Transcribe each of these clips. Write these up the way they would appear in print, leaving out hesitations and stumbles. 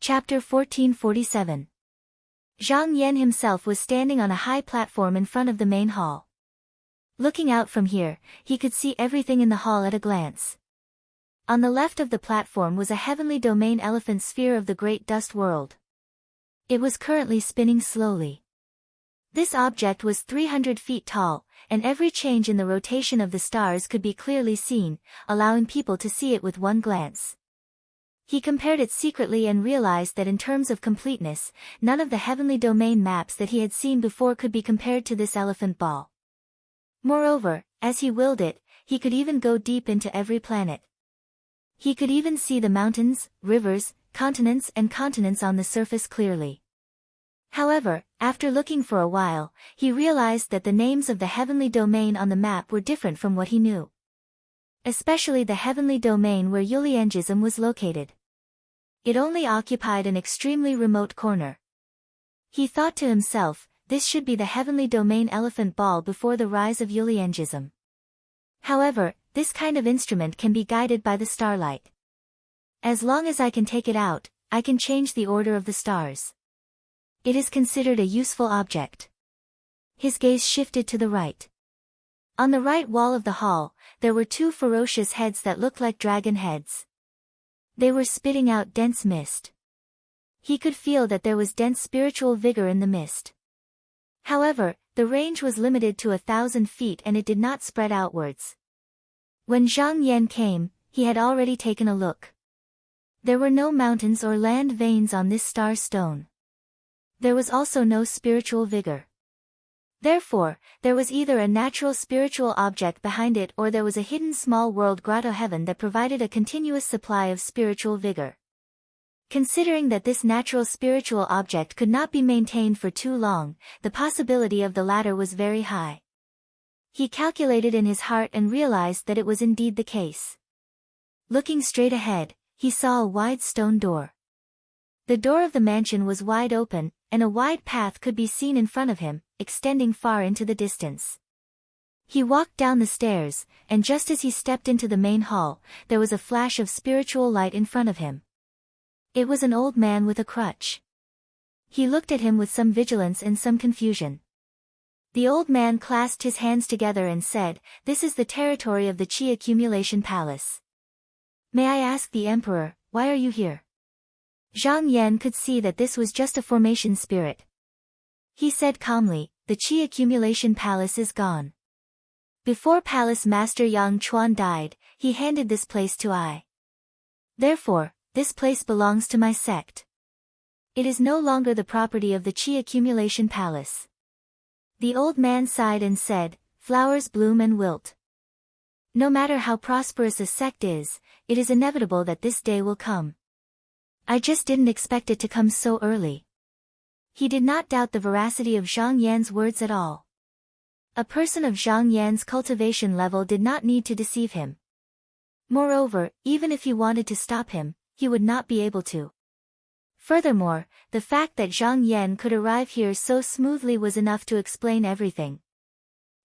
Chapter 1447. Zhang Yan himself was standing on a high platform in front of the main hall. Looking out from here, he could see everything in the hall at a glance. On the left of the platform was a heavenly domain elephant sphere of the great dust world. It was currently spinning slowly. This object was 300 feet tall, and every change in the rotation of the stars could be clearly seen, allowing people to see it with one glance. He compared it secretly and realized that in terms of completeness, none of the heavenly domain maps that he had seen before could be compared to this elephant ball. Moreover, as he willed it, he could even go deep into every planet. He could even see the mountains, rivers, continents on the surface clearly. However, after looking for a while, he realized that the names of the heavenly domain on the map were different from what he knew. Especially the heavenly domain where Yuliangism was located. It only occupied an extremely remote corner. He thought to himself, this should be the heavenly domain elephant ball before the rise of Yuliangism. However, this kind of instrument can be guided by the starlight. As long as I can take it out, I can change the order of the stars. It is considered a useful object. His gaze shifted to the right. On the right wall of the hall, there were two ferocious heads that looked like dragon heads. They were spitting out dense mist. He could feel that there was dense spiritual vigor in the mist. However, the range was limited to 1,000 feet and it did not spread outwards. When Zhang Yan came, he had already taken a look. There were no mountains or land veins on this star stone. There was also no spiritual vigor. Therefore, there was either a natural spiritual object behind it or there was a hidden small world grotto heaven that provided a continuous supply of spiritual vigor. Considering that this natural spiritual object could not be maintained for too long, the possibility of the latter was very high. He calculated in his heart and realized that it was indeed the case. Looking straight ahead, he saw a wide stone door. The door of the mansion was wide open, and a wide path could be seen in front of him, extending far into the distance. He walked down the stairs, and just as he stepped into the main hall, there was a flash of spiritual light in front of him. It was an old man with a crutch. He looked at him with some vigilance and some confusion. The old man clasped his hands together and said, "This is the territory of the Qi Accumulation Palace. May I ask the Emperor, why are you here?" Zhang Yan could see that this was just a formation spirit. He said calmly, "The Qi Accumulation Palace is gone. Before Palace Master Yang Chuan died, he handed this place to I. Therefore, this place belongs to my sect. It is no longer the property of the Qi Accumulation Palace." The old man sighed and said, "Flowers bloom and wilt. No matter how prosperous a sect is, it is inevitable that this day will come. I just didn't expect it to come so early." He did not doubt the veracity of Zhang Yan's words at all. A person of Zhang Yan's cultivation level did not need to deceive him. Moreover, even if he wanted to stop him, he would not be able to. Furthermore, the fact that Zhang Yan could arrive here so smoothly was enough to explain everything.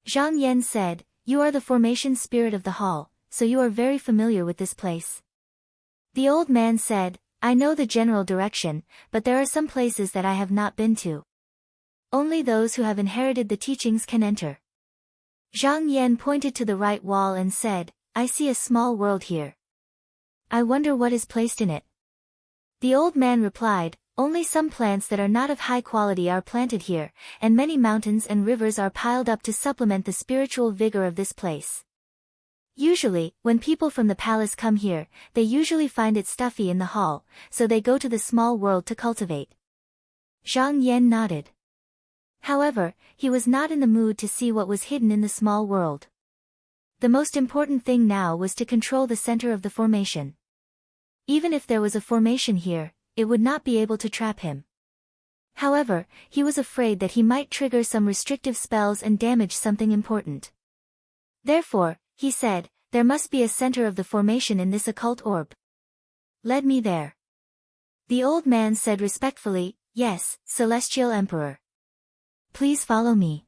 Zhang Yan said, "You are the formation spirit of the hall, so you are very familiar with this place." The old man said, "I know the general direction, but there are some places that I have not been to. Only those who have inherited the teachings can enter." Zhang Yan pointed to the right wall and said, "I see a small world here. I wonder what is placed in it." The old man replied, "Only some plants that are not of high quality are planted here, and many mountains and rivers are piled up to supplement the spiritual vigor of this place. Usually, when people from the palace come here, they usually find it stuffy in the hall, so they go to the small world to cultivate." Zhang Yan nodded. However, he was not in the mood to see what was hidden in the small world. The most important thing now was to control the center of the formation. Even if there was a formation here, it would not be able to trap him. However, he was afraid that he might trigger some restrictive spells and damage something important. Therefore, he said, "There must be a center of the formation in this occult orb. Lead me there." The old man said respectfully, "Yes, Celestial Emperor. Please follow me."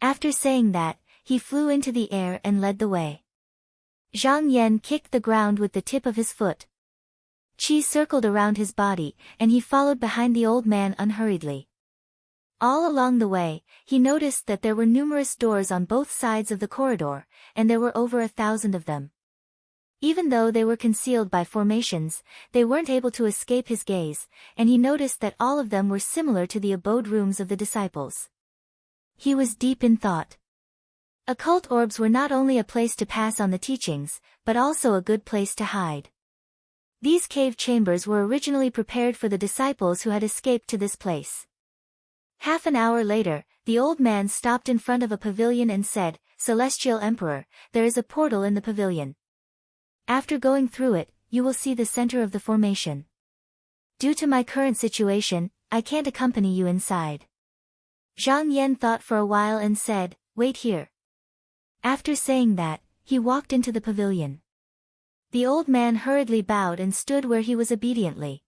After saying that, he flew into the air and led the way. Zhang Yan kicked the ground with the tip of his foot. Qi circled around his body, and he followed behind the old man unhurriedly. All along the way, he noticed that there were numerous doors on both sides of the corridor, and there were over 1,000 of them. Even though they were concealed by formations, they weren't able to escape his gaze, and he noticed that all of them were similar to the abode rooms of the disciples. He was deep in thought. Occult orbs were not only a place to pass on the teachings, but also a good place to hide. These cave chambers were originally prepared for the disciples who had escaped to this place. Half an hour later, the old man stopped in front of a pavilion and said, "Celestial Emperor, there is a portal in the pavilion. After going through it, you will see the center of the formation. Due to my current situation, I can't accompany you inside." Zhang Yan thought for a while and said, "Wait here." After saying that, he walked into the pavilion. The old man hurriedly bowed and stood where he was obediently.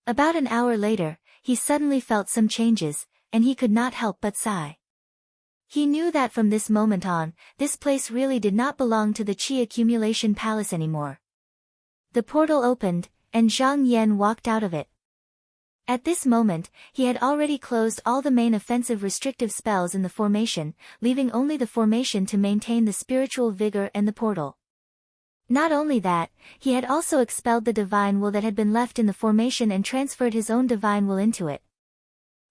About an hour later, he suddenly felt some changes, and he could not help but sigh. He knew that from this moment on, this place really did not belong to the Qi accumulation palace anymore. The portal opened, and Zhang Yan walked out of it. At this moment, he had already closed all the main offensive restrictive spells in the formation, leaving only the formation to maintain the spiritual vigor and the portal. Not only that, he had also expelled the divine will that had been left in the formation and transferred his own divine will into it.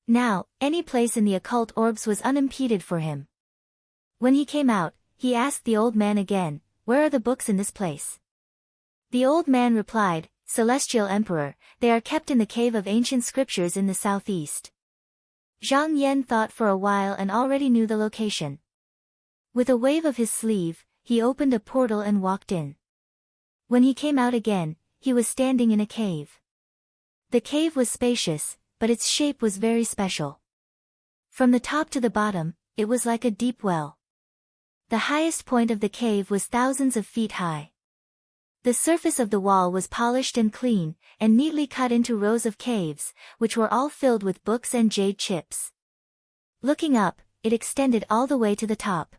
Now, any place in the occult orbs was unimpeded for him. When he came out, he asked the old man again, "Where are the books in this place?" The old man replied, "Celestial Emperor, they are kept in the cave of ancient scriptures in the southeast." Zhang Yan thought for a while and already knew the location. With a wave of his sleeve, he opened a portal and walked in. When he came out again, he was standing in a cave. The cave was spacious, but its shape was very special. From the top to the bottom, it was like a deep well. The highest point of the cave was thousands of feet high. The surface of the wall was polished and clean, and neatly cut into rows of caves, which were all filled with books and jade chips. Looking up, it extended all the way to the top.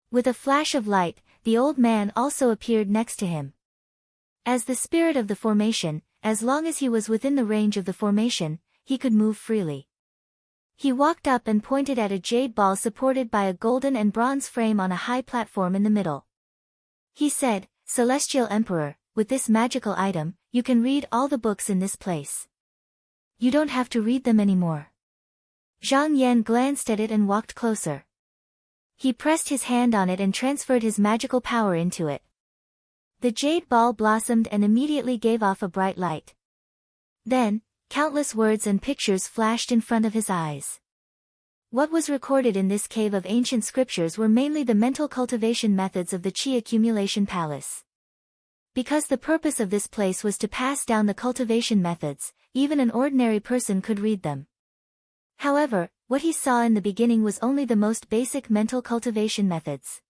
With a flash of light, the old man also appeared next to him. As the spirit of the formation, as long as he was within the range of the formation, he could move freely. He walked up and pointed at a jade ball supported by a golden and bronze frame on a high platform in the middle. He said, "Celestial Emperor, with this magical item, you can read all the books in this place. You don't have to read them anymore." Zhang Yan glanced at it and walked closer. He pressed his hand on it and transferred his magical power into it. The jade ball blossomed and immediately gave off a bright light. Then, countless words and pictures flashed in front of his eyes. What was recorded in this cave of ancient scriptures were mainly the mental cultivation methods of the Qi accumulation palace. Because the purpose of this place was to pass down the cultivation methods, even an ordinary person could read them. However, what he saw in the beginning was only the most basic mental cultivation methods.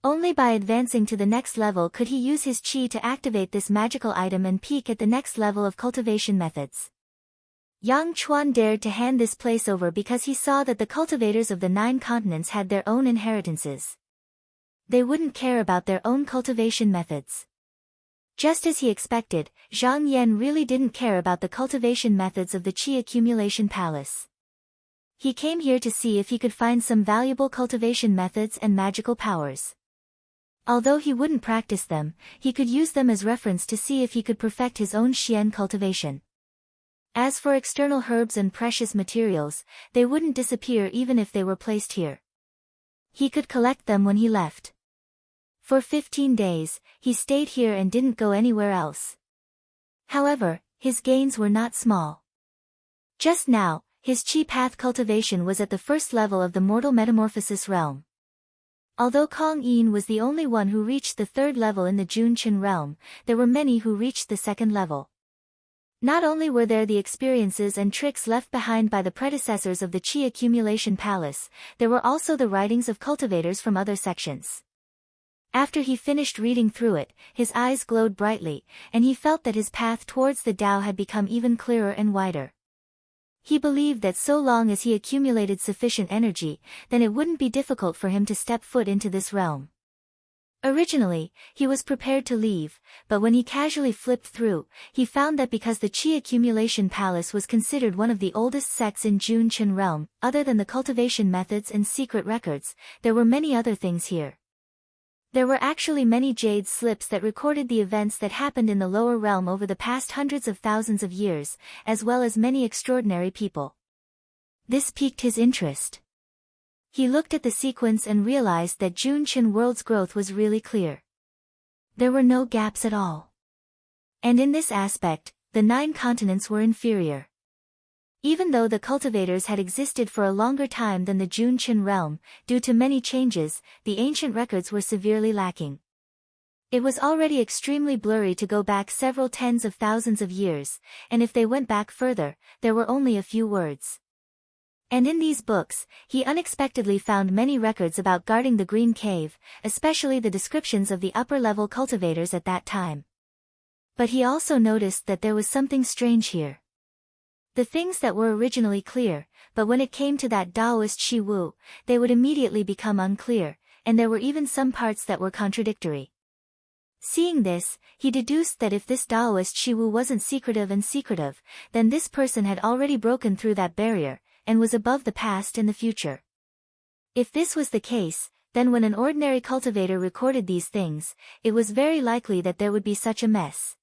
Only by advancing to the next level could he use his Qi to activate this magical item and peek at the next level of cultivation methods. Yang Chuan dared to hand this place over because he saw that the cultivators of the 9 continents had their own inheritances. They wouldn't care about their own cultivation methods. Just as he expected, Zhang Yan really didn't care about the cultivation methods of the Qi accumulation palace. He came here to see if he could find some valuable cultivation methods and magical powers. Although he wouldn't practice them, he could use them as reference to see if he could perfect his own Xian cultivation. As for external herbs and precious materials, they wouldn't disappear even if they were placed here. He could collect them when he left. For 15 days, he stayed here and didn't go anywhere else. However, his gains were not small. Just now, his Qi path cultivation was at the first level of the mortal metamorphosis realm. Although Kong Yin was the only one who reached the 3rd level in the Jun Qin realm, there were many who reached the 2nd level. Not only were there the experiences and tricks left behind by the predecessors of the Qi accumulation palace, there were also the writings of cultivators from other sections. After he finished reading through it, his eyes glowed brightly, and he felt that his path towards the Tao had become even clearer and wider. He believed that so long as he accumulated sufficient energy, then it wouldn't be difficult for him to step foot into this realm. Originally, he was prepared to leave, but when he casually flipped through, he found that because the Qi Accumulation Palace was considered one of the oldest sects in Junqian realm, other than the cultivation methods and secret records, there were many other things here. There were actually many jade slips that recorded the events that happened in the lower realm over the past hundreds of thousands of years, as well as many extraordinary people. This piqued his interest. He looked at the sequence and realized that Junqian world's growth was really clear. There were no gaps at all. And in this aspect, the 9 continents were inferior. Even though the cultivators had existed for a longer time than the Junqian realm, due to many changes, the ancient records were severely lacking. It was already extremely blurry to go back several tens of thousands of years, and if they went back further, there were only a few words. And in these books, he unexpectedly found many records about guarding the Green Cave, especially the descriptions of the upper-level cultivators at that time. But he also noticed that there was something strange here. The things that were originally clear, but when it came to that Taoist Shi Wu, they would immediately become unclear, and there were even some parts that were contradictory. Seeing this, he deduced that if this Taoist Shi Wu wasn't secretive, then this person had already broken through that barrier, and was above the past and the future. If this was the case, then when an ordinary cultivator recorded these things, it was very likely that there would be such a mess.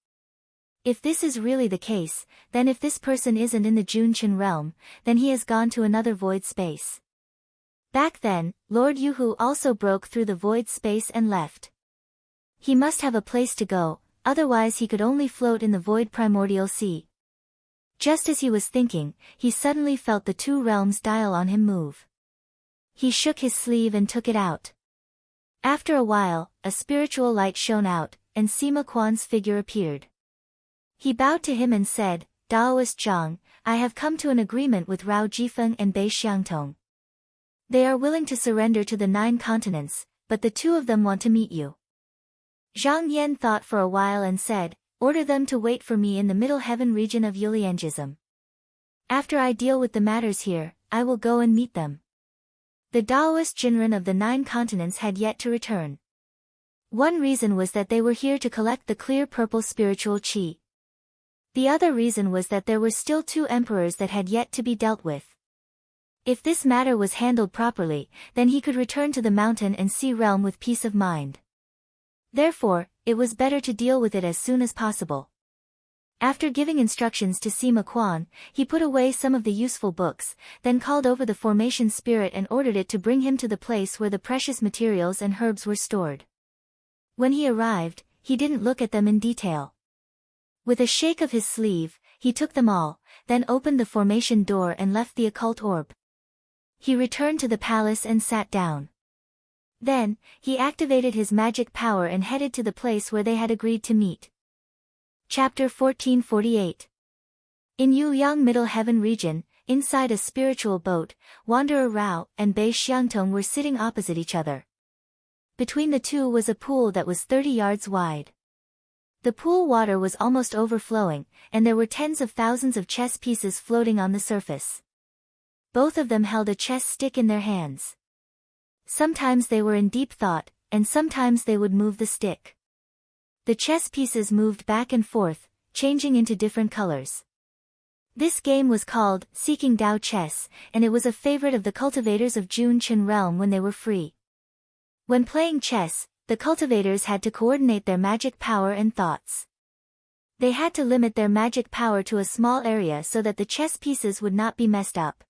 If this is really the case, then if this person isn't in the Junqian realm, then he has gone to another void space. Back then, Lord Yuhu also broke through the void space and left. He must have a place to go, otherwise he could only float in the void primordial sea. Just as he was thinking, he suddenly felt the 2 realms dial on him move. He shook his sleeve and took it out. After a while, a spiritual light shone out, and Sima Quan's figure appeared. He bowed to him and said, "Daoist Zhang, I have come to an agreement with Rao Jifeng and Bei Xiangtong. They are willing to surrender to the 9 continents, but the 2 of them want to meet you." Zhang Yan thought for a while and said, "Order them to wait for me in the Middle Heaven region of Yuliangism. After I deal with the matters here, I will go and meet them." The Taoist Jinren of the 9 continents had yet to return. One reason was that they were here to collect the clear purple spiritual qi. The other reason was that there were still 2 emperors that had yet to be dealt with. If this matter was handled properly, then he could return to the mountain and sea realm with peace of mind. Therefore, it was better to deal with it as soon as possible. After giving instructions to Sima Quan, he put away some of the useful books, then called over the formation spirit and ordered it to bring him to the place where the precious materials and herbs were stored. When he arrived, he didn't look at them in detail. With a shake of his sleeve, he took them all, then opened the formation door and left the occult orb. He returned to the palace and sat down. Then, he activated his magic power and headed to the place where they had agreed to meet. Chapter 1448. In Yuliang Middle Heaven region, inside a spiritual boat, Wanderer Rao and Bei Xiangtong were sitting opposite each other. Between the 2 was a pool that was 30 yards wide. The pool water was almost overflowing, and there were tens of thousands of chess pieces floating on the surface. Both of them held a chess stick in their hands. Sometimes they were in deep thought, and sometimes they would move the stick. The chess pieces moved back and forth, changing into different colors. This game was called Seeking Dao Chess, and it was a favorite of the cultivators of Junqian realm when they were free. When playing chess, the cultivators had to coordinate their magic power and thoughts. They had to limit their magic power to a small area so that the chess pieces would not be messed up.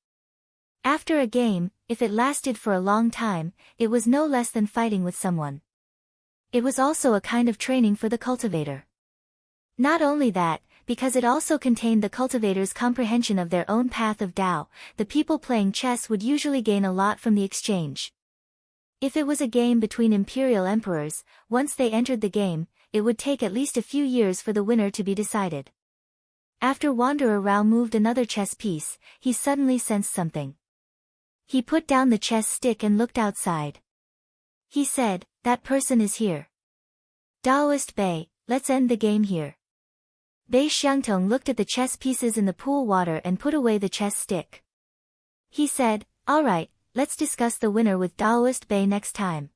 After a game, if it lasted for a long time, it was no less than fighting with someone. It was also a kind of training for the cultivator. Not only that, because it also contained the cultivator's comprehension of their own path of Tao, the people playing chess would usually gain a lot from the exchange. If it was a game between imperial emperors, once they entered the game, it would take at least a few years for the winner to be decided. After Wanderer Rao moved another chess piece, he suddenly sensed something. He put down the chess stick and looked outside. He said, "That person is here. Taoist Bei, let's end the game here." Bei Xiangtong looked at the chess pieces in the pool water and put away the chess stick. He said, "All right, let's discuss the winner with Taoist Bei next time."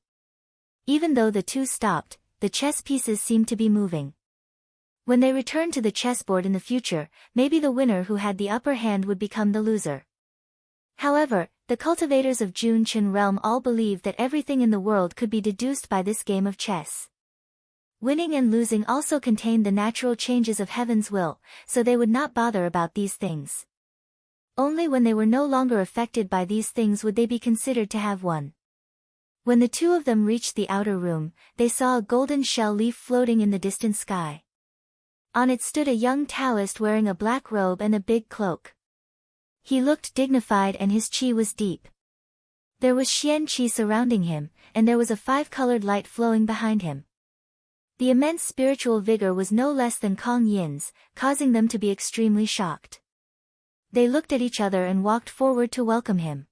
Even though the two stopped, the chess pieces seemed to be moving. When they returned to the chessboard in the future, maybe the winner who had the upper hand would become the loser. However, the cultivators of Junchen realm all believed that everything in the world could be deduced by this game of chess. Winning and losing also contained the natural changes of heaven's will, so they would not bother about these things. Only when they were no longer affected by these things would they be considered to have won. When the two of them reached the outer room, they saw a golden shell leaf floating in the distant sky. On it stood a young Taoist wearing a black robe and a big cloak. He looked dignified and his qi was deep. There was Xian qi surrounding him, and there was a five-colored light flowing behind him. The immense spiritual vigor was no less than Kong Yin's, causing them to be extremely shocked. They looked at each other and walked forward to welcome him.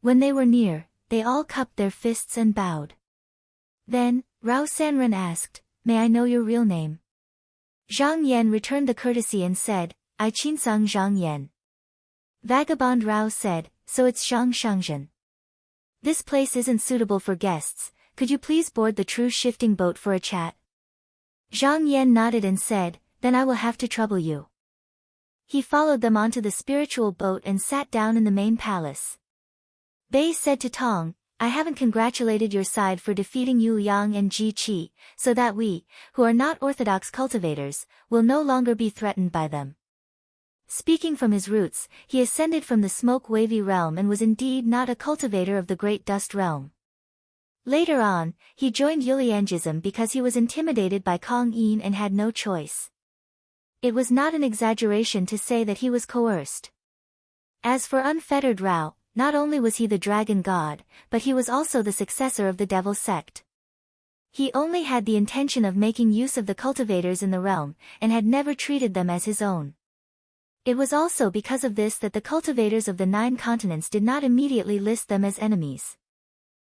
When they were near, they all cupped their fists and bowed. Then, Rao Sanren asked, "May I know your real name?" Zhang Yan returned the courtesy and said, "I Qinsang Zhang Yan." Vagabond Rao said, "So it's Zhang Shangzhen. This place isn't suitable for guests, could you please board the true shifting boat for a chat?" Zhang Yan nodded and said, "Then I will have to trouble you." He followed them onto the spiritual boat and sat down in the main palace. Bei said to Tong, "I haven't congratulated your side for defeating Yu Yang and Ji Qi, so that we, who are not orthodox cultivators, will no longer be threatened by them." Speaking from his roots, he ascended from the smoke-wavy realm and was indeed not a cultivator of the great dust realm. Later on, he joined Yuliangism because he was intimidated by Kong Yin and had no choice. It was not an exaggeration to say that he was coerced. As for unfettered Rao, not only was he the dragon god, but he was also the successor of the devil sect. He only had the intention of making use of the cultivators in the realm, and had never treated them as his own. It was also because of this that the cultivators of the 9 continents did not immediately list them as enemies.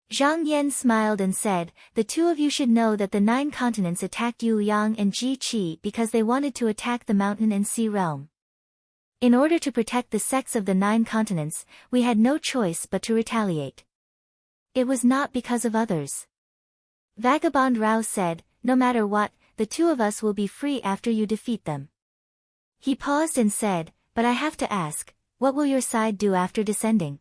Zhang Yan smiled and said, "The two of you should know that the 9 continents attacked Yu Yang and Ji Qi because they wanted to attack the mountain and sea realm. In order to protect the sects of the 9 continents, we had no choice but to retaliate. It was not because of others." Vagabond Rao said, "No matter what, the two of us will be free after you defeat them." He paused and said, "But I have to ask, what will your side do after descending?"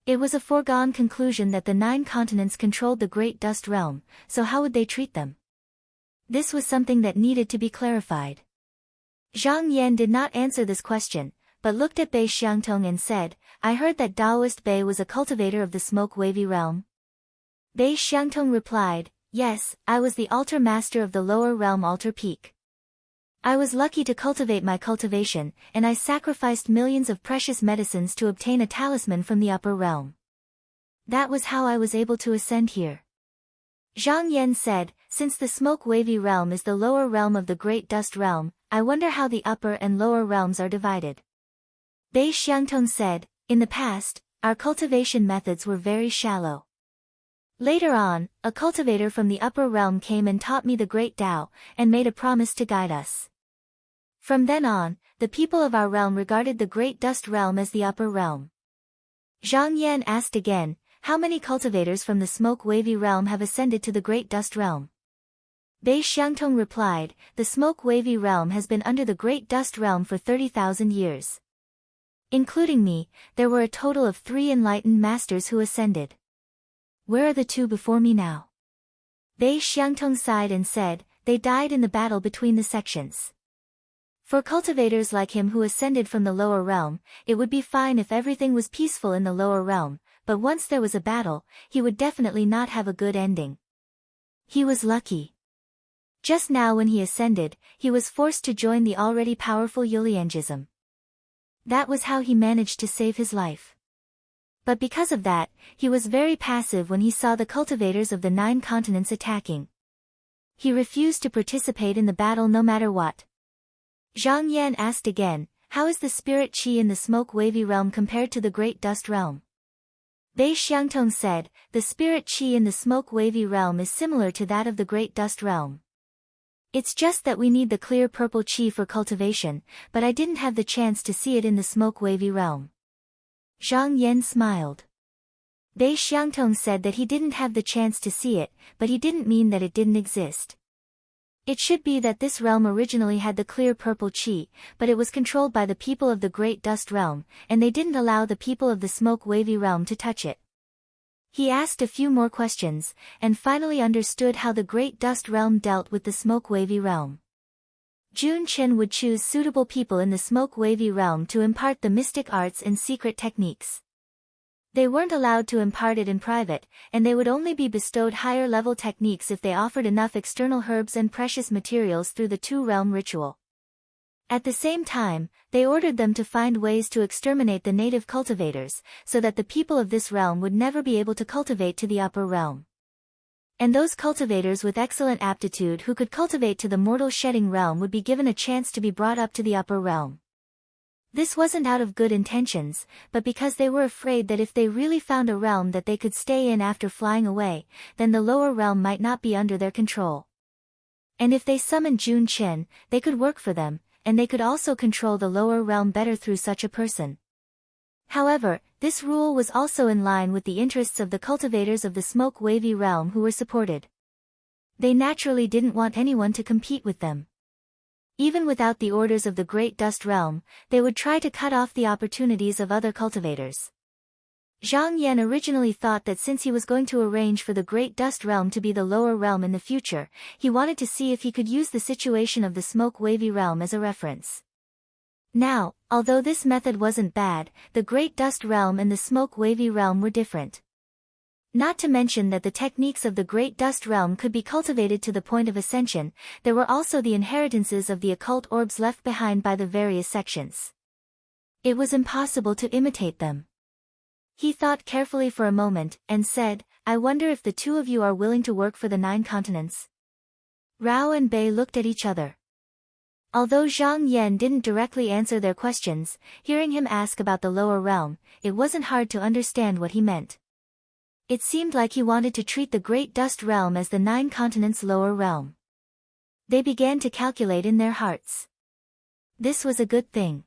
It was a foregone conclusion that the 9 continents controlled the Great Dust Realm, so how would they treat them? This was something that needed to be clarified. Zhang Yan did not answer this question, but looked at Bei Xiangtong and said, "I heard that Taoist Bei was a cultivator of the smoke-wavy realm." Bei Xiangtong replied, "Yes, I was the altar master of the lower realm altar peak. I was lucky to cultivate my cultivation, and I sacrificed millions of precious medicines to obtain a talisman from the upper realm. That was how I was able to ascend here." Zhang Yan said, "Since the smoke-wavy realm is the lower realm of the Great Dust Realm, I wonder how the upper and lower realms are divided." Bei Xiangtong said, "In the past, our cultivation methods were very shallow. Later on, a cultivator from the upper realm came and taught me the great Tao, and made a promise to guide us. From then on, the people of our realm regarded the Great Dust Realm as the upper realm." Zhang Yan asked again, "How many cultivators from the smoke-wavy realm have ascended to the Great Dust Realm?" Bei Xiangtong replied, "The smoke-wavy realm has been under the Great Dust Realm for 30,000 years. Including me, there were a total of 3 enlightened masters who ascended. Where are the 2 before me now?" Bei Xiangtong sighed and said, "They died in the battle between the sections." For cultivators like him who ascended from the lower realm, it would be fine if everything was peaceful in the lower realm, but once there was a battle, he would definitely not have a good ending. He was lucky. Just now when he ascended, he was forced to join the already powerful Yuliangism. That was how he managed to save his life. But because of that, he was very passive when he saw the cultivators of the 9 continents attacking. He refused to participate in the battle no matter what. Zhang Yan asked again, "How is the spirit qi in the smoke-wavy realm compared to the Great Dust Realm?" Bei Xiangtong said, "The spirit qi in the smoke-wavy realm is similar to that of the Great Dust Realm. It's just that we need the clear purple qi for cultivation, but I didn't have the chance to see it in the smoke-wavy realm." Zhang Yan smiled. Bei Xiangtong said that he didn't have the chance to see it, but he didn't mean that it didn't exist. It should be that this realm originally had the clear purple qi, but it was controlled by the people of the Great Dust Realm, and they didn't allow the people of the Smoke Wavy Realm to touch it. He asked a few more questions, and finally understood how the Great Dust Realm dealt with the Smoke Wavy Realm. Jun Chen would choose suitable people in the Smoke Wavy Realm to impart the mystic arts and secret techniques. They weren't allowed to impart it in private, and they would only be bestowed higher-level techniques if they offered enough external herbs and precious materials through the two-realm ritual. At the same time, they ordered them to find ways to exterminate the native cultivators, so that the people of this realm would never be able to cultivate to the upper realm. And those cultivators with excellent aptitude who could cultivate to the mortal shedding realm would be given a chance to be brought up to the upper realm. This wasn't out of good intentions, but because they were afraid that if they really found a realm that they could stay in after flying away, then the lower realm might not be under their control. And if they summoned Jun Chen, they could work for them, and they could also control the lower realm better through such a person. However, this rule was also in line with the interests of the cultivators of the Smoke Wavy Realm who were supported. They naturally didn't want anyone to compete with them. Even without the orders of the Great Dust Realm, they would try to cut off the opportunities of other cultivators. Zhang Yan originally thought that since he was going to arrange for the Great Dust Realm to be the lower realm in the future, he wanted to see if he could use the situation of the Smoke Wavy Realm as a reference. Now, although this method wasn't bad, the Great Dust Realm and the Smoke Wavy Realm were different. Not to mention that the techniques of the Great Dust Realm could be cultivated to the point of ascension, there were also the inheritances of the occult orbs left behind by the various sections. It was impossible to imitate them. He thought carefully for a moment, and said, "I wonder if the two of you are willing to work for the 9 continents?" Rao and Bei looked at each other. Although Zhang Yan didn't directly answer their questions, hearing him ask about the lower realm, it wasn't hard to understand what he meant. It seemed like he wanted to treat the Great Dust Realm as the 9 continents' lower realm. They began to calculate in their hearts. This was a good thing.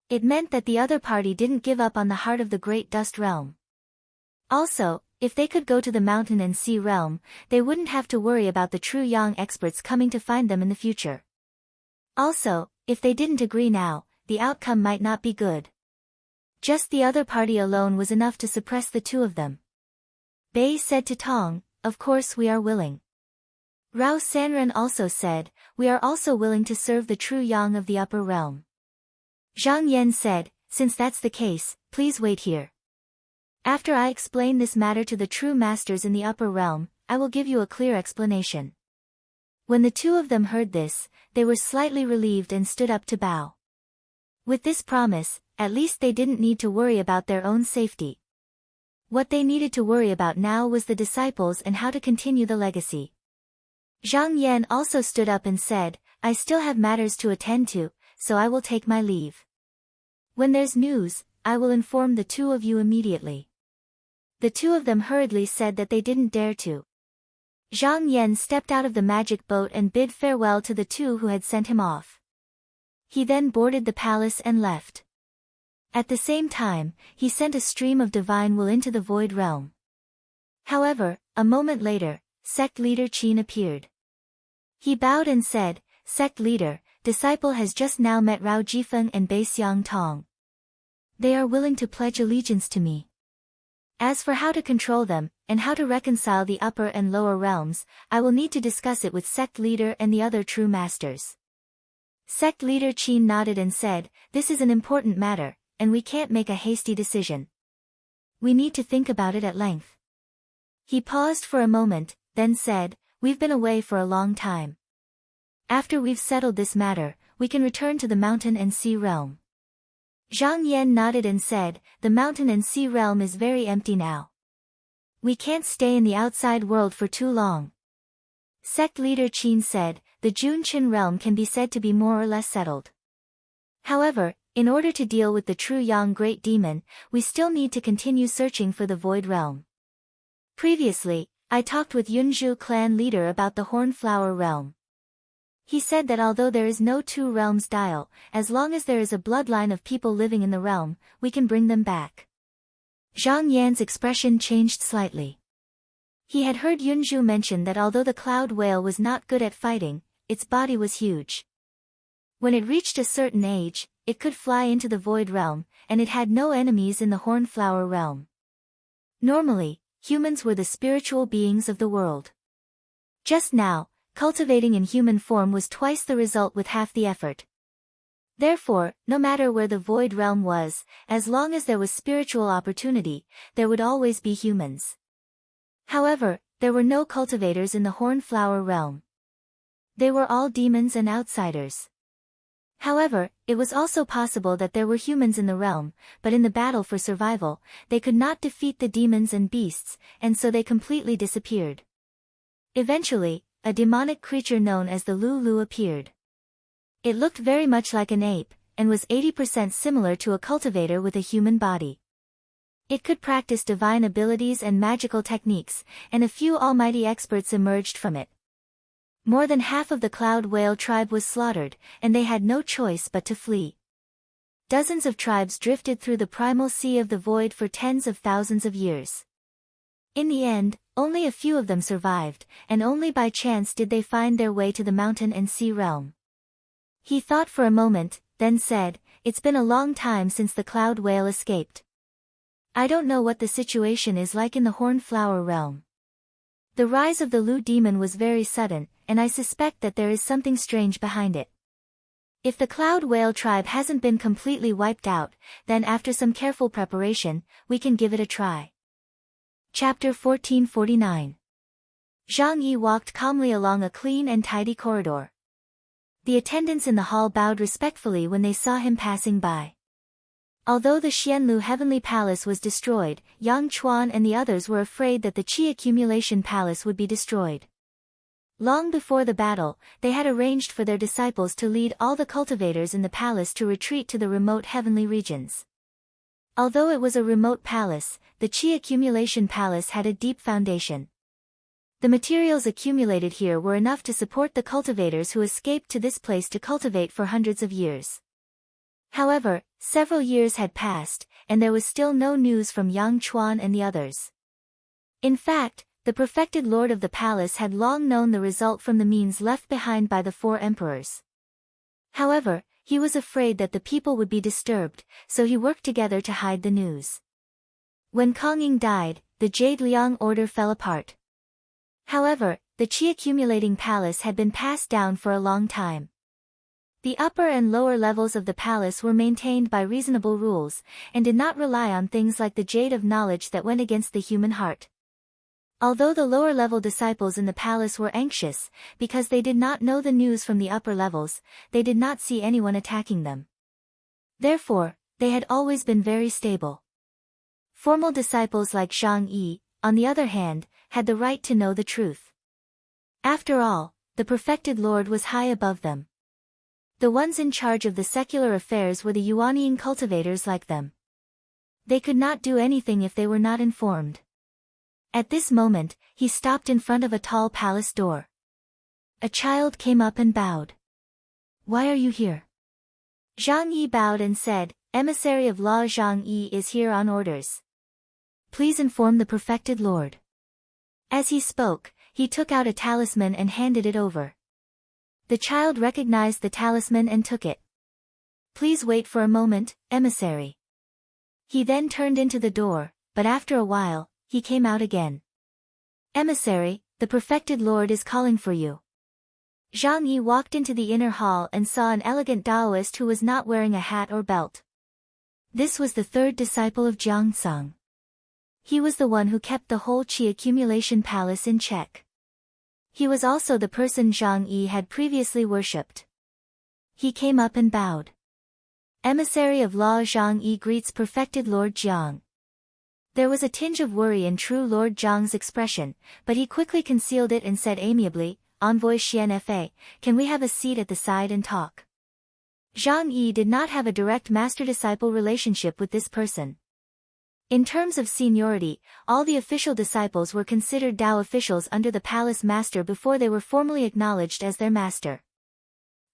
It meant that the other party didn't give up on the heart of the Great Dust Realm. Also, if they could go to the Mountain and Sea Realm, they wouldn't have to worry about the true Yang experts coming to find them in the future. Also, if they didn't agree now, the outcome might not be good. Just the other party alone was enough to suppress the two of them. Bei said to Tong, "Of course we are willing." Rao Sanren also said, "We are also willing to serve the true Yang of the upper realm." Zhang Yan said, "Since that's the case, please wait here. After I explain this matter to the true masters in the upper realm, I will give you a clear explanation." When the two of them heard this, they were slightly relieved and stood up to bow. With this promise, at least they didn't need to worry about their own safety. What they needed to worry about now was the disciples and how to continue the legacy. Zhang Yan also stood up and said, "I still have matters to attend to, so I will take my leave. When there's news, I will inform the two of you immediately." The two of them hurriedly said that they didn't dare to. Zhang Yan stepped out of the magic boat and bid farewell to the two who had sent him off. He then boarded the palace and left. At the same time, he sent a stream of divine will into the void realm. However, a moment later, sect leader Qin appeared. He bowed and said, "Sect leader, disciple has just now met Rao Jifeng and Bei Xiang Tong. They are willing to pledge allegiance to me. As for how to control them, and how to reconcile the upper and lower realms, I will need to discuss it with sect leader and the other true masters." Sect leader Qin nodded and said, "This is an important matter, and we can't make a hasty decision. We need to think about it at length." He paused for a moment, then said, "We've been away for a long time. After we've settled this matter, we can return to the Mountain and Sea Realm." Zhang Yan nodded and said, "The Mountain and Sea Realm is very empty now. We can't stay in the outside world for too long." Sect leader Qin said, "The Junqin realm can be said to be more or less settled. However, in order to deal with the true Yang Great Demon, we still need to continue searching for the Void Realm. Previously, I talked with Yunzhu clan leader about the Hornflower Realm. He said that although there is no two realms dial, as long as there is a bloodline of people living in the realm, we can bring them back. Zhang Yan's expression changed slightly. He had heard Yunzhu mention that although the cloud whale was not good at fighting, its body was huge. When it reached a certain age, it could fly into the void realm, and it had no enemies in the hornflower realm. Normally, humans were the spiritual beings of the world. Just now, cultivating in human form was twice the result with half the effort. Therefore, no matter where the void realm was, as long as there was spiritual opportunity, there would always be humans. However, there were no cultivators in the hornflower realm. They were all demons and outsiders. However, it was also possible that there were humans in the realm, but in the battle for survival, they could not defeat the demons and beasts, and so they completely disappeared. Eventually, a demonic creature known as the Lulu appeared. It looked very much like an ape, and was 80% similar to a cultivator with a human body. It could practice divine abilities and magical techniques, and a few almighty experts emerged from it. More than half of the cloud whale tribe was slaughtered, and they had no choice but to flee. Dozens of tribes drifted through the primal sea of the void for tens of thousands of years. In the end, only a few of them survived, and only by chance did they find their way to the mountain and sea realm. He thought for a moment, then said, "It's been a long time since the cloud whale escaped. I don't know what the situation is like in the hornflower realm. The rise of the Lu demon was very sudden, and I suspect that there is something strange behind it. If the cloud whale tribe hasn't been completely wiped out, then after some careful preparation, we can give it a try." Chapter 1449. Zhang Yi walked calmly along a clean and tidy corridor. The attendants in the hall bowed respectfully when they saw him passing by. Although the Xianlu Heavenly Palace was destroyed, Yang Chuan and the others were afraid that the Qi Accumulation Palace would be destroyed. Long before the battle, they had arranged for their disciples to lead all the cultivators in the palace to retreat to the remote heavenly regions. Although it was a remote palace, the Qi Accumulation Palace had a deep foundation. The materials accumulated here were enough to support the cultivators who escaped to this place to cultivate for hundreds of years. However, several years had passed, and there was still no news from Yang Chuan and the others. In fact, the perfected lord of the palace had long known the result from the means left behind by the four emperors. However, he was afraid that the people would be disturbed, so he worked together to hide the news. When Kong Ying died, the Jade Liang order fell apart. However, the Qi accumulating palace had been passed down for a long time. The upper and lower levels of the palace were maintained by reasonable rules, and did not rely on things like the jade of knowledge that went against the human heart. Although the lower-level disciples in the palace were anxious, because they did not know the news from the upper levels, they did not see anyone attacking them. Therefore, they had always been very stable. Formal disciples like Zhang Yi, on the other hand, had the right to know the truth. After all, the perfected Lord was high above them. The ones in charge of the secular affairs were the Yuanying cultivators like them. They could not do anything if they were not informed. At this moment, he stopped in front of a tall palace door. A child came up and bowed. "Why are you here?" Zhang Yi bowed and said, "Emissary of law Zhang Yi is here on orders. Please inform the perfected Lord." As he spoke, he took out a talisman and handed it over. The child recognized the talisman and took it. "Please wait for a moment, emissary." He then turned into the door, but after a while, he came out again. "Emissary, the perfected Lord is calling for you." Zhang Yi walked into the inner hall and saw an elegant Taoist who was not wearing a hat or belt. This was the third disciple of Jiang Song. He was the one who kept the whole Qi accumulation palace in check. He was also the person Zhang Yi had previously worshipped. He came up and bowed. "Emissary of law Zhang Yi greets perfected Lord Jiang." There was a tinge of worry in true Lord Jiang's expression, but he quickly concealed it and said amiably, "Envoy Xian Fa, can we have a seat at the side and talk?" Zhang Yi did not have a direct master-disciple relationship with this person. In terms of seniority, all the official disciples were considered Dao officials under the palace master before they were formally acknowledged as their master.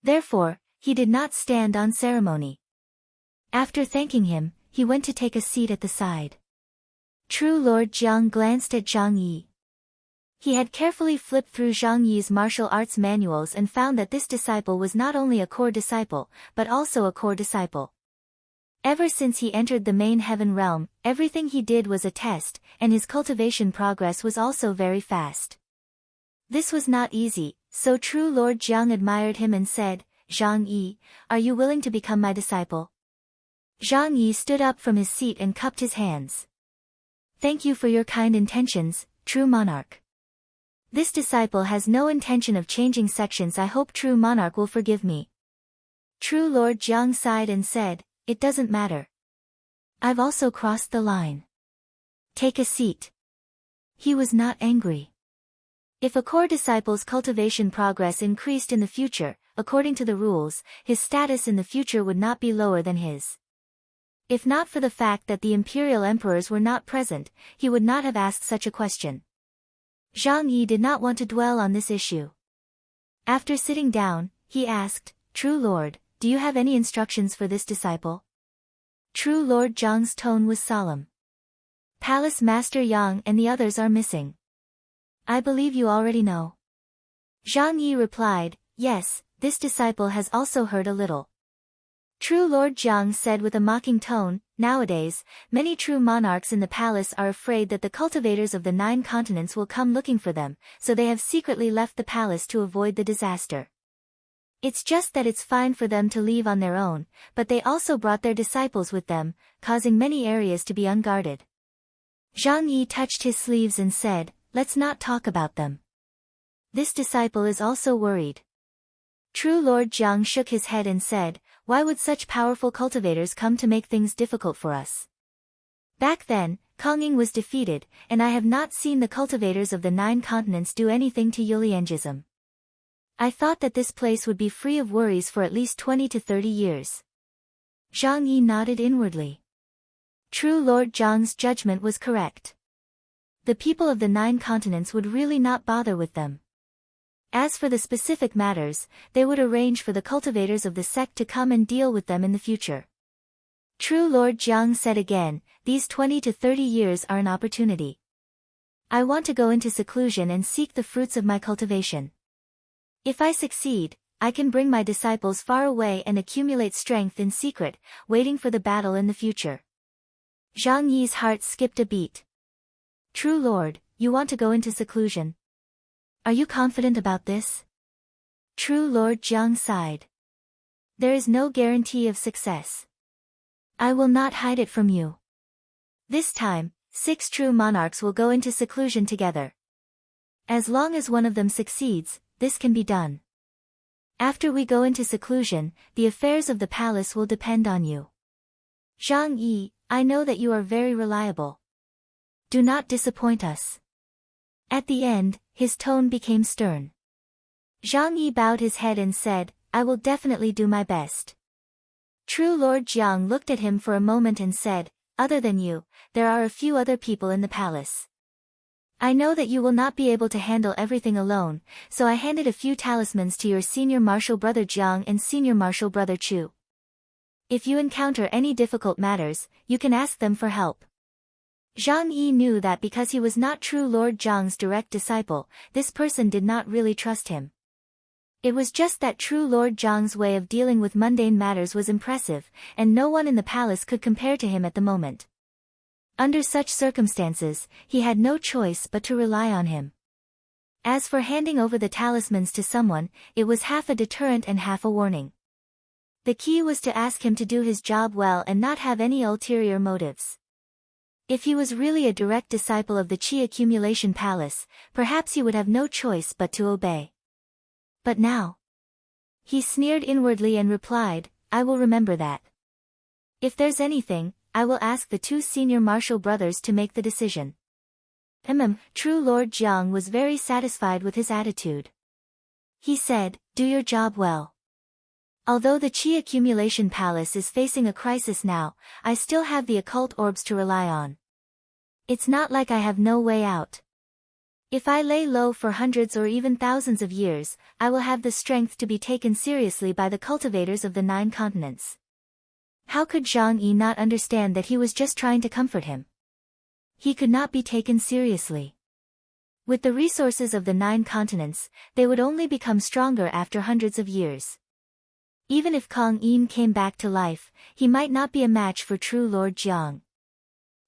Therefore, he did not stand on ceremony. After thanking him, he went to take a seat at the side. True Lord Jiang glanced at Zhang Yi. He had carefully flipped through Zhang Yi's martial arts manuals and found that this disciple was not only a core disciple, but also a core disciple. Ever since he entered the main heaven realm, everything he did was a test, and his cultivation progress was also very fast. This was not easy, so true Lord Jiang admired him and said, "Zhang Yi, are you willing to become my disciple?" Zhang Yi stood up from his seat and cupped his hands. "Thank you for your kind intentions, true monarch. This disciple has no intention of changing sections. I hope true monarch will forgive me." True Lord Jiang sighed and said, "It doesn't matter. I've also crossed the line. Take a seat." He was not angry. If a core disciple's cultivation progress increased in the future, according to the rules, his status in the future would not be lower than his. If not for the fact that the imperial emperors were not present, he would not have asked such a question. Zhang Yi did not want to dwell on this issue. After sitting down, he asked, "True Lord, do you have any instructions for this disciple?" True Lord Zhang's tone was solemn. "Palace Master Yang and the others are missing. I believe you already know." Zhang Yi replied, "Yes, this disciple has also heard a little." True Lord Jiang said with a mocking tone, "Nowadays, many true monarchs in the palace are afraid that the cultivators of the 9 continents will come looking for them, so they have secretly left the palace to avoid the disaster. It's just that it's fine for them to leave on their own, but they also brought their disciples with them, causing many areas to be unguarded." Zhang Yi touched his sleeves and said, "Let's not talk about them. This disciple is also worried." True Lord Jiang shook his head and said, "Why would such powerful cultivators come to make things difficult for us? Back then, Kongying was defeated, and I have not seen the cultivators of the 9 continents do anything to Yuliangism. I thought that this place would be free of worries for at least 20 to 30 years. Zhang Yi nodded inwardly. True Lord Jiang's judgment was correct. The people of the 9 continents would really not bother with them. As for the specific matters, they would arrange for the cultivators of the sect to come and deal with them in the future. True Lord Jiang said again, "These 20 to 30 years are an opportunity. I want to go into seclusion and seek the fruits of my cultivation. If I succeed, I can bring my disciples far away and accumulate strength in secret, waiting for the battle in the future." Zhang Yi's heart skipped a beat. "True Lord, you want to go into seclusion? Are you confident about this?" True Lord Jiang sighed. "There is no guarantee of success. I will not hide it from you. This time, 6 true monarchs will go into seclusion together. As long as one of them succeeds, this can be done. After we go into seclusion, the affairs of the palace will depend on you. Zhang Yi, I know that you are very reliable. Do not disappoint us." At the end, his tone became stern. Zhang Yi bowed his head and said, "I will definitely do my best." True Lord Jiang looked at him for a moment and said, "Other than you, there are a few other people in the palace. I know that you will not be able to handle everything alone, so I handed a few talismans to your senior martial brother Jiang and senior martial brother Chu. If you encounter any difficult matters, you can ask them for help." Zhang Yi knew that because he was not true Lord Jiang's direct disciple, this person did not really trust him. It was just that true Lord Jiang's way of dealing with mundane matters was impressive, and no one in the palace could compare to him at the moment. Under such circumstances, he had no choice but to rely on him. As for handing over the talismans to someone, it was half a deterrent and half a warning. The key was to ask him to do his job well and not have any ulterior motives. If he was really a direct disciple of the Qi accumulation palace, perhaps he would have no choice but to obey. But now, he sneered inwardly and replied, "I will remember that. If there's anything, I will ask the 2 senior martial brothers to make the decision." True Lord Jiang was very satisfied with his attitude. He said, "Do your job well. Although the Qi accumulation palace is facing a crisis now, I still have the occult orbs to rely on. It's not like I have no way out. If I lay low for hundreds or even thousands of years, I will have the strength to be taken seriously by the cultivators of the 9 continents." How could Zhang Yi not understand that he was just trying to comfort him? He could not be taken seriously. With the resources of the 9 continents, they would only become stronger after hundreds of years. Even if Kang In came back to life, he might not be a match for true Lord Jiang.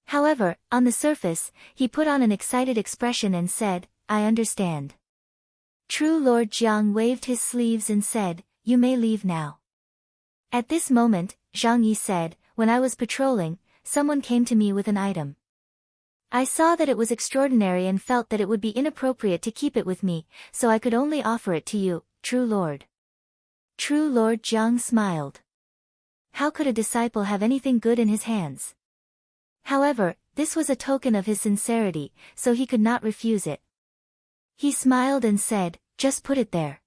However, on the surface, he put on an excited expression and said, "I understand." True Lord Jiang waved his sleeves and said, "You may leave now." At this moment, Zhang Yi said, "When I was patrolling, someone came to me with an item. I saw that it was extraordinary and felt that it would be inappropriate to keep it with me, so I could only offer it to you, true Lord." True Lord Jiang smiled. How could a disciple have anything good in his hands? However, this was a token of his sincerity, so he could not refuse it. He smiled and said, "Just put it there."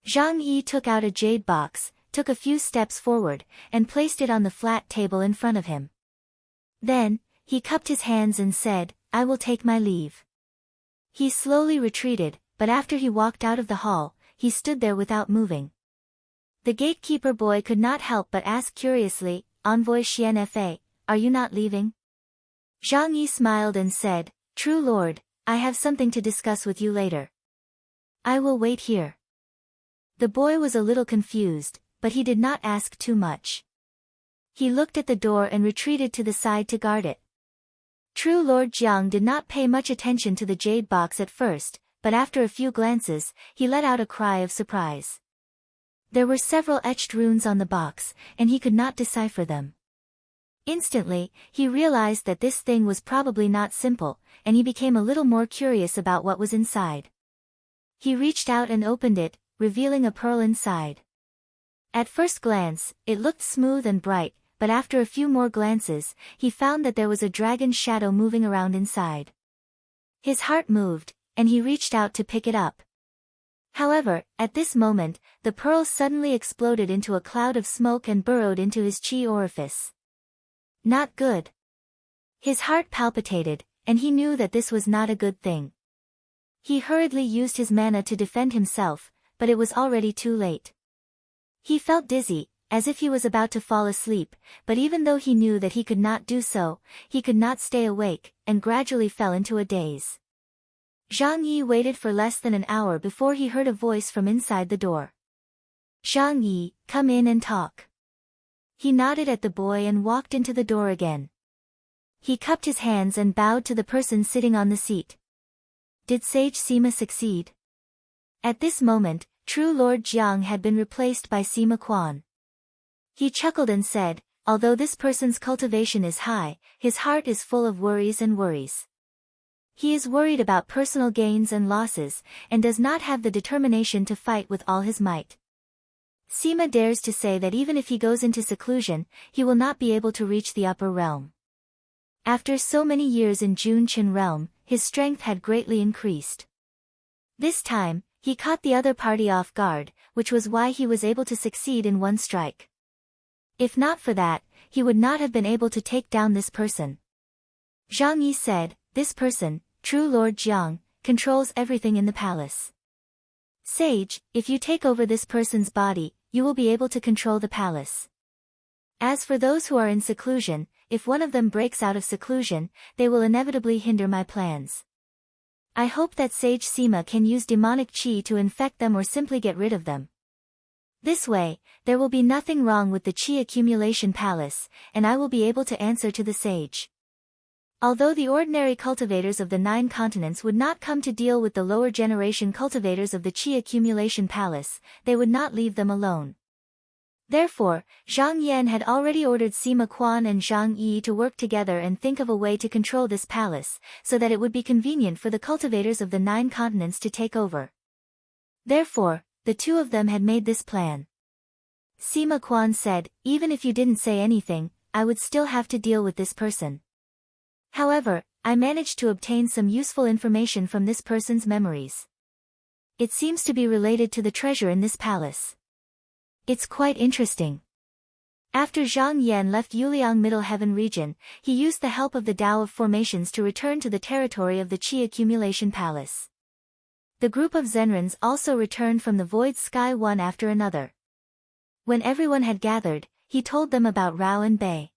Zhang Yi took out a jade box, took a few steps forward, and placed it on the flat table in front of him. Then, he cupped his hands and said, "I will take my leave." He slowly retreated, but after he walked out of the hall, he stood there without moving. The gatekeeper boy could not help but ask curiously, "Envoy Xian Fa, are you not leaving?" Zhang Yi smiled and said, "True Lord, I have something to discuss with you later. I will wait here." The boy was a little confused, but he did not ask too much. He looked at the door and retreated to the side to guard it. True Lord Jiang did not pay much attention to the jade box at first, but after a few glances, he let out a cry of surprise. There were several etched runes on the box, and he could not decipher them. Instantly, he realized that this thing was probably not simple, and he became a little more curious about what was inside. He reached out and opened it, revealing a pearl inside. At first glance, it looked smooth and bright, but after a few more glances, he found that there was a dragon's shadow moving around inside. His heart moved, and he reached out to pick it up. However, at this moment, the pearl suddenly exploded into a cloud of smoke and burrowed into his chi orifice. Not good. His heart palpitated, and he knew that this was not a good thing. He hurriedly used his mana to defend himself, but it was already too late. He felt dizzy, as if he was about to fall asleep, but even though he knew that he could not do so, he could not stay awake, and gradually fell into a daze. Zhang Yi waited for less than an hour before he heard a voice from inside the door. "Zhang Yi, come in and talk." He nodded at the boy and walked into the door again. He cupped his hands and bowed to the person sitting on the seat. Did Sage Sima succeed? At this moment, True Lord Jiang had been replaced by Sima Quan. He chuckled and said, "Although this person's cultivation is high, his heart is full of worries and worries. He is worried about personal gains and losses, and does not have the determination to fight with all his might." Sima dares to say that even if he goes into seclusion, he will not be able to reach the upper realm. After so many years in Junqin realm, his strength had greatly increased. This time, he caught the other party off guard, which was why he was able to succeed in one strike. If not for that, he would not have been able to take down this person. Zhang Yi said, "This person, True Lord Jiang, controls everything in the palace. Sage, if you take over this person's body, you will be able to control the palace. As for those who are in seclusion, if one of them breaks out of seclusion, they will inevitably hinder my plans. I hope that Sage Sima can use demonic chi to infect them or simply get rid of them. This way, there will be nothing wrong with the chi accumulation palace, and I will be able to answer to the sage." Although the ordinary cultivators of the 9 continents would not come to deal with the lower generation cultivators of the chi accumulation palace, they would not leave them alone. Therefore, Zhang Yan had already ordered Sima Quan and Zhang Yi to work together and think of a way to control this palace, so that it would be convenient for the cultivators of the 9 continents to take over. Therefore, the two of them had made this plan. Sima Quan said, "Even if you didn't say anything, I would still have to deal with this person. However, I managed to obtain some useful information from this person's memories. It seems to be related to the treasure in this palace. It's quite interesting." After Zhang Yan left Yuliang Middle Heaven region, he used the help of the Tao of Formations to return to the territory of the Chi Accumulation Palace. The group of Zenrans also returned from the Void Sky one after another. When everyone had gathered, he told them about Rao and Bei.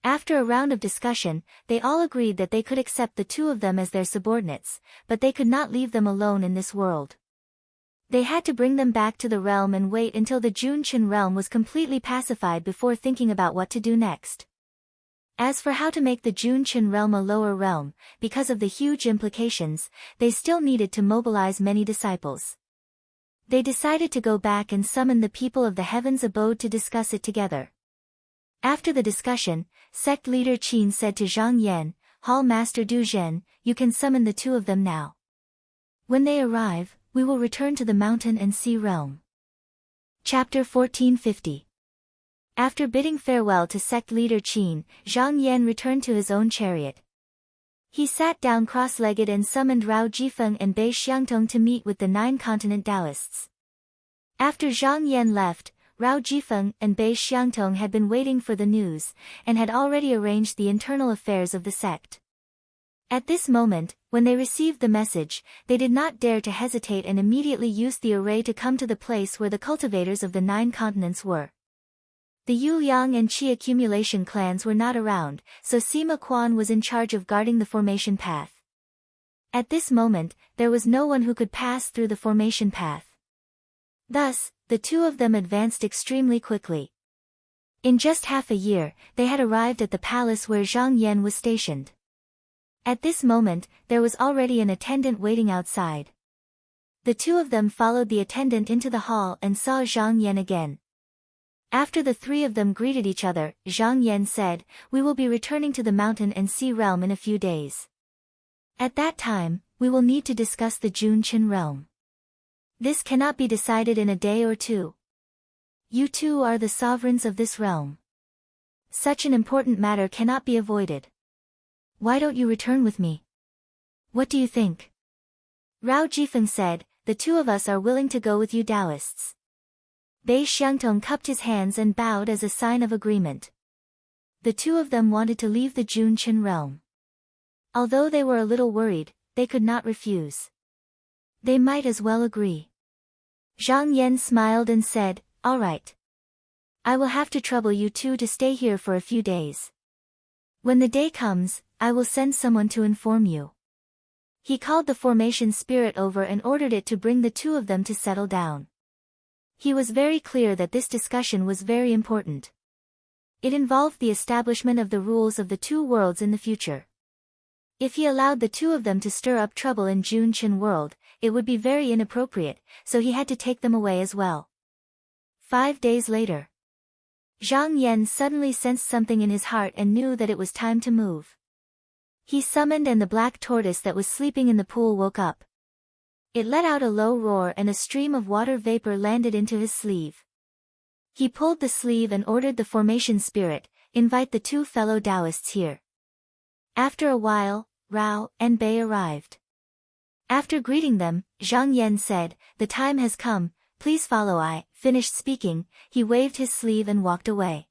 After a round of discussion, they all agreed that they could accept the two of them as their subordinates, but they could not leave them alone in this world. They had to bring them back to the realm and wait until the Junchen realm was completely pacified before thinking about what to do next. As for how to make the Junchen realm a lower realm, because of the huge implications, they still needed to mobilize many disciples. They decided to go back and summon the people of the heavens abode to discuss it together. After the discussion, sect leader Qin said to Zhang Yan, Hall Master Du Zhen, you can summon the two of them now. When they arrive, we will return to the mountain and sea realm. Chapter 1450. After bidding farewell to sect leader Qin, Zhang Yan returned to his own chariot. He sat down cross-legged and summoned Rao Jifeng and Bei Xiangtong to meet with the 9 continent Taoists. After Zhang Yan left, Rao Jifeng and Bei Xiangtong had been waiting for the news, and had already arranged the internal affairs of the sect. At this moment, when they received the message, they did not dare to hesitate and immediately used the array to come to the place where the cultivators of the 9 continents were. The Yu Yang and Qi accumulation clans were not around, so Sima Quan was in charge of guarding the formation path. At this moment, there was no one who could pass through the formation path. Thus, the two of them advanced extremely quickly. In just half a year, they had arrived at the palace where Zhang Yan was stationed. At this moment, there was already an attendant waiting outside. The two of them followed the attendant into the hall and saw Zhang Yan again. After the three of them greeted each other, Zhang Yan said, we will be returning to the mountain and sea realm in a few days. At that time, we will need to discuss the Junchen realm. This cannot be decided in a day or two. You two are the sovereigns of this realm. Such an important matter cannot be avoided. Why don't you return with me? What do you think? Rao Jifeng said, the two of us are willing to go with you Taoists. Bei Xiangtong cupped his hands and bowed as a sign of agreement. The two of them wanted to leave the Junchen realm. Although they were a little worried, they could not refuse. They might as well agree. Zhang Yan smiled and said, all right. I will have to trouble you two to stay here for a few days. When the day comes, I will send someone to inform you. He called the formation spirit over and ordered it to bring the two of them to settle down. He was very clear that this discussion was very important. It involved the establishment of the rules of the two worlds in the future. If he allowed the two of them to stir up trouble in Junchen world, it would be very inappropriate, so he had to take them away as well. 5 days later. Zhang Yan suddenly sensed something in his heart and knew that it was time to move. He summoned and the black tortoise that was sleeping in the pool woke up. It let out a low roar and a stream of water vapor landed into his sleeve. He pulled the sleeve and ordered the formation spirit, invite the two fellow Taoists here. After a while, Rao and Bei arrived. After greeting them, Zhang Yan said, the time has come, please follow. I finished speaking, he waved his sleeve and walked away.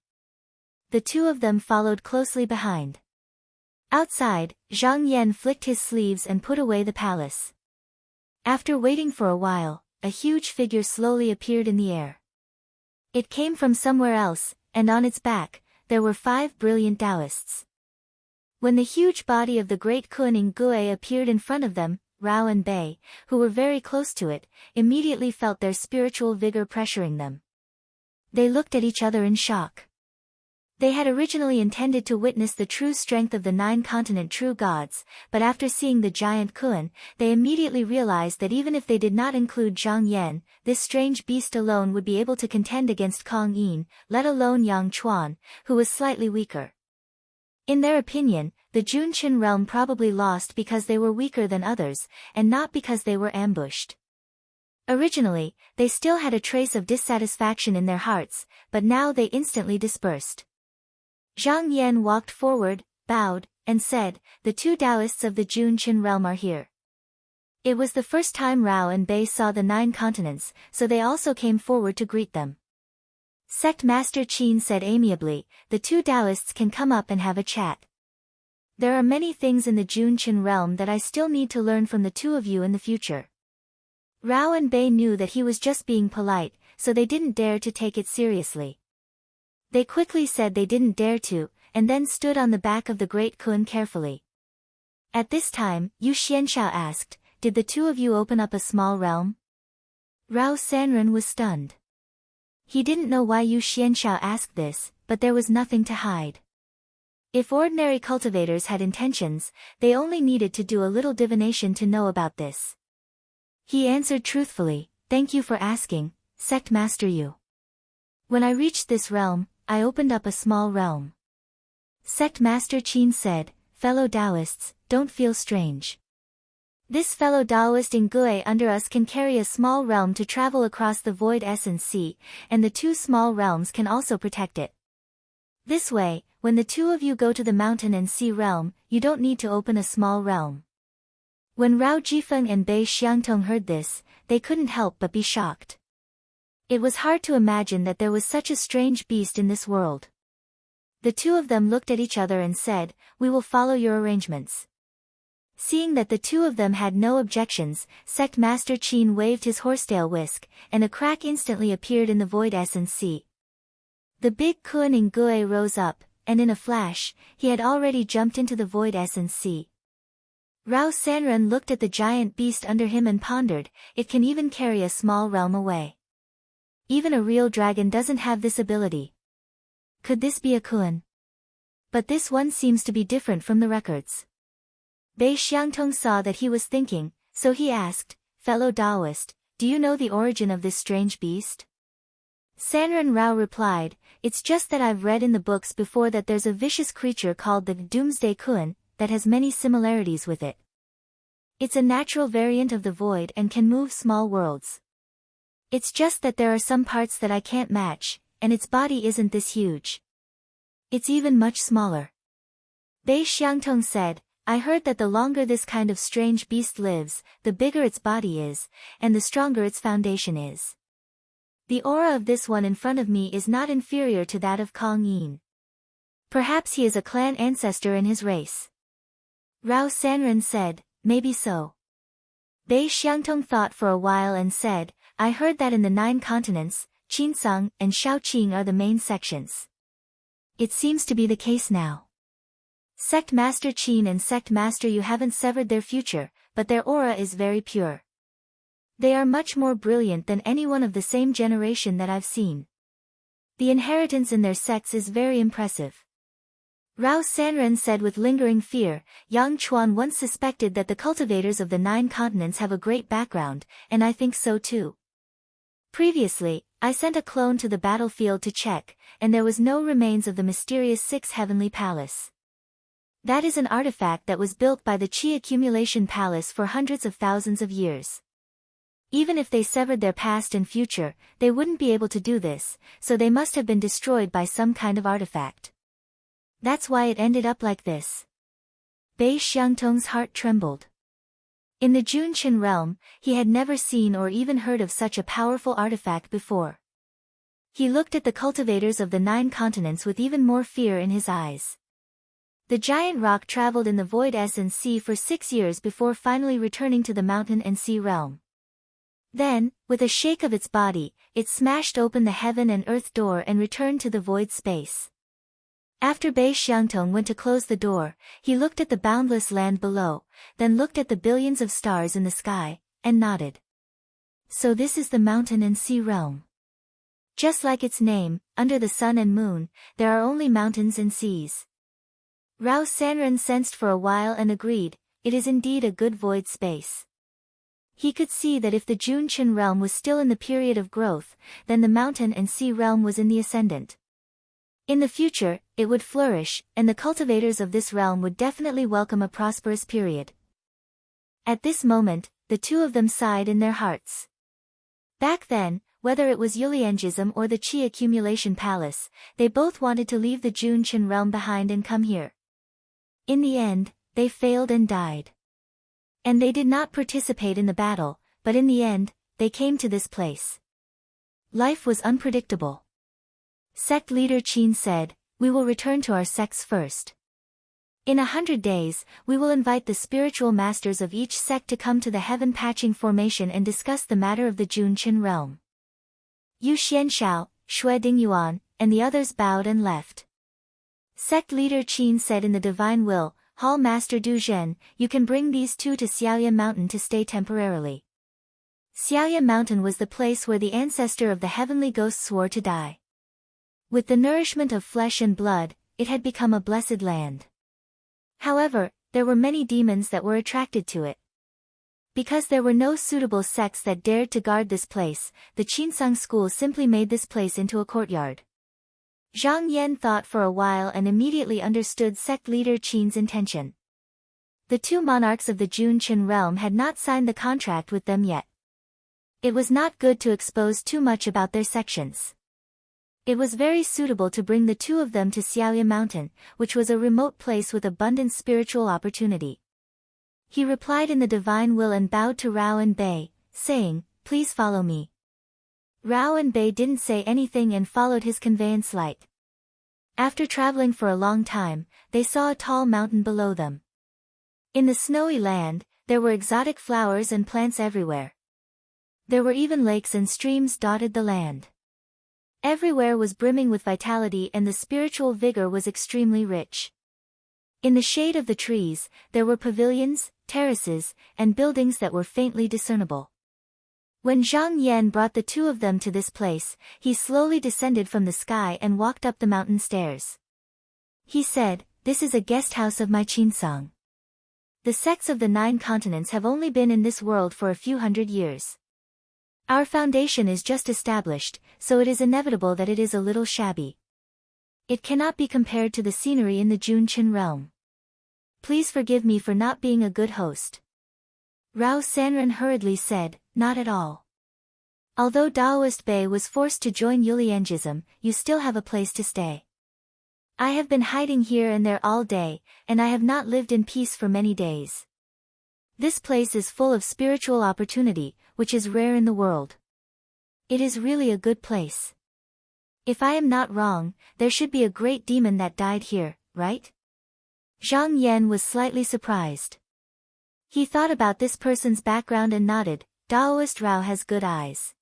The two of them followed closely behind. Outside, Zhang Yan flicked his sleeves and put away the palace. After waiting for a while, a huge figure slowly appeared in the air. It came from somewhere else, and on its back, there were 5 brilliant Taoists. When the huge body of the great Kuning Gue appeared in front of them, Rao and Bei, who were very close to it, immediately felt their spiritual vigor pressuring them. They looked at each other in shock. They had originally intended to witness the true strength of the 9 continent true gods, but after seeing the giant Kun, they immediately realized that even if they did not include Zhang Yan, this strange beast alone would be able to contend against Kong Yin, let alone Yang Chuan, who was slightly weaker. In their opinion, the Junchen realm probably lost because they were weaker than others, and not because they were ambushed. Originally, they still had a trace of dissatisfaction in their hearts, but now they instantly dispersed. Zhang Yan walked forward, bowed, and said, the two Taoists of the Junchen realm are here. It was the first time Rao and Bei saw the 9 continents, so they also came forward to greet them. Sect Master Qin said amiably, the two Taoists can come up and have a chat. There are many things in the Junchen realm that I still need to learn from the two of you in the future. Rao and Bei knew that he was just being polite, so they didn't dare to take it seriously. They quickly said they didn't dare to, and then stood on the back of the great Kun carefully. At this time, Yu Xianxiao asked, "Did the two of you open up a small realm?" Rao Sanren was stunned. He didn't know why Yu Xianxiao asked this, but there was nothing to hide. If ordinary cultivators had intentions, they only needed to do a little divination to know about this. He answered truthfully, "Thank you for asking, Sect Master Yu. When I reached this realm, I opened up a small realm." Sect Master Qin said, "Fellow Taoists, don't feel strange. This fellow Taoist in Gue under us can carry a small realm to travel across the void essence sea, and the two small realms can also protect it. This way, when the two of you go to the mountain and sea realm, you don't need to open a small realm." When Rao Jifeng and Bei Xiangtong heard this, they couldn't help but be shocked. It was hard to imagine that there was such a strange beast in this world. The two of them looked at each other and said, "We will follow your arrangements." Seeing that the two of them had no objections, Sect Master Qin waved his horsetail whisk, and a crack instantly appeared in the void essence sea. The big Kun in Gue rose up, and in a flash, he had already jumped into the void essence sea. Rao Sanren looked at the giant beast under him and pondered, "It can even carry a small realm away. Even a real dragon doesn't have this ability. Could this be a Kun? But this one seems to be different from the records." Bei Xiangtong saw that he was thinking, so he asked, "Fellow Taoist, do you know the origin of this strange beast?" Sanren Rao replied, "It's just that I've read in the books before that there's a vicious creature called the Doomsday Kun, that has many similarities with it. It's a natural variant of the void and can move small worlds. It's just that there are some parts that I can't match, and its body isn't this huge. It's even much smaller." Bei Xiangtong said, "I heard that the longer this kind of strange beast lives, the bigger its body is, and the stronger its foundation is. The aura of this one in front of me is not inferior to that of Kong Yin. Perhaps he is a clan ancestor in his race." Rao Sanren said, "Maybe so." Bei Xiangtong thought for a while and said, "I heard that in the 9 continents, Qinsang and Shaoqing are the main sections. It seems to be the case now. Sect Master Qin and Sect Master Yu haven't severed their future, but their aura is very pure. They are much more brilliant than anyone of the same generation that I've seen. The inheritance in their sects is very impressive." Rao Sanren said with lingering fear, "Yang Chuan once suspected that the cultivators of the 9 continents have a great background, and I think so too. Previously, I sent a clone to the battlefield to check, and there was no remains of the mysterious 6 Heavenly Palace. That is an artifact that was built by the Qi Accumulation Palace for hundreds of thousands of years. Even if they severed their past and future, they wouldn't be able to do this, so they must have been destroyed by some kind of artifact. That's why it ended up like this." Bei Xiangtong's heart trembled. In the Junqian realm, he had never seen or even heard of such a powerful artifact before. He looked at the cultivators of the 9 continents with even more fear in his eyes. The giant rock traveled in the void essence sea for 6 years before finally returning to the mountain and sea realm. Then, with a shake of its body, it smashed open the heaven and earth door and returned to the void space. After Bei Xiangtong went to close the door, he looked at the boundless land below, then looked at the billions of stars in the sky, and nodded. "So this is the mountain and sea realm. Just like its name, under the sun and moon, there are only mountains and seas." Rao Sanren sensed for a while and agreed, it is indeed a good void space. He could see that if the Junqian realm was still in the period of growth, then the mountain and sea realm was in the ascendant. In the future, it would flourish, and the cultivators of this realm would definitely welcome a prosperous period. At this moment, the two of them sighed in their hearts. Back then, whether it was Yuliangism or the Qi Accumulation Palace, they both wanted to leave the Junqian realm behind and come here. In the end, they failed and died. And they did not participate in the battle, but in the end, they came to this place. Life was unpredictable. Sect leader Qin said, "We will return to our sects first. In 100 days, we will invite the spiritual masters of each sect to come to the heaven patching formation and discuss the matter of the Junqian realm." Yu Xianxiao, Xue Dingyuan, and the others bowed and left. Sect leader Qin said in the divine will, Hall Master Du Zhen, you can bring these two to Xiaoya Mountain to stay temporarily. Xiaoya Mountain was the place where the ancestor of the heavenly ghosts swore to die. With the nourishment of flesh and blood, it had become a blessed land. However, there were many demons that were attracted to it. Because there were no suitable sects that dared to guard this place, the Qinsang school simply made this place into a courtyard. Zhang Yan thought for a while and immediately understood sect leader Qin's intention. The two monarchs of the Junqian realm had not signed the contract with them yet. It was not good to expose too much about their sections. It was very suitable to bring the two of them to Xiaoya Mountain, which was a remote place with abundant spiritual opportunity. He replied in the divine will and bowed to Rao and Bei, saying, "Please follow me." Rao and Bei didn't say anything and followed his conveyance light. After traveling for a long time, they saw a tall mountain below them. In the snowy land, there were exotic flowers and plants everywhere. There were even lakes and streams dotted the land. Everywhere was brimming with vitality and the spiritual vigor was extremely rich. In the shade of the trees, there were pavilions, terraces, and buildings that were faintly discernible. When Zhang Yan brought the two of them to this place, he slowly descended from the sky and walked up the mountain stairs. He said, "This is a guest house of my Qinsang. The sects of the 9 continents have only been in this world for a few hundred years. Our foundation is just established, so it is inevitable that it is a little shabby. It cannot be compared to the scenery in the Junqian realm. Please forgive me for not being a good host." Rao Sanren hurriedly said, "Not at all. Although Daoist Bei was forced to join Yuliangism, you still have a place to stay. I have been hiding here and there all day, and I have not lived in peace for many days. This place is full of spiritual opportunity, which is rare in the world. It is really a good place. If I am not wrong, there should be a great demon that died here, right?" Zhang Yan was slightly surprised. He thought about this person's background and nodded. Daoist Rao has good eyes.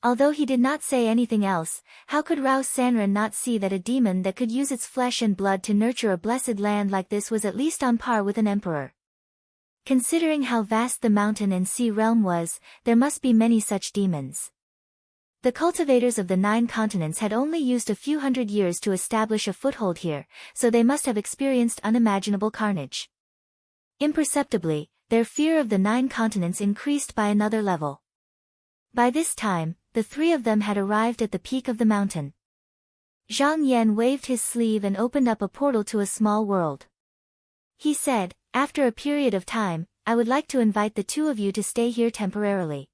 Although he did not say anything else, how could Rao Sanren not see that a demon that could use its flesh and blood to nurture a blessed land like this was at least on par with an emperor? Considering how vast the mountain and sea realm was, there must be many such demons. The cultivators of the 9 continents had only used a few hundred years to establish a foothold here, so they must have experienced unimaginable carnage. Imperceptibly, their fear of the 9 continents increased by another level. By this time, the 3 of them had arrived at the peak of the mountain. Zhang Yan waved his sleeve and opened up a portal to a small world. He said, "After a period of time, I would like to invite the 2 of you to stay here temporarily."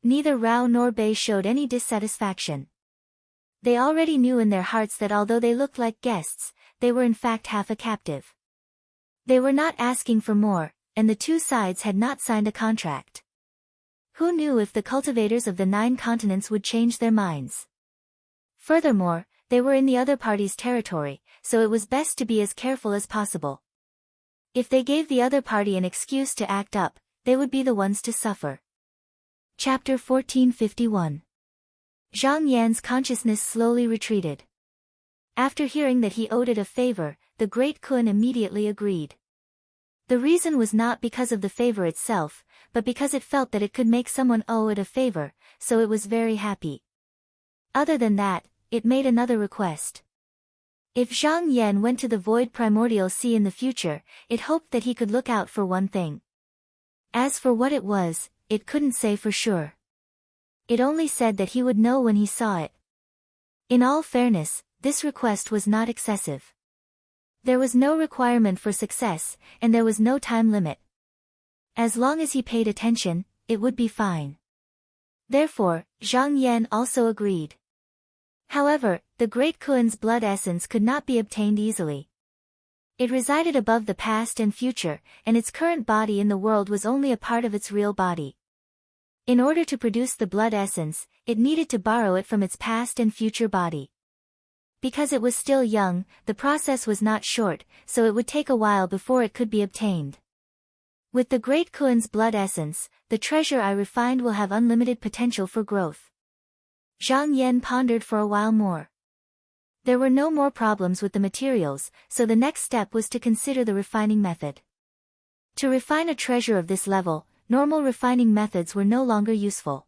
Neither Rao nor Bei showed any dissatisfaction. They already knew in their hearts that although they looked like guests, they were in fact half a captive. They were not asking for more, and the 2 sides had not signed a contract. Who knew if the cultivators of the 9 continents would change their minds? Furthermore, they were in the other party's territory, so it was best to be as careful as possible. If they gave the other party an excuse to act up, they would be the ones to suffer. Chapter 1451. Zhang Yan's consciousness slowly retreated. After hearing that he owed it a favor, the great Kun immediately agreed. The reason was not because of the favor itself, but because it felt that it could make someone owe it a favor, so it was very happy. Other than that, it made another request. If Zhang Yan went to the void primordial sea in the future, it hoped that he could look out for one thing. As for what it was, it couldn't say for sure. It only said that he would know when he saw it. In all fairness, this request was not excessive. There was no requirement for success, and there was no time limit. As long as he paid attention, it would be fine. Therefore, Zhang Yan also agreed. However, the Great Kun's blood essence could not be obtained easily. It resided above the past and future, and its current body in the world was only a part of its real body. In order to produce the blood essence, it needed to borrow it from its past and future body. Because it was still young, the process was not short, so it would take a while before it could be obtained. With the Great Kun's blood essence, the treasure I refined will have unlimited potential for growth. Zhang Yan pondered for a while more. There were no more problems with the materials, so the next step was to consider the refining method. To refine a treasure of this level, normal refining methods were no longer useful.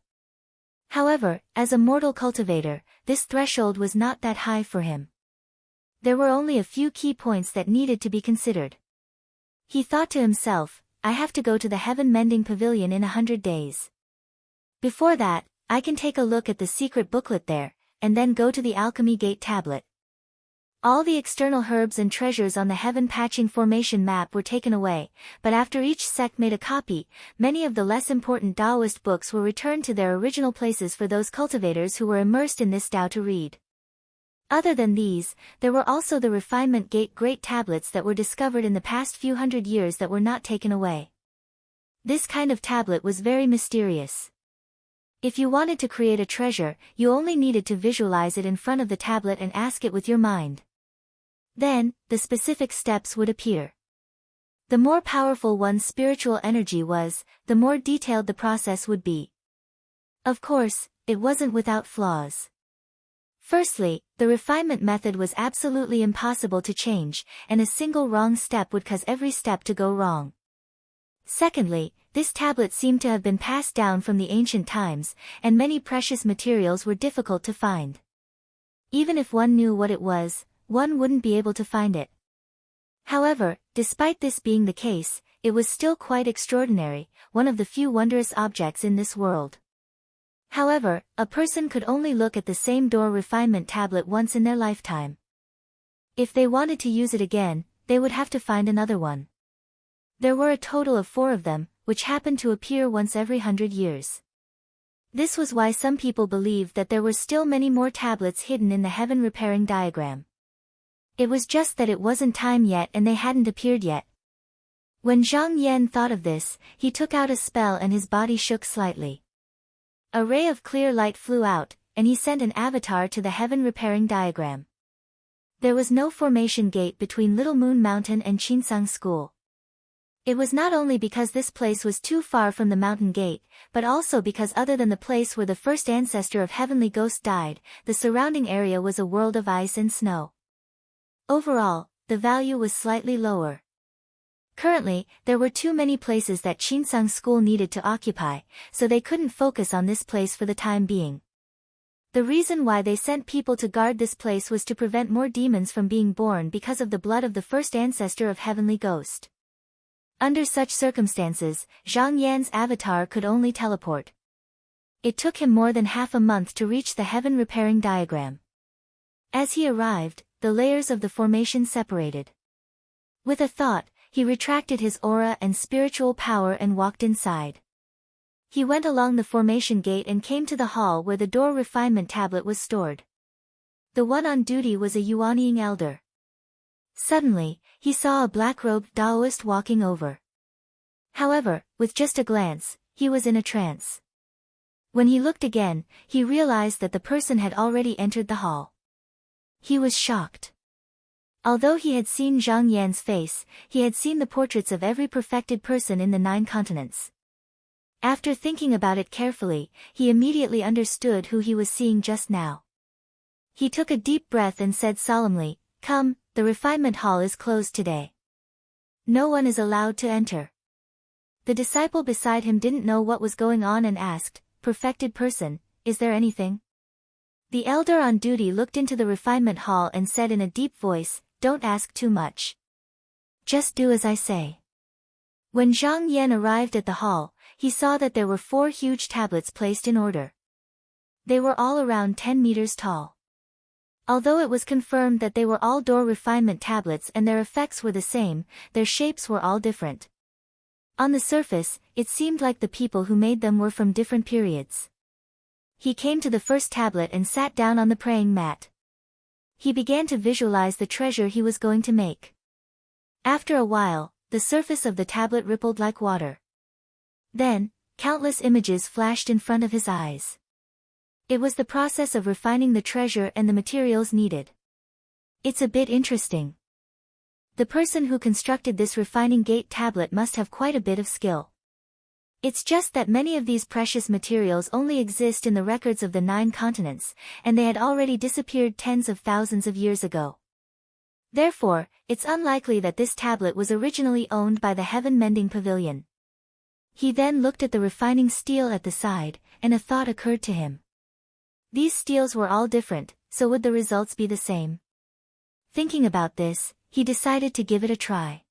However, as a mortal cultivator, this threshold was not that high for him. There were only a few key points that needed to be considered. He thought to himself, I have to go to the Heaven Mending Pavilion in 100 days. Before that, I can take a look at the secret booklet there, and then go to the Alchemy Gate tablet. All the external herbs and treasures on the Heaven Patching Formation map were taken away, but after each sect made a copy, many of the less important Taoist books were returned to their original places for those cultivators who were immersed in this Tao to read. Other than these, there were also the Refinement Gate Great Tablets that were discovered in the past few hundred years that were not taken away. This kind of tablet was very mysterious. If you wanted to create a treasure, you only needed to visualize it in front of the tablet and ask it with your mind. Then, the specific steps would appear. The more powerful one's spiritual energy was, the more detailed the process would be. Of course, it wasn't without flaws. Firstly, the refinement method was absolutely impossible to change, and a single wrong step would cause every step to go wrong. Secondly, this tablet seemed to have been passed down from the ancient times, and many precious materials were difficult to find. Even if one knew what it was, one wouldn't be able to find it. However, despite this being the case, it was still quite extraordinary, one of the few wondrous objects in this world. However, a person could only look at the same door refinement tablet once in their lifetime. If they wanted to use it again, they would have to find another one. There were a total of 4 of them, which happened to appear once every 100 years. This was why some people believed that there were still many more tablets hidden in the heaven repairing diagram. It was just that it wasn't time yet and they hadn't appeared yet. When Zhang Yan thought of this, he took out a spell and his body shook slightly. A ray of clear light flew out, and he sent an avatar to the heaven repairing diagram. There was no formation gate between Little Moon Mountain and Qinsang School. It was not only because this place was too far from the mountain gate, but also because other than the place where the first ancestor of Heavenly Ghost died, the surrounding area was a world of ice and snow. Overall, the value was slightly lower. Currently, there were too many places that Qinsang School needed to occupy, so they couldn't focus on this place for the time being. The reason why they sent people to guard this place was to prevent more demons from being born because of the blood of the first ancestor of Heavenly Ghost. Under such circumstances, Zhang Yan's avatar could only teleport. It took him more than half a month to reach the heaven repairing diagram. As he arrived, the layers of the formation separated. With a thought, he retracted his aura and spiritual power and walked inside. He went along the formation gate and came to the hall where the door refinement tablet was stored. The one on duty was a Yuanying elder. Suddenly, he saw a black-robed Taoist walking over. However, with just a glance, he was in a trance. When he looked again, he realized that the person had already entered the hall. He was shocked. Although he had seen Zhang Yan's face, he had seen the portraits of every perfected person in the 9 continents. After thinking about it carefully, he immediately understood who he was seeing just now. He took a deep breath and said solemnly, "Come, the refinement hall is closed today. No one is allowed to enter." The disciple beside him didn't know what was going on and asked, "Perfected person, is there anything?" The elder on duty looked into the refinement hall and said in a deep voice, "Don't ask too much. Just do as I say." When Zhang Yan arrived at the hall, he saw that there were 4 huge tablets placed in order. They were all around 10 meters tall. Although it was confirmed that they were all door refinement tablets and their effects were the same, their shapes were all different. On the surface, it seemed like the people who made them were from different periods. He came to the first tablet and sat down on the praying mat. He began to visualize the treasure he was going to make. After a while, the surface of the tablet rippled like water. Then, countless images flashed in front of his eyes. It was the process of refining the treasure and the materials needed. It's a bit interesting. The person who constructed this refining gate tablet must have quite a bit of skill. It's just that many of these precious materials only exist in the records of the 9 continents, and they had already disappeared tens of thousands of years ago. Therefore, it's unlikely that this tablet was originally owned by the heaven-mending pavilion. He then looked at the refining steel at the side, and a thought occurred to him. These steels were all different, so would the results be the same? Thinking about this, he decided to give it a try.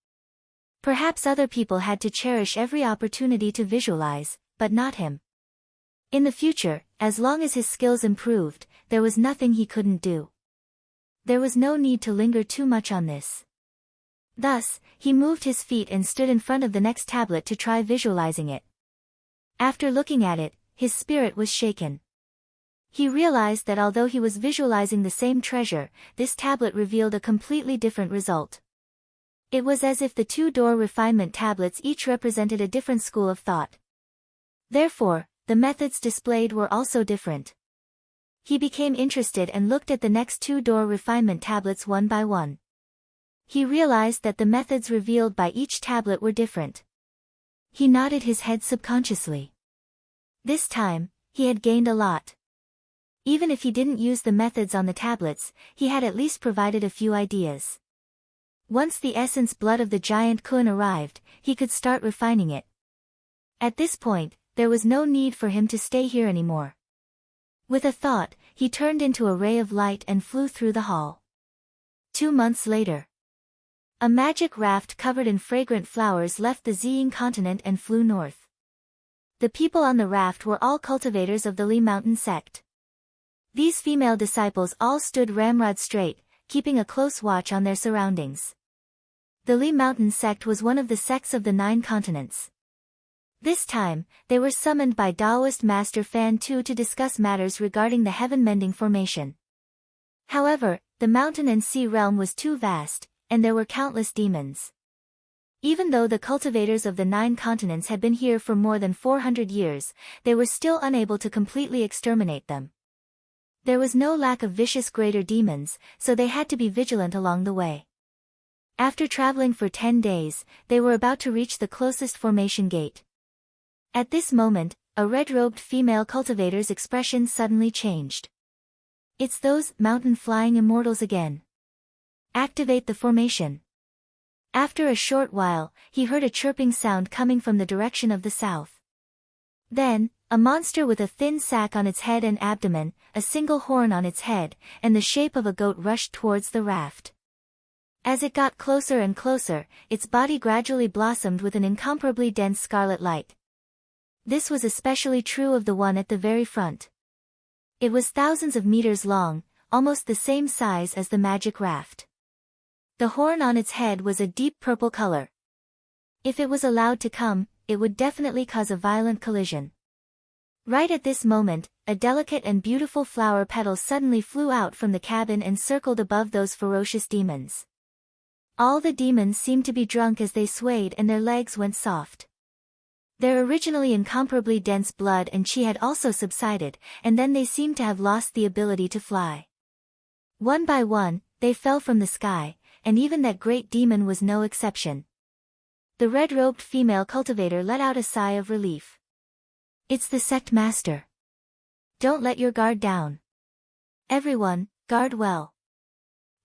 Perhaps other people had to cherish every opportunity to visualize, but not him. In the future, as long as his skills improved, there was nothing he couldn't do. There was no need to linger too much on this. Thus, he moved his feet and stood in front of the next tablet to try visualizing it. After looking at it, his spirit was shaken. He realized that although he was visualizing the same treasure, this tablet revealed a completely different result. It was as if the 2-door refinement tablets each represented a different school of thought. Therefore, the methods displayed were also different. He became interested and looked at the next 2-door refinement tablets one by one. He realized that the methods revealed by each tablet were different. He nodded his head subconsciously. This time, he had gained a lot. Even if he didn't use the methods on the tablets, he had at least provided a few ideas. Once the essence blood of the giant Kun arrived, he could start refining it. At this point, there was no need for him to stay here anymore. With a thought, he turned into a ray of light and flew through the hall. 2 months later. A magic raft covered in fragrant flowers left the Ziying continent and flew north. The people on the raft were all cultivators of the Li Mountain sect. These female disciples all stood ramrod straight, keeping a close watch on their surroundings. The Li Mountain sect was one of the sects of the 9 continents. This time, they were summoned by Taoist Master Fan Tu to discuss matters regarding the heaven-mending formation. However, the mountain and sea realm was too vast, and there were countless demons. Even though the cultivators of the 9 continents had been here for more than 400 years, they were still unable to completely exterminate them. There was no lack of vicious greater demons, so they had to be vigilant along the way. After traveling for 10 days, they were about to reach the closest formation gate. At this moment, a red-robed female cultivator's expression suddenly changed. It's those mountain-flying immortals again. Activate the formation. After a short while, he heard a chirping sound coming from the direction of the south. Then, a monster with a thin sack on its head and abdomen, a single horn on its head, and the shape of a goat rushed towards the raft. As it got closer and closer, its body gradually blossomed with an incomparably dense scarlet light. This was especially true of the one at the very front. It was thousands of meters long, almost the same size as the magic raft. The horn on its head was a deep purple color. If it was allowed to come, it would definitely cause a violent collision. Right at this moment, a delicate and beautiful flower petal suddenly flew out from the cabin and circled above those ferocious demons. All the demons seemed to be drunk as they swayed and their legs went soft. Their originally incomparably dense blood and chi had also subsided, and then they seemed to have lost the ability to fly. One by one, they fell from the sky, and even that great demon was no exception. The red-robed female cultivator let out a sigh of relief. It's the sect master. Don't let your guard down. Everyone, guard well.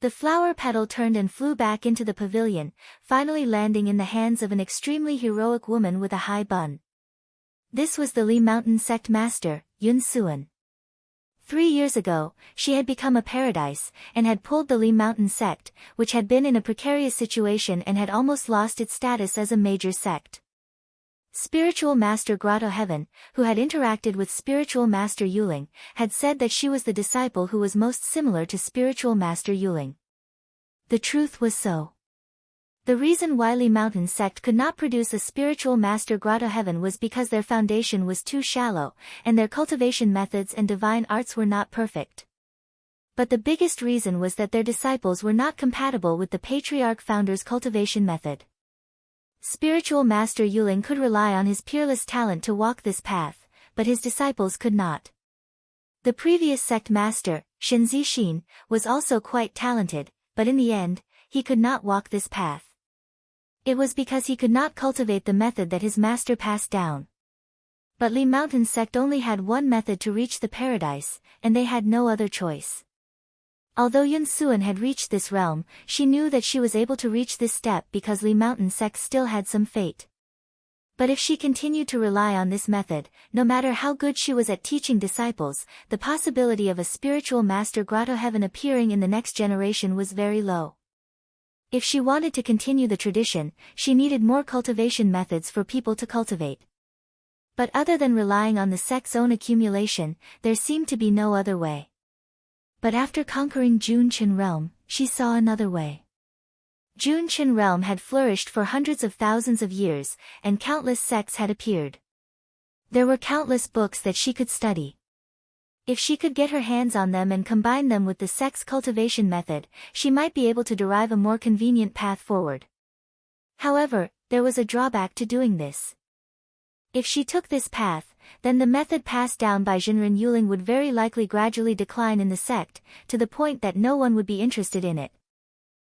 The flower petal turned and flew back into the pavilion, finally landing in the hands of an extremely heroic woman with a high bun. This was the Li Mountain sect master, Yun Suan. 3 years ago, she had become a paradise, and had pulled the Li Mountain sect, which had been in a precarious situation and had almost lost its status as a major sect. Spiritual Master Grotto Heaven, who had interacted with Spiritual Master Yuling, had said that she was the disciple who was most similar to Spiritual Master Yuling. The truth was so. The reason why Li Mountain sect could not produce a Spiritual Master Grotto Heaven was because their foundation was too shallow, and their cultivation methods and divine arts were not perfect. But the biggest reason was that their disciples were not compatible with the Patriarch Founder's cultivation method. Spiritual Master Yuling could rely on his peerless talent to walk this path, but his disciples could not. The previous sect master, Shen Zixin, was also quite talented, but in the end, he could not walk this path. It was because he could not cultivate the method that his master passed down. But Li Mountain sect only had one method to reach the paradise, and they had no other choice. Although Yun Suan had reached this realm, she knew that she was able to reach this step because Li Mountain sect still had some fate. But if she continued to rely on this method, no matter how good she was at teaching disciples, the possibility of a spiritual master grotto heaven appearing in the next generation was very low. If she wanted to continue the tradition, she needed more cultivation methods for people to cultivate. But other than relying on the sect's own accumulation, there seemed to be no other way. But after conquering Junchen realm, she saw another way. Junchen realm had flourished for hundreds of thousands of years, and countless sects had appeared. There were countless books that she could study. If she could get her hands on them and combine them with the sect's cultivation method, she might be able to derive a more convenient path forward. However, there was a drawback to doing this. If she took this path, then the method passed down by Zhenren Yuling would very likely gradually decline in the sect, to the point that no one would be interested in it.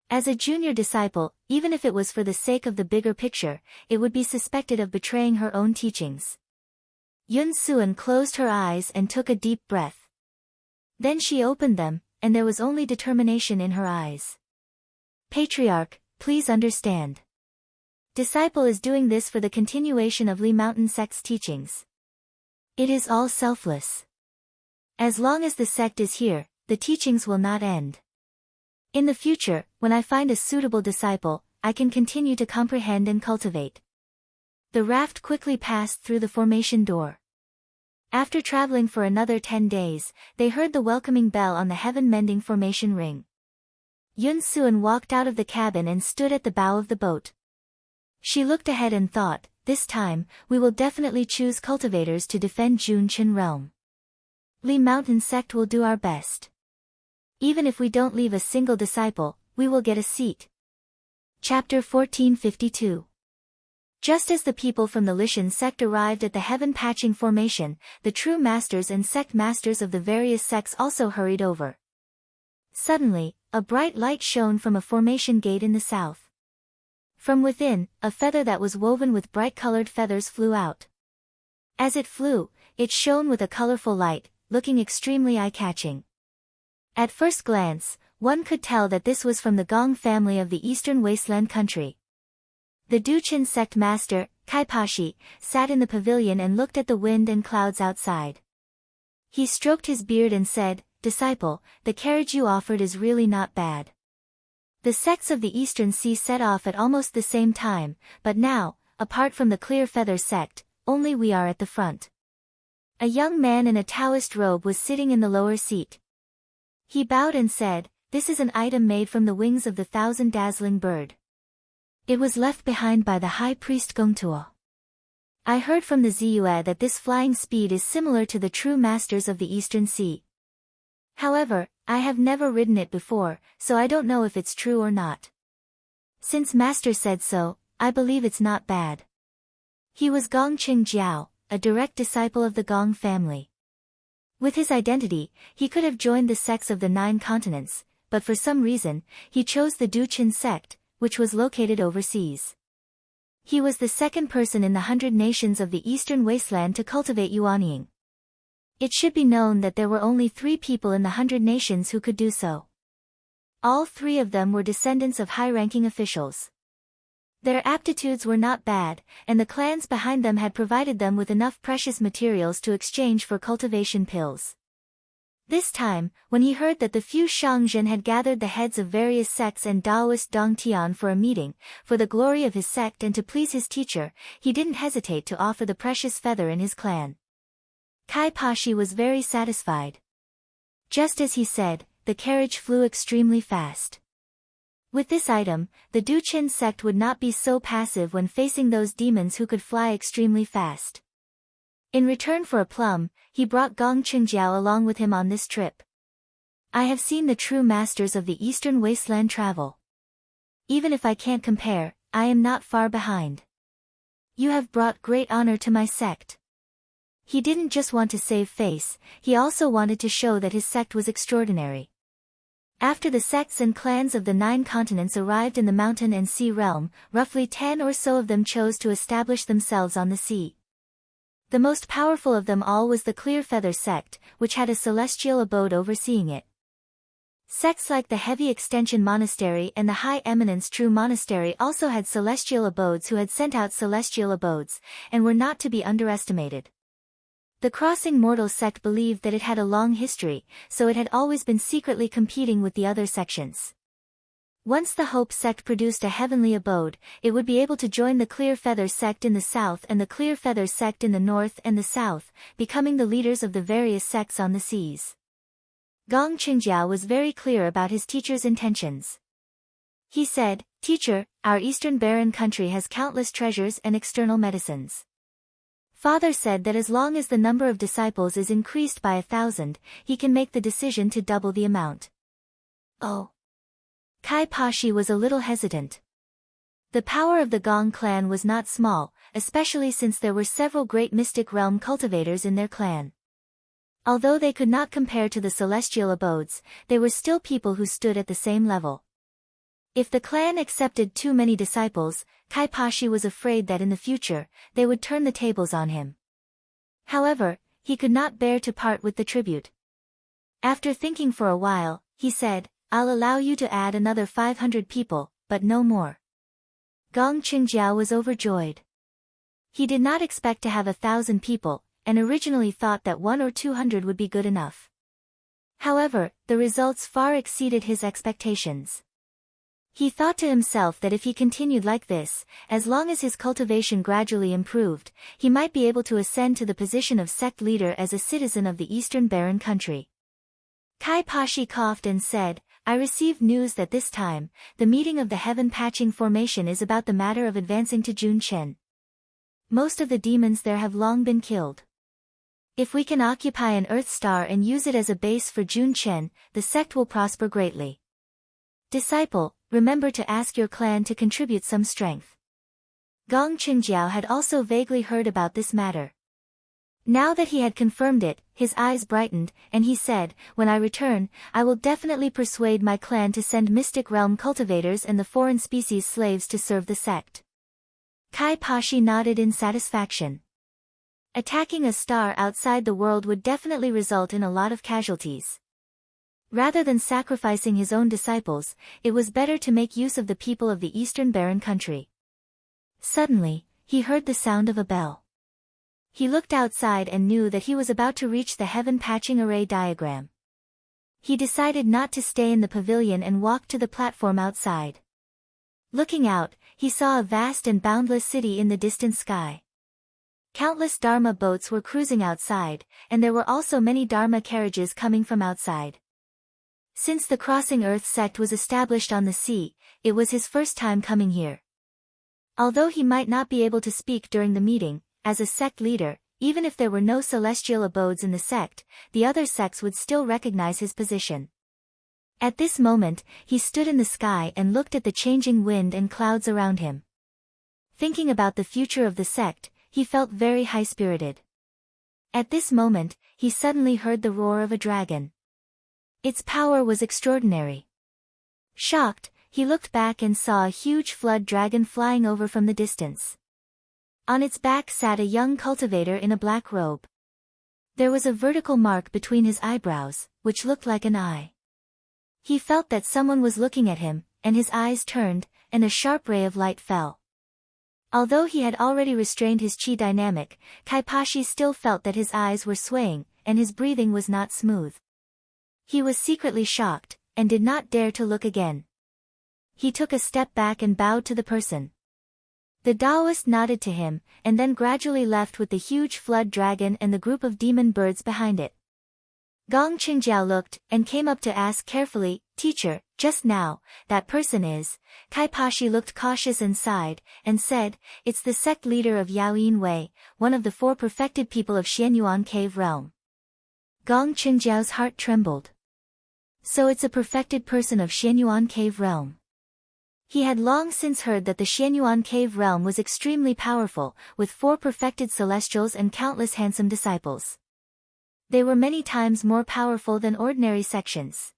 As a junior disciple, even if it was for the sake of the bigger picture, it would be suspected of betraying her own teachings. Yun Suan closed her eyes and took a deep breath. Then she opened them, and there was only determination in her eyes. Patriarch, please understand. Disciple is doing this for the continuation of Li Mountain sect's teachings. It is all selfless. As long as the sect is here, the teachings will not end. In the future, when I find a suitable disciple, I can continue to comprehend and cultivate. The raft quickly passed through the formation door. After traveling for another 10 days, they heard the welcoming bell on the heaven-mending formation ring. Yun Suan walked out of the cabin and stood at the bow of the boat. She looked ahead and thought, this time, we will definitely choose cultivators to defend Junchen realm. Li Mountain sect will do our best. Even if we don't leave a single disciple, we will get a seat. Chapter 1452. Just as the people from the Lishan sect arrived at the heaven-patching formation, the true masters and sect masters of the various sects also hurried over. Suddenly, a bright light shone from a formation gate in the south. From within, a feather that was woven with bright-colored feathers flew out. As it flew, it shone with a colorful light, looking extremely eye-catching. At first glance, one could tell that this was from the Gong family of the eastern wasteland country. The Duchin sect master, Kaipashi, sat in the pavilion and looked at the wind and clouds outside. He stroked his beard and said, "Disciple, the carriage you offered is really not bad." The sects of the Eastern Sea set off at almost the same time, but now, apart from the Clear Feather sect, only we are at the front. A young man in a Taoist robe was sitting in the lower seat. He bowed and said, "This is an item made from the wings of the thousand dazzling bird. It was left behind by the high priest Gongtuo. I heard from the Ziyue that this flying speed is similar to the true masters of the Eastern Sea. However, I have never ridden it before, so I don't know if it's true or not. Since master said so, I believe it's not bad." He was Gong Qing Jiao, a direct disciple of the Gong family. With his identity, he could have joined the sects of the 9 continents, but for some reason, he chose the Duchin sect, which was located overseas. He was the second person in the 100 nations of the eastern wasteland to cultivate Yuanying. It should be known that there were only 3 people in the 100 nations who could do so. All 3 of them were descendants of high-ranking officials. Their aptitudes were not bad, and the clans behind them had provided them with enough precious materials to exchange for cultivation pills. This time, when he heard that the few Shangzhen had gathered the heads of various sects and Taoist Dongtian for a meeting, for the glory of his sect and to please his teacher, he didn't hesitate to offer the precious feather in his clan. Kaipashi was very satisfied. Just as he said, the carriage flew extremely fast. With this item, the Duchin sect would not be so passive when facing those demons who could fly extremely fast. In return for a plum, he brought Gong Qingjiao along with him on this trip. I have seen the true masters of the eastern wasteland travel. Even if I can't compare, I am not far behind. You have brought great honor to my sect. He didn't just want to save face, he also wanted to show that his sect was extraordinary. After the sects and clans of the 9 continents arrived in the mountain and sea realm, roughly 10 or so of them chose to establish themselves on the sea. The most powerful of them all was the Clear Feather sect, which had a celestial abode overseeing it. Sects like the Heavy Extension Monastery and the High Eminence True Monastery also had celestial abodes who had sent out celestial abodes, and were not to be underestimated. The Crossing Mortal sect believed that it had a long history, so it had always been secretly competing with the other sections. Once the Hope sect produced a heavenly abode, it would be able to join the Clear Feather sect in the south and the Clear Feather sect in the north and the south, becoming the leaders of the various sects on the seas. Gong Qingjiao was very clear about his teacher's intentions. He said, "Teacher, our eastern barren country has countless treasures and external medicines. Father said that as long as the number of disciples is increased by 1,000, he can make the decision to double the amount." Oh. Kai Pashi was a little hesitant. The power of the Gong clan was not small, especially since there were several great mystic realm cultivators in their clan. Although they could not compare to the celestial abodes, they were still people who stood at the same level. If the clan accepted too many disciples, Kai Pashi was afraid that in the future, they would turn the tables on him. However, he could not bear to part with the tribute. After thinking for a while, he said, "I'll allow you to add another 500 people, but no more." Gong Qingjiao was overjoyed. He did not expect to have 1,000 people, and originally thought that 100 or 200 would be good enough. However, the results far exceeded his expectations. He thought to himself that if he continued like this, as long as his cultivation gradually improved, he might be able to ascend to the position of sect leader as a citizen of the Eastern Barren country. Kai Pashi coughed and said, "I received news that this time, the meeting of the Heaven Patching Formation is about the matter of advancing to Junchen. Most of the demons there have long been killed. If we can occupy an Earth star and use it as a base for Junchen, the sect will prosper greatly. Disciple, remember to ask your clan to contribute some strength." Gong Qingjiao had also vaguely heard about this matter. Now that he had confirmed it, his eyes brightened, and he said, "When I return, I will definitely persuade my clan to send mystic realm cultivators and the foreign species slaves to serve the sect." Kai Pashi nodded in satisfaction. Attacking a star outside the world would definitely result in a lot of casualties. Rather than sacrificing his own disciples, it was better to make use of the people of the Eastern Barren country. Suddenly, he heard the sound of a bell. He looked outside and knew that he was about to reach the Heaven Patching Array diagram. He decided not to stay in the pavilion and walked to the platform outside. Looking out, he saw a vast and boundless city in the distant sky. Countless Dharma boats were cruising outside, and there were also many Dharma carriages coming from outside. Since the Crossing Earth sect was established on the sea, it was his first time coming here. Although he might not be able to speak during the meeting, as a sect leader, even if there were no celestial abodes in the sect, the other sects would still recognize his position. At this moment, he stood in the sky and looked at the changing wind and clouds around him. Thinking about the future of the sect, he felt very high-spirited. At this moment, he suddenly heard the roar of a dragon. Its power was extraordinary. Shocked, he looked back and saw a huge flood dragon flying over from the distance. On its back sat a young cultivator in a black robe. There was a vertical mark between his eyebrows, which looked like an eye. He felt that someone was looking at him, and his eyes turned, and a sharp ray of light fell. Although he had already restrained his chi dynamic, Kai Pashi still felt that his eyes were swaying, and his breathing was not smooth. He was secretly shocked, and did not dare to look again. He took a step back and bowed to the person. The Taoist nodded to him, and then gradually left with the huge flood dragon and the group of demon birds behind it. Gong Qingjiao looked, and came up to ask carefully, "Teacher, just now, that person is..." Kai Pashi looked cautious and sighed, and said, "It's the sect leader of Yaoyin Wei, one of the 4 perfected people of Xianyuan Cave Realm." Gong Qingjiao's heart trembled. So it's a perfected person of Xianyuan Cave Realm. He had long since heard that the Xianyuan Cave Realm was extremely powerful, with 4 perfected celestials and countless handsome disciples. They were many times more powerful than ordinary sections.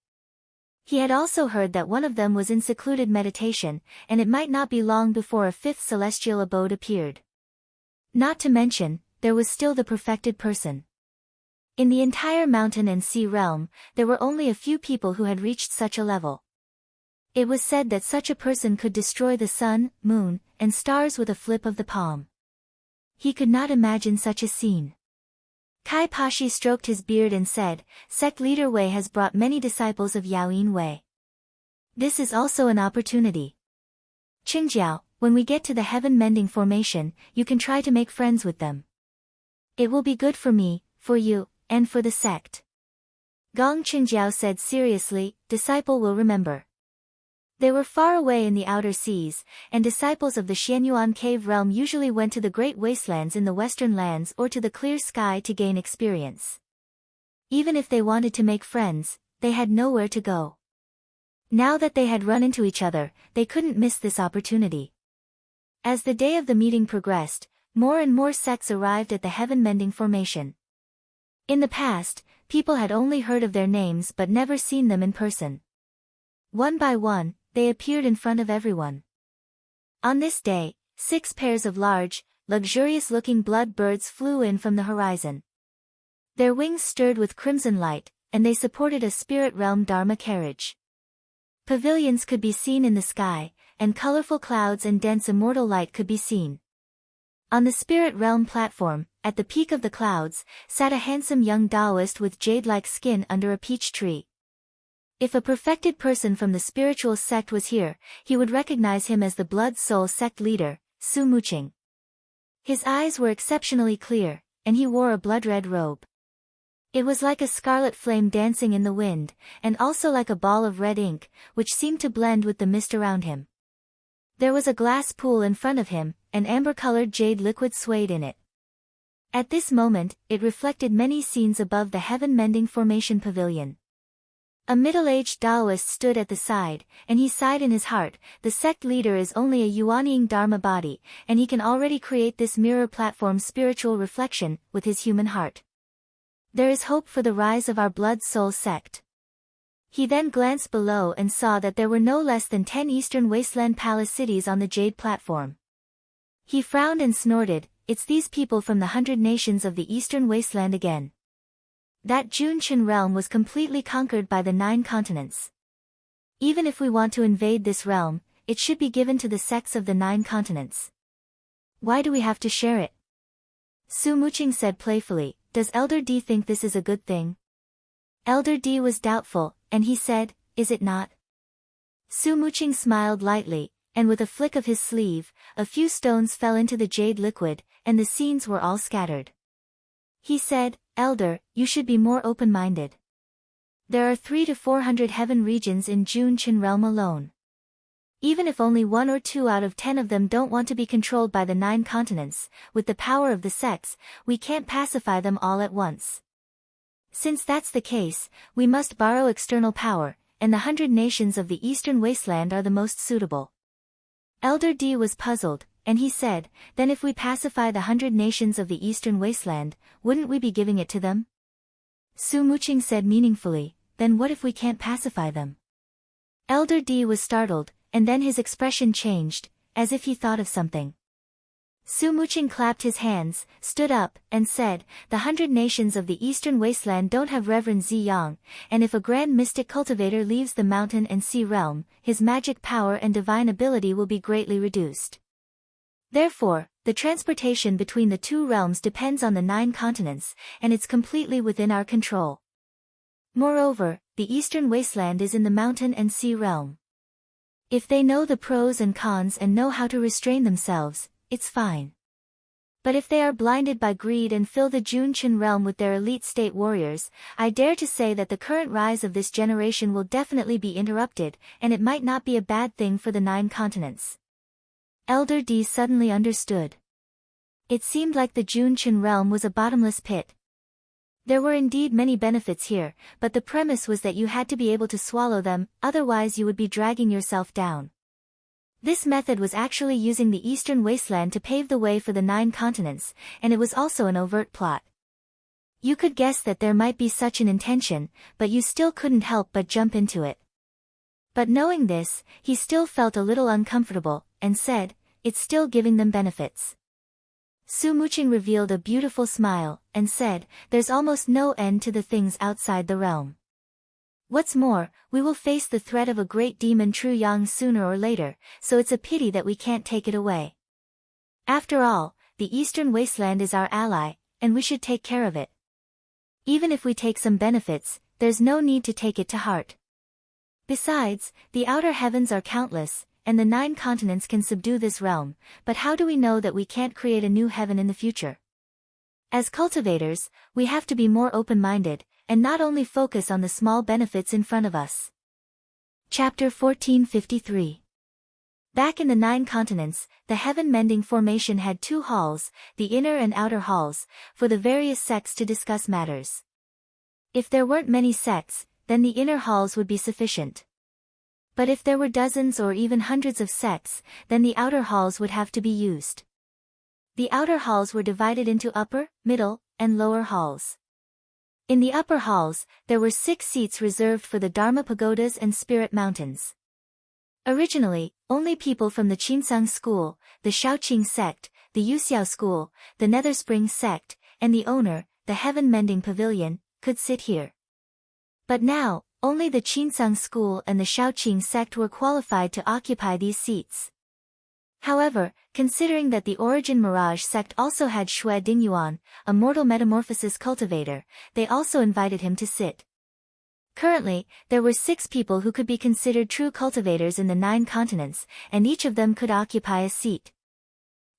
He had also heard that one of them was in secluded meditation, and it might not be long before a 5th celestial abode appeared. Not to mention, there was still the perfected person. In the entire mountain and sea realm, there were only a few people who had reached such a level. It was said that such a person could destroy the sun, moon, and stars with a flip of the palm. He could not imagine such a scene. Kai Pashi stroked his beard and said, "Sect leader Wei has brought many disciples of Yaoyin Wei. This is also an opportunity. Qingjiao, when we get to the heaven-mending formation, you can try to make friends with them. It will be good for me, for you, and for the sect." Gong Qingjiao said seriously, "Disciple will remember." They were far away in the outer seas, and disciples of the Xianyuan cave realm usually went to the great wastelands in the western lands or to the clear sky to gain experience. Even if they wanted to make friends, they had nowhere to go. Now that they had run into each other, they couldn't miss this opportunity. As the day of the meeting progressed, more and more sects arrived at the heaven-mending formation. In the past, people had only heard of their names but never seen them in person. One by one, they appeared in front of everyone. On this day, 6 pairs of large, luxurious-looking blood birds flew in from the horizon. Their wings stirred with crimson light, and they supported a spirit realm Dharma carriage. Pavilions could be seen in the sky, and colorful clouds and dense immortal light could be seen. On the spirit realm platform, at the peak of the clouds, sat a handsome young Taoist with jade-like skin under a peach tree. If a perfected person from the spiritual sect was here, he would recognize him as the Blood Soul sect leader, Su Muqing. His eyes were exceptionally clear, and he wore a blood-red robe. It was like a scarlet flame dancing in the wind, and also like a ball of red ink, which seemed to blend with the mist around him. There was a glass pool in front of him, and amber-colored jade liquid swayed in it. At this moment, it reflected many scenes above the heaven-mending formation pavilion. A middle-aged Taoist stood at the side, and he sighed in his heart. The sect leader is only a Yuanying Dharma body, and he can already create this mirror platform spiritual reflection with his human heart. There is hope for the rise of our Blood Soul sect. He then glanced below and saw that there were no less than 10 Eastern Wasteland Palace cities on the jade platform. He frowned and snorted, "It's these people from the 100 nations of the Eastern Wasteland again." That Junchen realm was completely conquered by the 9 continents. Even if we want to invade this realm, it should be given to the sects of the 9 continents. Why do we have to share it? Su Muqing said playfully, "Does Elder D think this is a good thing?" Elder D was doubtful, and he said, "Is it not?" Su Muqing smiled lightly, and with a flick of his sleeve, a few stones fell into the jade liquid, and the scenes were all scattered. He said, "Elder, you should be more open-minded. There are 300 to 400 heaven regions in Junchen realm alone. Even if only 1 or 2 out of 10 of them don't want to be controlled by the 9 continents, with the power of the sects, we can't pacify them all at once. Since that's the case, we must borrow external power, and the 100 nations of the Eastern Wasteland are the most suitable." Elder D was puzzled, and he said, "Then if we pacify the 100 nations of the Eastern Wasteland, wouldn't we be giving it to them?" Su Muqing said meaningfully, "Then what if we can't pacify them?" Elder D was startled, and then his expression changed, as if he thought of something. Su Muqing clapped his hands, stood up, and said, "The 100 nations of the Eastern Wasteland don't have Reverend Ziyang, and if a grand mystic cultivator leaves the mountain and sea realm, his magic power and divine ability will be greatly reduced. Therefore, the transportation between the 2 realms depends on the 9 continents, and it's completely within our control. Moreover, the Eastern Wasteland is in the mountain and sea realm. If they know the pros and cons and know how to restrain themselves, it's fine. But if they are blinded by greed and fill the Junchen realm with their elite state warriors, I dare to say that the current rise of this generation will definitely be interrupted, and it might not be a bad thing for the 9 continents." Elder D suddenly understood. It seemed like the Junchen realm was a bottomless pit. There were indeed many benefits here, but the premise was that you had to be able to swallow them, otherwise you would be dragging yourself down. This method was actually using the Eastern Wasteland to pave the way for the 9 continents, and it was also an overt plot. You could guess that there might be such an intention, but you still couldn't help but jump into it. But knowing this, he still felt a little uncomfortable, and said, "It's still giving them benefits." Su Muqing revealed a beautiful smile, and said, "There's almost no end to the things outside the realm. What's more, we will face the threat of a great demon Tru Yang sooner or later, so it's a pity that we can't take it away. After all, the Eastern Wasteland is our ally, and we should take care of it. Even if we take some benefits, there's no need to take it to heart. Besides, the outer heavens are countless, and the 9 continents can subdue this realm, but how do we know that we can't create a new heaven in the future? As cultivators, we have to be more open-minded, and not only focus on the small benefits in front of us." Chapter 1453. Back in the 9 continents, the heaven-mending formation had 2 halls, the inner and outer halls, for the various sects to discuss matters. If there weren't many sects, then the inner halls would be sufficient. But if there were dozens or even hundreds of sects, then the outer halls would have to be used. The outer halls were divided into upper, middle, and lower halls. In the upper halls, there were 6 seats reserved for the Dharma pagodas and spirit mountains. Originally, only people from the Qinsang school, the Shaoqing sect, the Yuxiao school, the Netherspring sect, and the owner, the heaven-mending pavilion, could sit here. But now, only the Qinsang school and the Shaoqing sect were qualified to occupy these seats. However, considering that the Origin Mirage sect also had Xue Dingyuan, a mortal metamorphosis cultivator, they also invited him to sit. Currently, there were 6 people who could be considered true cultivators in the 9 continents, and each of them could occupy a seat.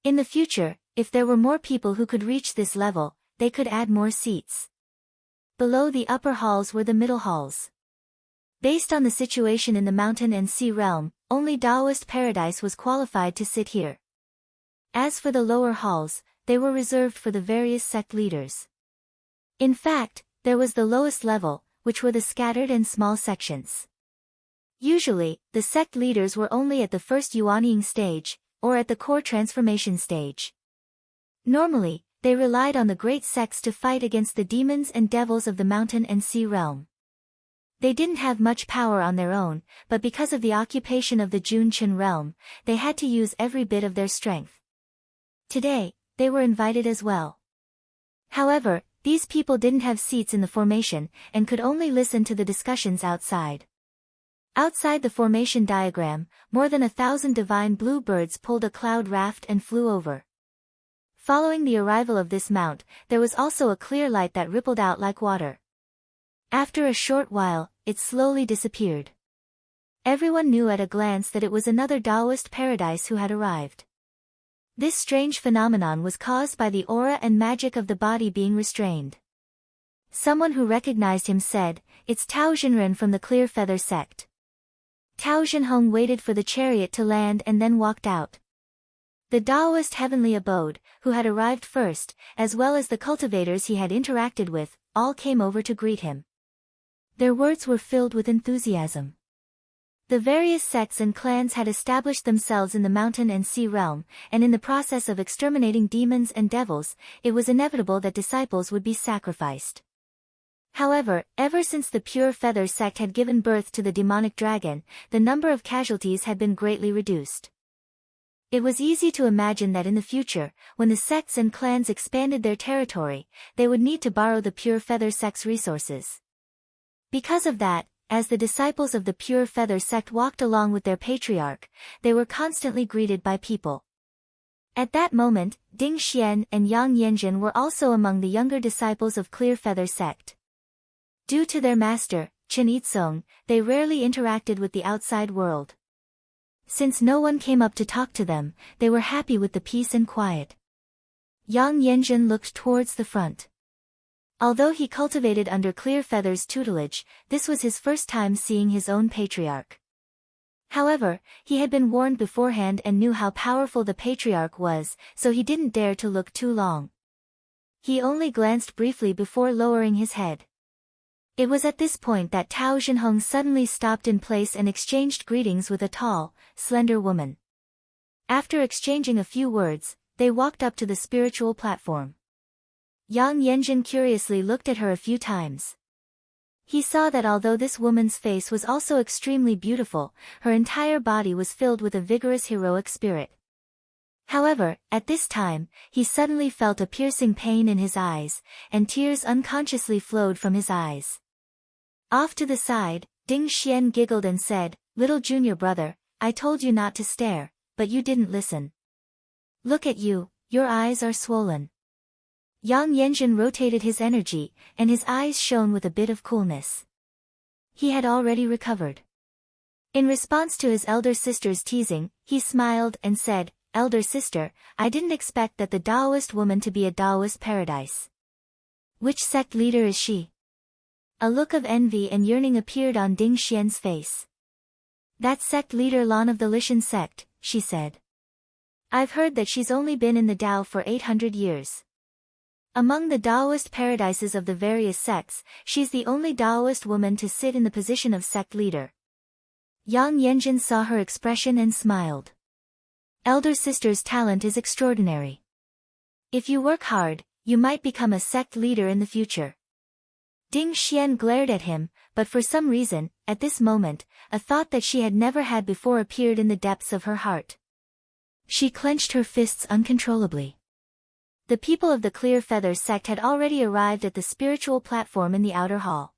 In the future, if there were more people who could reach this level, they could add more seats. Below the upper halls were the middle halls. Based on the situation in the mountain and sea realm, only Taoist Paradise was qualified to sit here. As for the lower halls, they were reserved for the various sect leaders. In fact, there was the lowest level, which were the scattered and small sections. Usually, the sect leaders were only at the first Yuanying stage, or at the core transformation stage. Normally, they relied on the great sects to fight against the demons and devils of the mountain and sea realm. They didn't have much power on their own, but because of the occupation of the Junchen realm, they had to use every bit of their strength. Today, they were invited as well. However, these people didn't have seats in the formation, and could only listen to the discussions outside. Outside the formation diagram, more than 1,000 divine blue birds pulled a cloud raft and flew over. Following the arrival of this mount, there was also a clear light that rippled out like water. After a short while, it slowly disappeared. Everyone knew at a glance that it was another Taoist Paradise who had arrived. This strange phenomenon was caused by the aura and magic of the body being restrained. Someone who recognized him said, "It's Tao Zhenren from the Clear Feather sect." Tao Zhenhong waited for the chariot to land and then walked out. The Taoist heavenly abode, who had arrived first, as well as the cultivators he had interacted with, all came over to greet him. Their words were filled with enthusiasm. The various sects and clans had established themselves in the mountain and sea realm, and in the process of exterminating demons and devils, it was inevitable that disciples would be sacrificed. However, ever since the Pure Feather sect had given birth to the demonic dragon, the number of casualties had been greatly reduced. It was easy to imagine that in the future, when the sects and clans expanded their territory, they would need to borrow the Pure Feather sect's resources. Because of that, as the disciples of the Pure Feather sect walked along with their patriarch, they were constantly greeted by people. At that moment, Ding Xian and Yang Yanjin were also among the younger disciples of Clear Feather sect. Due to their master, Chen Yitsong, they rarely interacted with the outside world. Since no one came up to talk to them, they were happy with the peace and quiet. Yang Yanjin looked towards the front. Although he cultivated under Clear Feather's tutelage, this was his first time seeing his own patriarch. However, he had been warned beforehand and knew how powerful the patriarch was, so he didn't dare to look too long. He only glanced briefly before lowering his head. It was at this point that Tao Zhenhong suddenly stopped in place and exchanged greetings with a tall, slender woman. After exchanging a few words, they walked up to the spiritual platform. Yang Yanjin curiously looked at her a few times. He saw that although this woman's face was also extremely beautiful, her entire body was filled with a vigorous heroic spirit. However, at this time, he suddenly felt a piercing pain in his eyes, and tears unconsciously flowed from his eyes. Off to the side, Ding Xian giggled and said, "Little junior brother, I told you not to stare, but you didn't listen. Look at you, your eyes are swollen." Yang Yanjun rotated his energy, and his eyes shone with a bit of coolness. He had already recovered. In response to his elder sister's teasing, he smiled and said, "Elder sister, I didn't expect that the Taoist woman to be a Taoist paradise. Which sect leader is she?" A look of envy and yearning appeared on Ding Xian's face. "That sect leader Lan of the Lishan sect," she said. "I've heard that she's only been in the Tao for 800 years. Among the Taoist paradises of the various sects, she's the only Taoist woman to sit in the position of sect leader." Yang Yanjun saw her expression and smiled. Elder sister's talent is extraordinary. If you work hard, you might become a sect leader in the future. Ding Xian glared at him, but for some reason, at this moment, a thought that she had never had before appeared in the depths of her heart. She clenched her fists uncontrollably. The people of the Clear Feather sect had already arrived at the spiritual platform in the outer hall.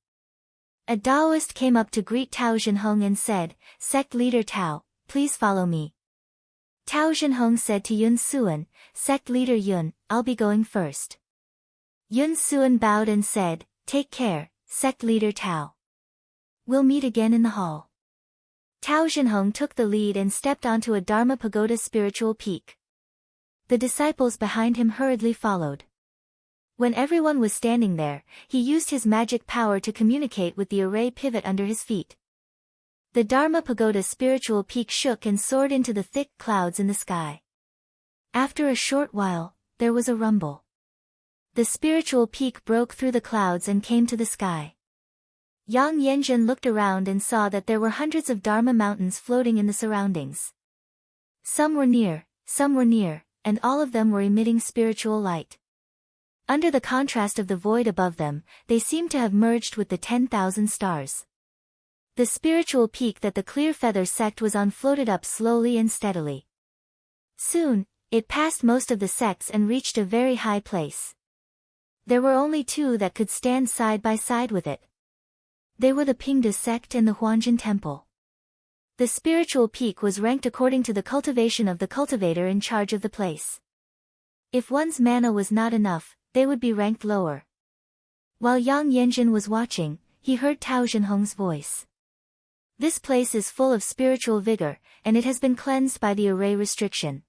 A Taoist came up to greet Tao Zhenhong and said, "Sect leader Tao, please follow me." Tao Zhenhong said to Yun Suan, "Sect leader Yun, I'll be going first." Yun Suan bowed and said, "Take care, sect leader Tao. We'll meet again in the hall." Tao Zhenhong took the lead and stepped onto a Dharma pagoda spiritual peak. The disciples behind him hurriedly followed. When everyone was standing there, he used his magic power to communicate with the array pivot under his feet. The Dharma pagoda spiritual peak shook and soared into the thick clouds in the sky. After a short while, there was a rumble. The spiritual peak broke through the clouds and came to the sky. Yang Yanjun looked around and saw that there were hundreds of Dharma mountains floating in the surroundings. Some were near, and all of them were emitting spiritual light. Under the contrast of the void above them, they seemed to have merged with the 10,000 stars. The spiritual peak that the Clear Feather sect was on floated up slowly and steadily. Soon, it passed most of the sects and reached a very high place. There were only two that could stand side by side with it. They were the Pingde sect and the Huanjin temple. The spiritual peak was ranked according to the cultivation of the cultivator in charge of the place. If one's mana was not enough, they would be ranked lower. While Yang Yanjun was watching, he heard Tao Zhenhong's voice. "This place is full of spiritual vigor, and it has been cleansed by the array restriction.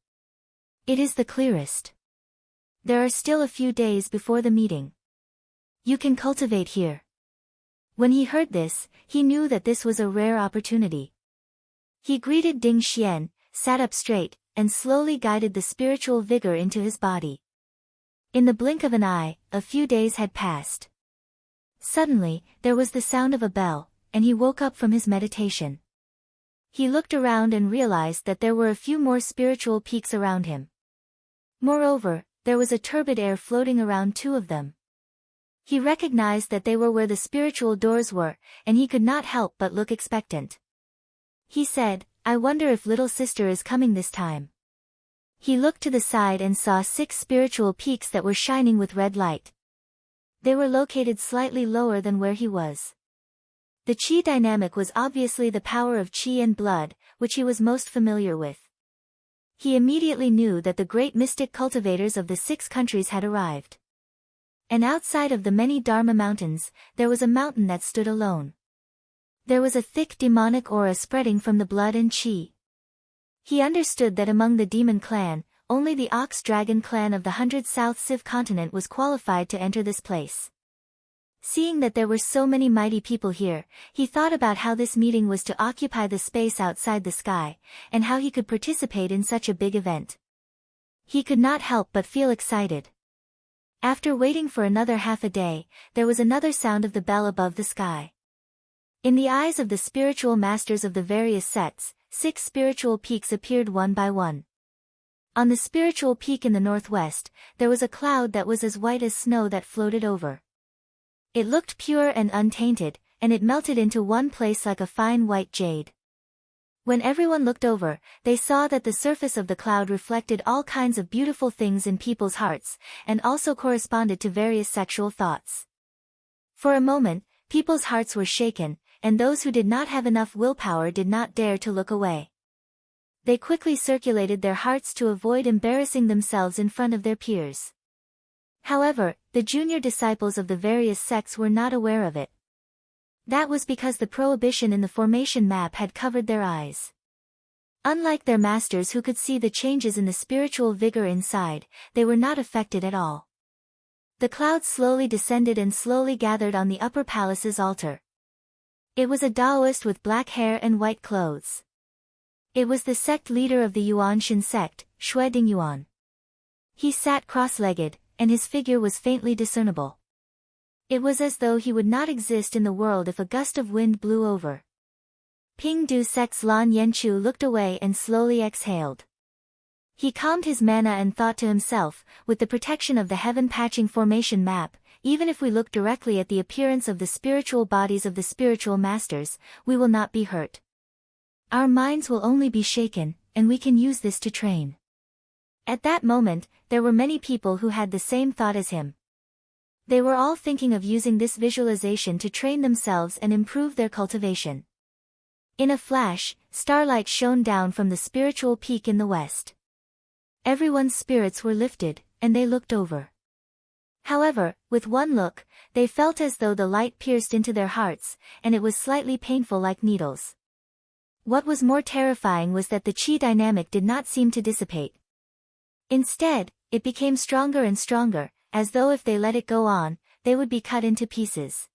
It is the clearest. There are still a few days before the meeting. You can cultivate here." When he heard this, he knew that this was a rare opportunity. He greeted Ding Xian, sat up straight, and slowly guided the spiritual vigor into his body. In the blink of an eye, a few days had passed. Suddenly, there was the sound of a bell, and he woke up from his meditation. He looked around and realized that there were a few more spiritual peaks around him. Moreover, there was a turbid air floating around two of them. He recognized that they were where the spiritual doors were, and he could not help but look expectant. He said, "I wonder if little sister is coming this time." He looked to the side and saw 6 spiritual peaks that were shining with red light. They were located slightly lower than where he was. The Qi dynamic was obviously the power of Qi and blood, which he was most familiar with. He immediately knew that the great mystic cultivators of the 6 countries had arrived. And outside of the many Dharma mountains, there was a mountain that stood alone. There was a thick demonic aura spreading from the blood and Qi. He understood that among the demon clan, only the ox-dragon clan of the 100 South Civ continent was qualified to enter this place. Seeing that there were so many mighty people here, he thought about how this meeting was to occupy the space outside the sky, and how he could participate in such a big event. He could not help but feel excited. After waiting for another half a day, there was another sound of the bell above the sky. In the eyes of the spiritual masters of the various sects, 6 spiritual peaks appeared one by one. On the spiritual peak in the northwest, there was a cloud that was as white as snow that floated over. It looked pure and untainted, and it melted into one place like a fine white jade. When everyone looked over, they saw that the surface of the cloud reflected all kinds of beautiful things in people's hearts, and also corresponded to various sexual thoughts. For a moment, people's hearts were shaken, and those who did not have enough willpower did not dare to look away. They quickly circulated their hearts to avoid embarrassing themselves in front of their peers. However, the junior disciples of the various sects were not aware of it. That was because the prohibition in the formation map had covered their eyes. Unlike their masters who could see the changes in the spiritual vigor inside, they were not affected at all. The clouds slowly descended and slowly gathered on the upper palace's altar. It was a Taoist with black hair and white clothes. It was the sect leader of the Yuanshan sect, Shui Dingyuan. He sat cross-legged, and his figure was faintly discernible. It was as though he would not exist in the world if a gust of wind blew over. Ping Du sect's Lan Yanchu looked away and slowly exhaled. He calmed his mana and thought to himself, with the protection of the heaven-patching formation map, even if we look directly at the appearance of the spiritual bodies of the spiritual masters, we will not be hurt. Our minds will only be shaken, and we can use this to train. At that moment, there were many people who had the same thought as him. They were all thinking of using this visualization to train themselves and improve their cultivation. In a flash, starlight shone down from the spiritual peak in the west. Everyone's spirits were lifted, and they looked over. However, with one look, they felt as though the light pierced into their hearts, and it was slightly painful like needles. What was more terrifying was that the chi dynamic did not seem to dissipate. Instead, it became stronger and stronger, as though if they let it go on, they would be cut into pieces.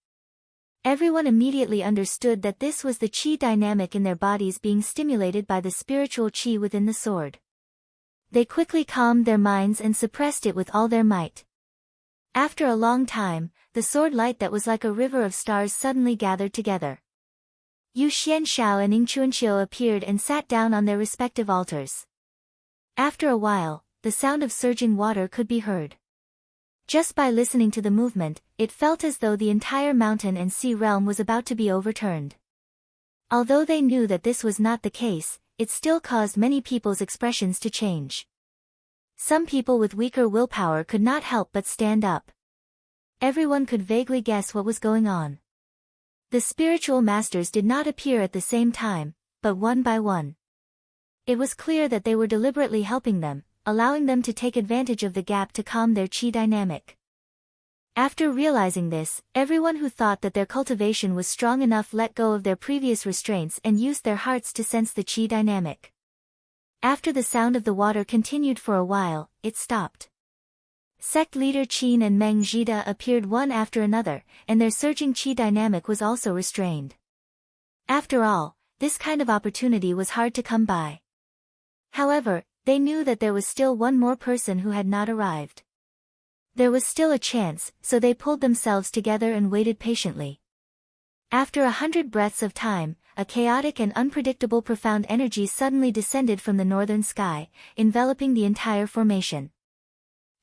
Everyone immediately understood that this was the chi dynamic in their bodies being stimulated by the spiritual chi within the sword. They quickly calmed their minds and suppressed it with all their might. After a long time, the sword light that was like a river of stars suddenly gathered together. Yu Xianshao and Ning Chuanxiu appeared and sat down on their respective altars. After a while, the sound of surging water could be heard. Just by listening to the movement, it felt as though the entire mountain and sea realm was about to be overturned. Although they knew that this was not the case, it still caused many people's expressions to change. Some people with weaker willpower could not help but stand up. Everyone could vaguely guess what was going on. The spiritual masters did not appear at the same time, but one by one. It was clear that they were deliberately helping them, allowing them to take advantage of the gap to calm their chi dynamic. After realizing this, everyone who thought that their cultivation was strong enough let go of their previous restraints and used their hearts to sense the chi dynamic. After the sound of the water continued for a while, it stopped. Sect leader Qin and Meng Zhida appeared one after another, and their surging chi dynamic was also restrained. After all, this kind of opportunity was hard to come by. However, they knew that there was still one more person who had not arrived. There was still a chance, so they pulled themselves together and waited patiently. After 100 breaths of time, a chaotic and unpredictable profound energy suddenly descended from the northern sky, enveloping the entire formation.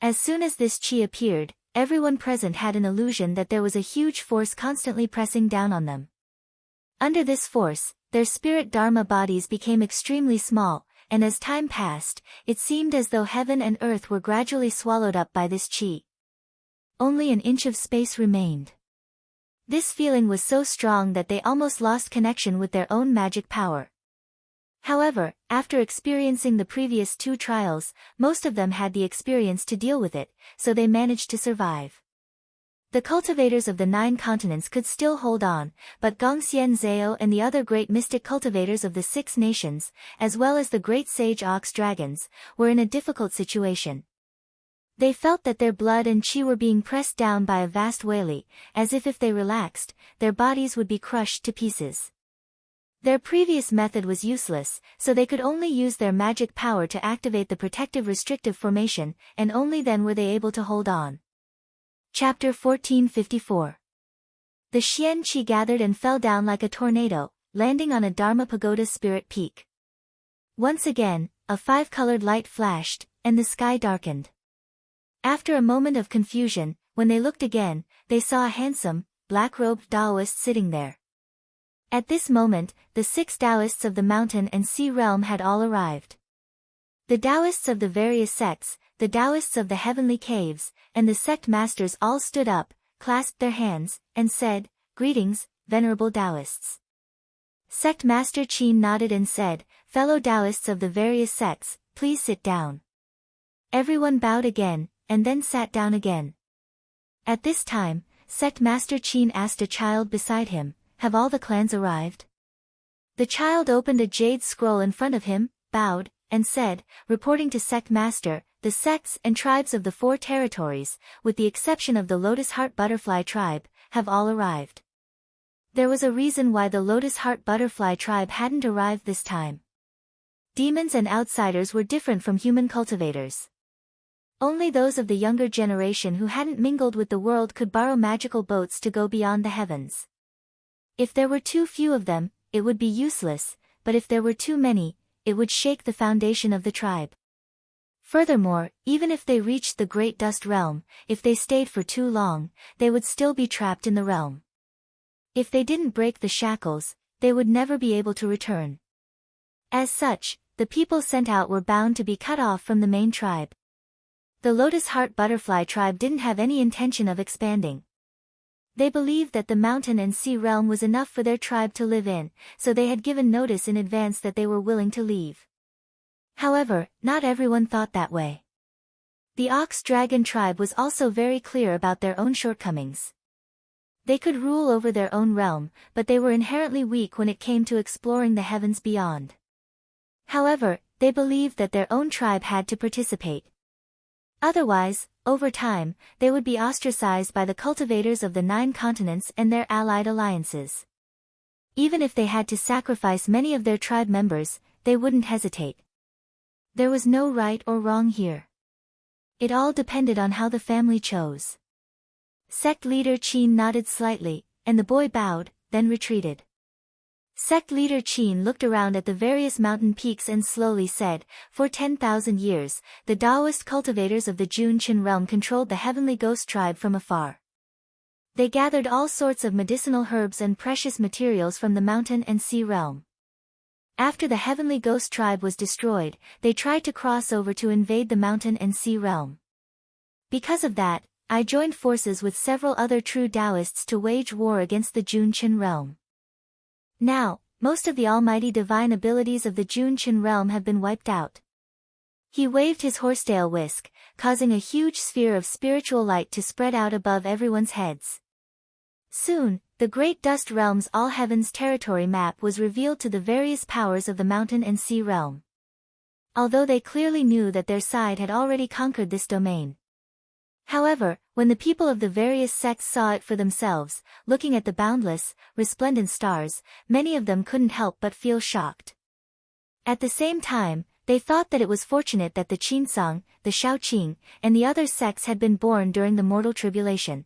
As soon as this chi appeared, everyone present had an illusion that there was a huge force constantly pressing down on them. Under this force, their spirit dharma bodies became extremely small, and as time passed, it seemed as though heaven and earth were gradually swallowed up by this chi. Only an inch of space remained. This feeling was so strong that they almost lost connection with their own magic power. However, after experiencing the previous 2 trials, most of them had the experience to deal with it, so they managed to survive. The cultivators of the 9 continents could still hold on, but Gongxian Zhao and the other great mystic cultivators of the 6 nations, as well as the great sage ox dragons, were in a difficult situation. They felt that their blood and chi were being pressed down by a vast whaley, as if they relaxed, their bodies would be crushed to pieces. Their previous method was useless, so they could only use their magic power to activate the protective restrictive formation, and only then were they able to hold on. Chapter 1454. The Xian Qi gathered and fell down like a tornado, landing on a Dharma Pagoda spirit peak. Once again, a 5-colored light flashed, and the sky darkened. After a moment of confusion, when they looked again, they saw a handsome, black-robed Taoist sitting there. At this moment, the 6 Taoists of the mountain and sea realm had all arrived. The Taoists of the various sects, the Taoists of the heavenly caves, and the sect masters all stood up, clasped their hands, and said, "Greetings, venerable Taoists." Sect Master Qin nodded and said, "Fellow Taoists of the various sects, please sit down." Everyone bowed again, and then sat down again. At this time, Sect Master Qin asked a child beside him, "Have all the clans arrived?" The child opened a jade scroll in front of him, bowed, and said, reporting to Sect Master, "The sects and tribes of the 4 territories, with the exception of the Lotus Heart Butterfly tribe, have all arrived." There was a reason why the Lotus Heart Butterfly tribe hadn't arrived this time. Demons and outsiders were different from human cultivators. Only those of the younger generation who hadn't mingled with the world could borrow magical boats to go beyond the heavens. If there were too few of them, it would be useless, but if there were too many, it would shake the foundation of the tribe. Furthermore, even if they reached the Great Dust Realm, if they stayed for too long, they would still be trapped in the realm. If they didn't break the shackles, they would never be able to return. As such, the people sent out were bound to be cut off from the main tribe. The Lotus Heart Butterfly tribe didn't have any intention of expanding. They believed that the mountain and sea realm was enough for their tribe to live in, so they had given notice in advance that they were willing to leave. However, not everyone thought that way. The Ox Dragon tribe was also very clear about their own shortcomings. They could rule over their own realm, but they were inherently weak when it came to exploring the heavens beyond. However, they believed that their own tribe had to participate. Otherwise, over time, they would be ostracized by the cultivators of the 9 continents and their allied alliances. Even if they had to sacrifice many of their tribe members, they wouldn't hesitate. There was no right or wrong here. It all depended on how the family chose. Sect leader Qin nodded slightly, and the boy bowed, then retreated. Sect leader Qin looked around at the various mountain peaks and slowly said, "For 10,000 years, the Taoist cultivators of the Junqian realm controlled the heavenly ghost tribe from afar. They gathered all sorts of medicinal herbs and precious materials from the mountain and sea realm. After the heavenly ghost tribe was destroyed, they tried to cross over to invade the mountain and sea realm. Because of that, I joined forces with several other true Taoists to wage war against the Junqian realm. Now, most of the almighty divine abilities of the Junqian realm have been wiped out." He waved his horsetail whisk, causing a huge sphere of spiritual light to spread out above everyone's heads. Soon, the Great Dust Realm's all-heavens territory map was revealed to the various powers of the mountain and sea realm. Although they clearly knew that their side had already conquered this domain. However, when the people of the various sects saw it for themselves, looking at the boundless, resplendent stars, many of them couldn't help but feel shocked. At the same time, they thought that it was fortunate that the Qinsong, the Shaoqing, and the other sects had been born during the mortal tribulation.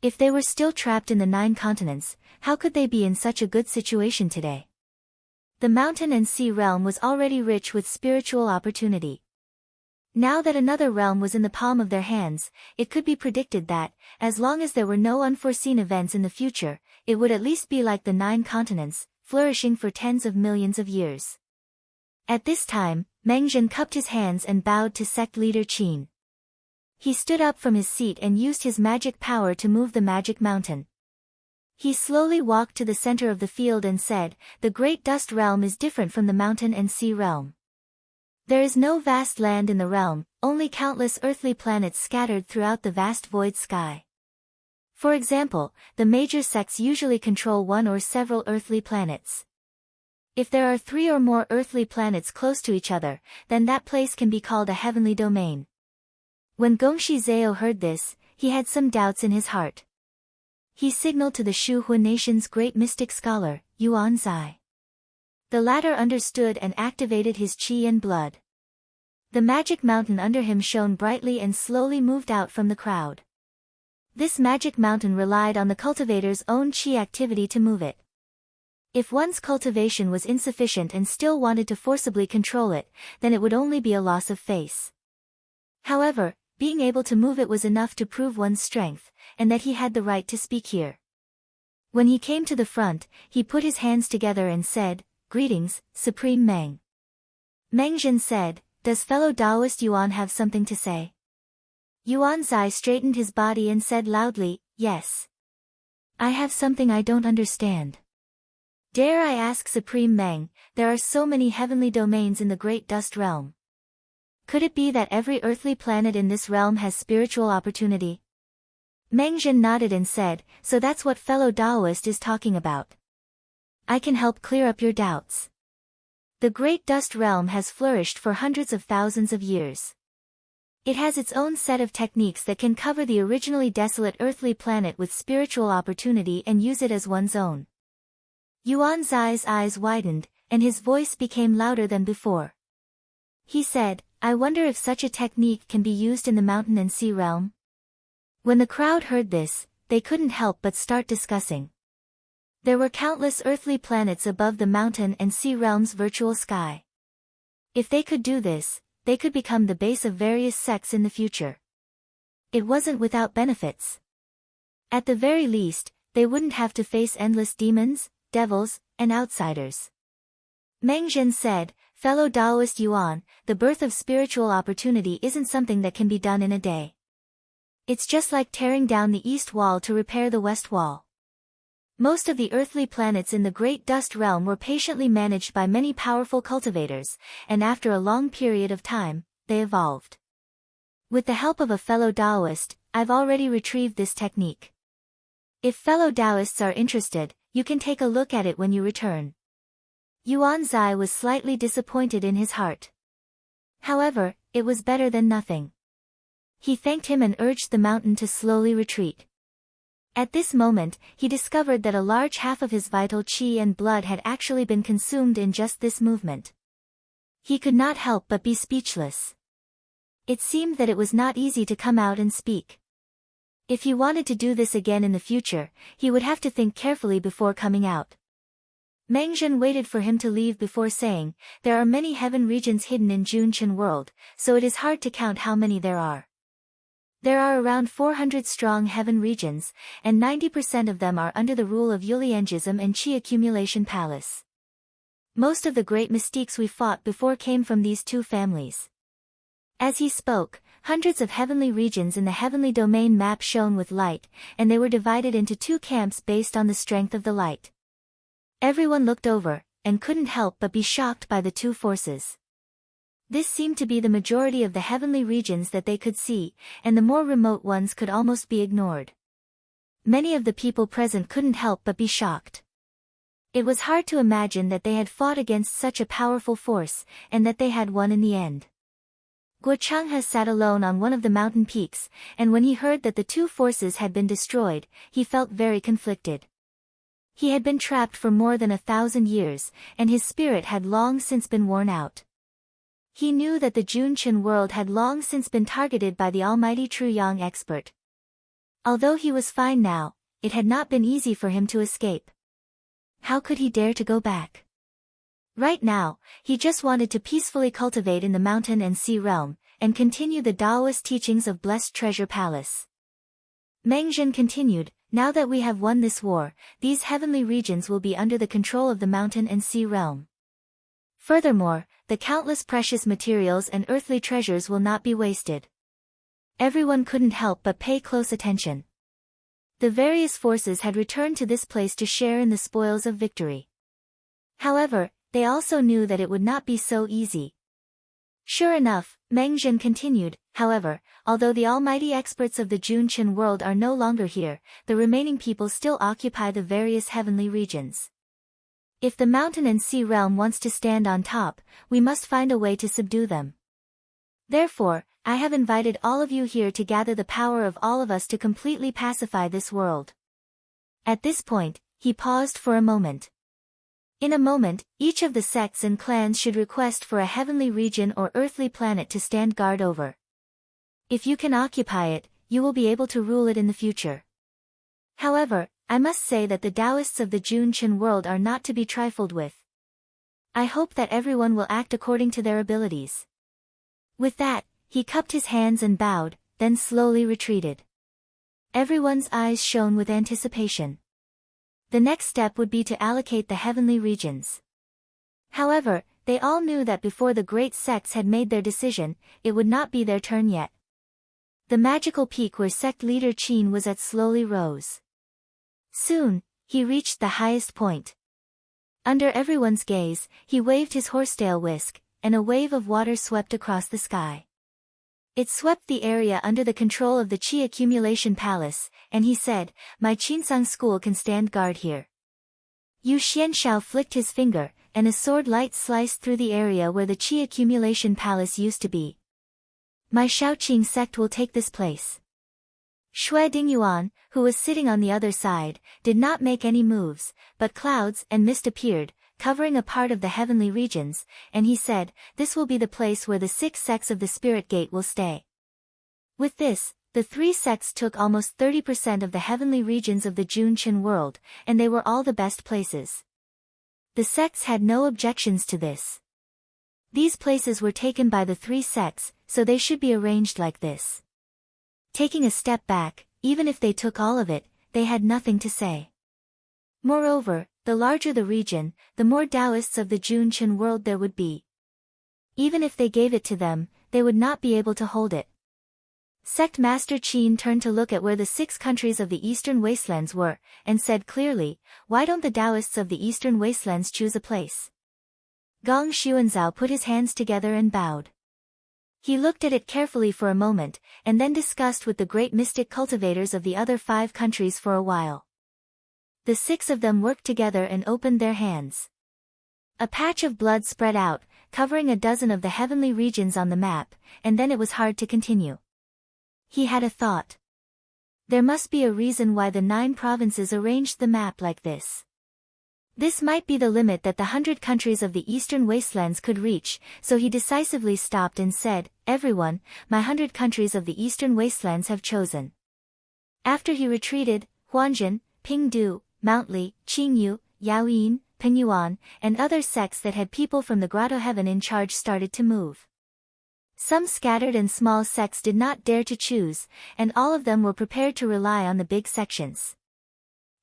If they were still trapped in the 9 continents, how could they be in such a good situation today? The mountain and sea realm was already rich with spiritual opportunity. Now that another realm was in the palm of their hands, it could be predicted that, as long as there were no unforeseen events in the future, it would at least be like the 9 continents, flourishing for tens of millions of years. At this time, Mengzhen cupped his hands and bowed to sect leader Qin. He stood up from his seat and used his magic power to move the magic mountain. He slowly walked to the center of the field and said, "The Great Dust Realm is different from the mountain and sea realm. There is no vast land in the realm, only countless earthly planets scattered throughout the vast void sky. For example, the major sects usually control one or several earthly planets. If there are 3 or more earthly planets close to each other, then that place can be called a heavenly domain." When Gongxi Zhao heard this, he had some doubts in his heart. He signaled to the Shu Hun nation's great mystic scholar, Yuan Zai. The latter understood and activated his qi and blood. The magic mountain under him shone brightly and slowly moved out from the crowd. This magic mountain relied on the cultivator's own qi activity to move it. If one's cultivation was insufficient and still wanted to forcibly control it, then it would only be a loss of face. However, being able to move it was enough to prove one's strength, and that he had the right to speak here. When he came to the front, he put his hands together and said, "Greetings, Supreme Meng." Meng Zhen said, "Does fellow Taoist Yuan have something to say?" Yuan Zai straightened his body and said loudly, "Yes. I have something I don't understand. Dare I ask Supreme Meng, there are so many heavenly domains in the Great Dust Realm. Could it be that every earthly planet in this realm has spiritual opportunity?" Meng Zhen nodded and said, "So that's what fellow Taoist is talking about. I can help clear up your doubts. The Great Dust Realm has flourished for hundreds of thousands of years. It has its own set of techniques that can cover the originally desolate earthly planet with spiritual opportunity and use it as one's own." Yuan Zai's eyes widened, and his voice became louder than before. He said, "I wonder if such a technique can be used in the mountain and sea realm?" When the crowd heard this, they couldn't help but start discussing. There were countless earthly planets above the mountain and sea realm's virtual sky. If they could do this, they could become the base of various sects in the future. It wasn't without benefits. At the very least, they wouldn't have to face endless demons, devils, and outsiders. Meng Zhen said, "Fellow Taoist Yuan, the birth of spiritual opportunity isn't something that can be done in a day. It's just like tearing down the east wall to repair the west wall. Most of the earthly planets in the Great Dust Realm were patiently managed by many powerful cultivators, and after a long period of time, they evolved. With the help of a fellow Taoist, I've already retrieved this technique. If fellow Taoists are interested, you can take a look at it when you return." Yuan Zai was slightly disappointed in his heart. However, it was better than nothing. He thanked him and urged the mountain to slowly retreat. At this moment, he discovered that a large half of his vital qi and blood had actually been consumed in just this movement. He could not help but be speechless. It seemed that it was not easy to come out and speak. If he wanted to do this again in the future, he would have to think carefully before coming out. Meng Zhen waited for him to leave before saying, "There are many heaven regions hidden in Junqian world, so it is hard to count how many there are. There are around 400 strong heaven regions, and 90% of them are under the rule of Yuliangism and Qi Accumulation Palace. Most of the great mystiques we fought before came from these two families." As he spoke, hundreds of heavenly regions in the heavenly domain map shone with light, and they were divided into two camps based on the strength of the light. Everyone looked over, and couldn't help but be shocked by the two forces. This seemed to be the majority of the heavenly regions that they could see, and the more remote ones could almost be ignored. Many of the people present couldn't help but be shocked. It was hard to imagine that they had fought against such a powerful force, and that they had won in the end. Guo Changhe sat alone on one of the mountain peaks, and when he heard that the two forces had been destroyed, he felt very conflicted. He had been trapped for more than 1,000 years, and his spirit had long since been worn out. He knew that the Junqian world had long since been targeted by the almighty True Yang expert. Although he was fine now, it had not been easy for him to escape. How could he dare to go back? Right now, he just wanted to peacefully cultivate in the mountain and sea realm, and continue the Taoist teachings of Blessed Treasure Palace. Meng Zhen continued, "Now that we have won this war, these heavenly regions will be under the control of the mountain and sea realm. Furthermore, the countless precious materials and earthly treasures will not be wasted." Everyone couldn't help but pay close attention. The various forces had returned to this place to share in the spoils of victory. However, they also knew that it would not be so easy. Sure enough, Meng Zhen continued, "However, although the almighty experts of the Junqian world are no longer here, the remaining people still occupy the various heavenly regions. If the mountain and sea realm wants to stand on top, we must find a way to subdue them. Therefore, I have invited all of you here to gather the power of all of us to completely pacify this world." At this point, he paused for a moment. In a moment, each of the sects and clans should request for a heavenly region or earthly planet to stand guard over. If you can occupy it, you will be able to rule it in the future. However, I must say that the Taoists of the Junqian world are not to be trifled with. I hope that everyone will act according to their abilities. With that, he cupped his hands and bowed, then slowly retreated. Everyone's eyes shone with anticipation. The next step would be to allocate the heavenly regions. However, they all knew that before the great sects had made their decision, it would not be their turn yet. The magical peak where sect leader Qin was at slowly rose. Soon, he reached the highest point. Under everyone's gaze, he waved his horsetail whisk, and a wave of water swept across the sky. It swept the area under the control of the Qi Accumulation Palace, and he said, "My Qinsang school can stand guard here." Yu Xianshao flicked his finger, and a sword light sliced through the area where the Qi Accumulation Palace used to be. "My Shaoqing sect will take this place." Shui Dingyuan, who was sitting on the other side, did not make any moves, but clouds and mist appeared, covering a part of the heavenly regions, and he said, "This will be the place where the 6 sects of the Spirit Gate will stay." With this, the 3 sects took almost 30% of the heavenly regions of the Junqian world, and they were all the best places. The sects had no objections to this. These places were taken by the 3 sects, so they should be arranged like this. Taking a step back, even if they took all of it, they had nothing to say. Moreover, the larger the region, the more Taoists of the Junqian world there would be. Even if they gave it to them, they would not be able to hold it. Sect Master Qin turned to look at where the 6 countries of the Eastern Wastelands were, and said clearly, "Why don't the Taoists of the Eastern Wastelands choose a place?" Gong Xuanzao put his hands together and bowed. He looked at it carefully for a moment, and then discussed with the great mystic cultivators of the other 5 countries for a while. The 6 of them worked together and opened their hands. A patch of blood spread out, covering a dozen of the heavenly regions on the map, and then it was hard to continue. He had a thought. There must be a reason why the 9 provinces arranged the map like this. This might be the limit that the 100 countries of the Eastern Wastelands could reach, so he decisively stopped and said, "Everyone, my 100 countries of the Eastern Wastelands have chosen." After he retreated, Huanzhen, Pingdu, Mountli, Qingyu, Yaoyin, Pingyuan, and other sects that had people from the Grotto Heaven in charge started to move. Some scattered and small sects did not dare to choose, and all of them were prepared to rely on the big sections.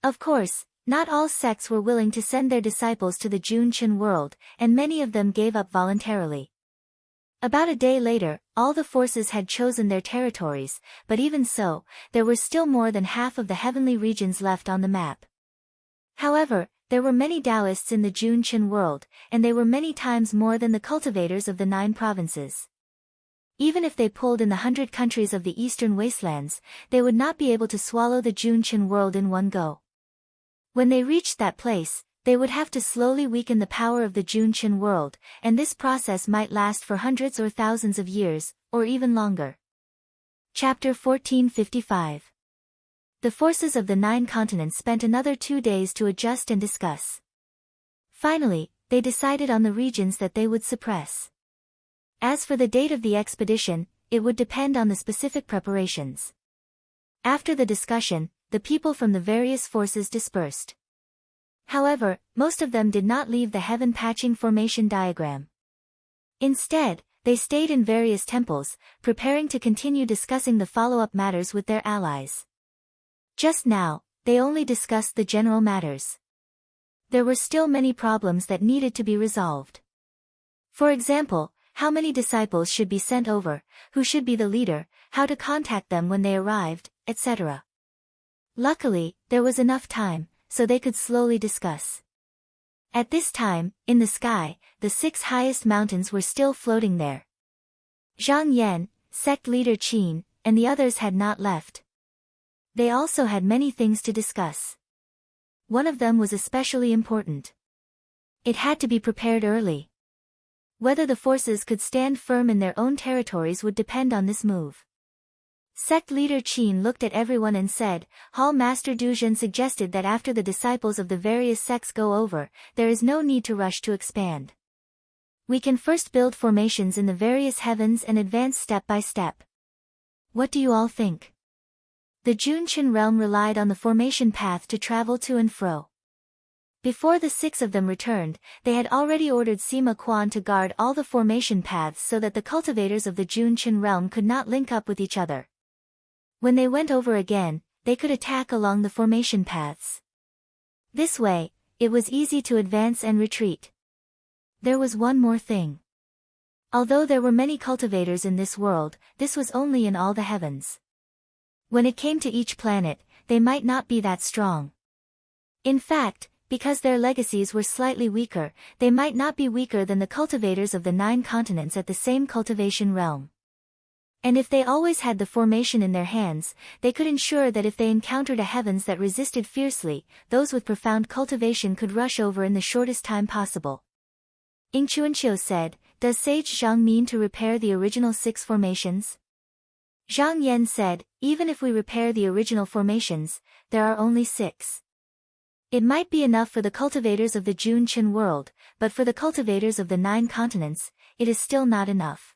Of course, not all sects were willing to send their disciples to the Junqian world, and many of them gave up voluntarily. About a day later, all the forces had chosen their territories, but even so, there were still more than half of the heavenly regions left on the map. However, there were many Taoists in the Junqian world, and they were many times more than the cultivators of the 9 provinces. Even if they pulled in the 100 countries of the Eastern Wastelands, they would not be able to swallow the Junqian world in one go. When they reached that place, they would have to slowly weaken the power of the Junqian world, and this process might last for hundreds or thousands of years, or even longer. Chapter 1455. The forces of the 9 continents spent another 2 days to adjust and discuss. Finally, they decided on the regions that they would suppress. As for the date of the expedition, it would depend on the specific preparations. After the discussion, the people from the various forces dispersed. However, most of them did not leave the heaven patching formation diagram. Instead, they stayed in various temples, preparing to continue discussing the follow-up matters with their allies. Just now, they only discussed the general matters. There were still many problems that needed to be resolved. For example, how many disciples should be sent over, who should be the leader, how to contact them when they arrived, etc. Luckily, there was enough time, so they could slowly discuss. At this time, in the sky, the 6 highest mountains were still floating there. Zhang Yan, sect leader Qin, and the others had not left. They also had many things to discuss. One of them was especially important. It had to be prepared early. Whether the forces could stand firm in their own territories would depend on this move. Sect leader Qin looked at everyone and said, "Hall Master Duzhen suggested that after the disciples of the various sects go over, there is no need to rush to expand. We can first build formations in the various heavens and advance step by step. What do you all think?" The Junqian realm relied on the formation path to travel to and fro. Before the 6 of them returned, they had already ordered Sima Quan to guard all the formation paths so that the cultivators of the Junqian realm could not link up with each other. When they went over again, they could attack along the formation paths. This way, it was easy to advance and retreat. There was one more thing. Although there were many cultivators in this world, this was only in all the heavens. When it came to each planet, they might not be that strong. In fact, because their legacies were slightly weaker, they might not be weaker than the cultivators of the 9 continents at the same cultivation realm. And if they always had the formation in their hands, they could ensure that if they encountered a heavens that resisted fiercely, those with profound cultivation could rush over in the shortest time possible. Ing Chuanqiu said, "Does Sage Zhang mean to repair the original 6 formations?" Zhang Yan said, "Even if we repair the original formations, there are only 6. It might be enough for the cultivators of the Jun Qin world, but for the cultivators of the 9 continents, it is still not enough."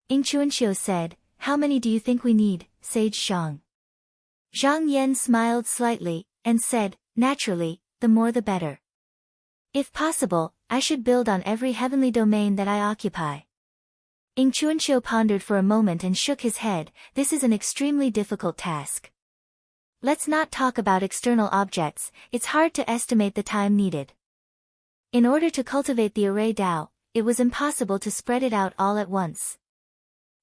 Ing Chuanqiu said, "How many do you think we need, Sage Zhang?" Zhang Yan smiled slightly, and said, "Naturally, the more the better. If possible, I should build on every heavenly domain that I occupy." Ing Chuanqiu pondered for a moment and shook his head. "This is an extremely difficult task. Let's not talk about external objects, it's hard to estimate the time needed. In order to cultivate the array Dao, it was impossible to spread it out all at once.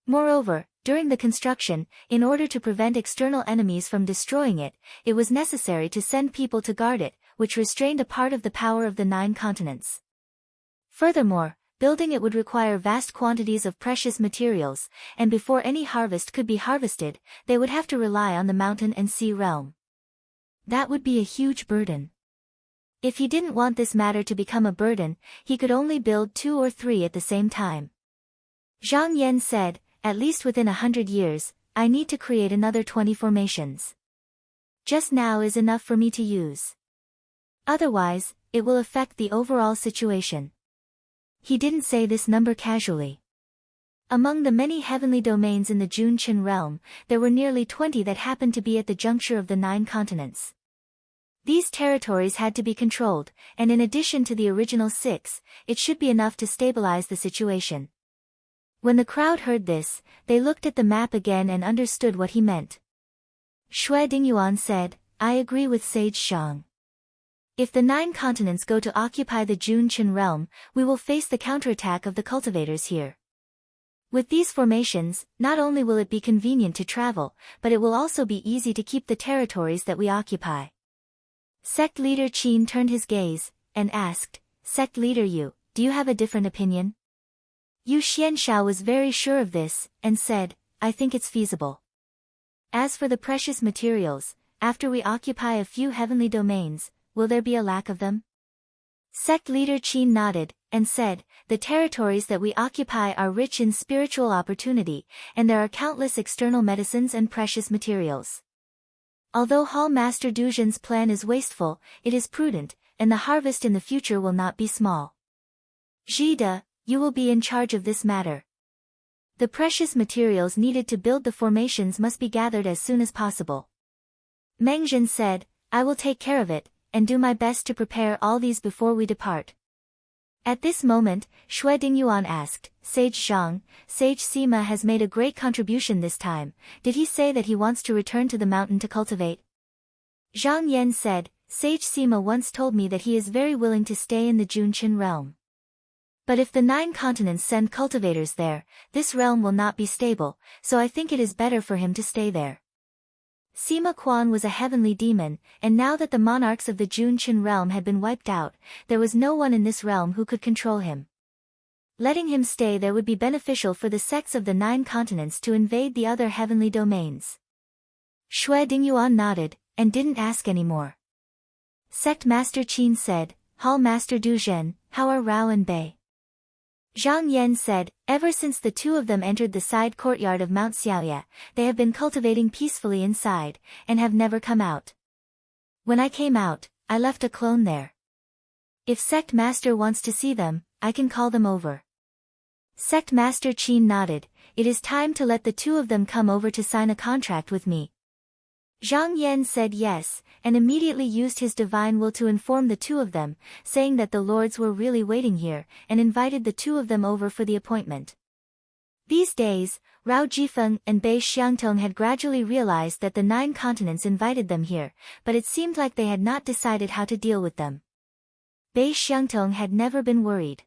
Moreover, during the construction, in order to prevent external enemies from destroying it, it was necessary to send people to guard it, which restrained a part of the power of the 9 continents. Furthermore, building it would require vast quantities of precious materials, and before any harvest could be harvested, they would have to rely on the mountain and sea realm. That would be a huge burden. If he didn't want this matter to become a burden, he could only build 2 or 3 at the same time. Zhang Yan said, "At least within 100 years, I need to create another 20 formations. Just now is enough for me to use. Otherwise, it will affect the overall situation." He didn't say this number casually. Among the many heavenly domains in the Jun Qin realm, there were nearly 20 that happened to be at the juncture of the 9 continents. These territories had to be controlled, and in addition to the original 6, it should be enough to stabilize the situation. When the crowd heard this, they looked at the map again and understood what he meant. Xue Dingyuan said, "I agree with Sage Zhang. If the 9 continents go to occupy the Jun Qin realm, we will face the counterattack of the cultivators here. With these formations, not only will it be convenient to travel, but it will also be easy to keep the territories that we occupy." Sect leader Qin turned his gaze, and asked, "Sect leader Yu, do you have a different opinion?" Yu Xianshao was very sure of this, and said, "I think it's feasible. As for the precious materials, after we occupy a few heavenly domains, will there be a lack of them?" Sect leader Qin nodded, and said, "The territories that we occupy are rich in spiritual opportunity, and there are countless external medicines and precious materials. Although Hall Master Duzhen's plan is wasteful, it is prudent, and the harvest in the future will not be small. Zhida, you will be in charge of this matter. The precious materials needed to build the formations must be gathered as soon as possible." Mengzhen said, "I will take care of it, and do my best to prepare all these before we depart." At this moment, Xue Dingyuan asked, "Sage Zhang, Sage Sima has made a great contribution this time. Did he say that he wants to return to the mountain to cultivate?" Zhang Yan said, "Sage Sima once told me that he is very willing to stay in the Jun Qin realm. But if the 9 continents send cultivators there, this realm will not be stable, so I think it is better for him to stay there." Sima Quan was a heavenly demon, and now that the monarchs of the Jun Qin realm had been wiped out, there was no one in this realm who could control him. Letting him stay there would be beneficial for the sects of the 9 continents to invade the other heavenly domains. Xue Dingyuan nodded, and didn't ask any more. Sect Master Qin said, "Hall Master Duzhen, how are Rao and Bei?" Zhang Yan said, "Ever since the 2 of them entered the side courtyard of Mount Xiaoya, they have been cultivating peacefully inside, and have never come out. When I came out, I left a clone there. If Sect Master wants to see them, I can call them over." Sect Master Qin nodded, "It is time to let the 2 of them come over to sign a contract with me." Zhang Yan said yes, and immediately used his divine will to inform the 2 of them, saying that the lords were really waiting here, and invited the 2 of them over for the appointment. These days, Rao Jifeng and Bei Xiangtong had gradually realized that the 9 continents invited them here, but it seemed like they had not decided how to deal with them. Bei Xiangtong had never been worried.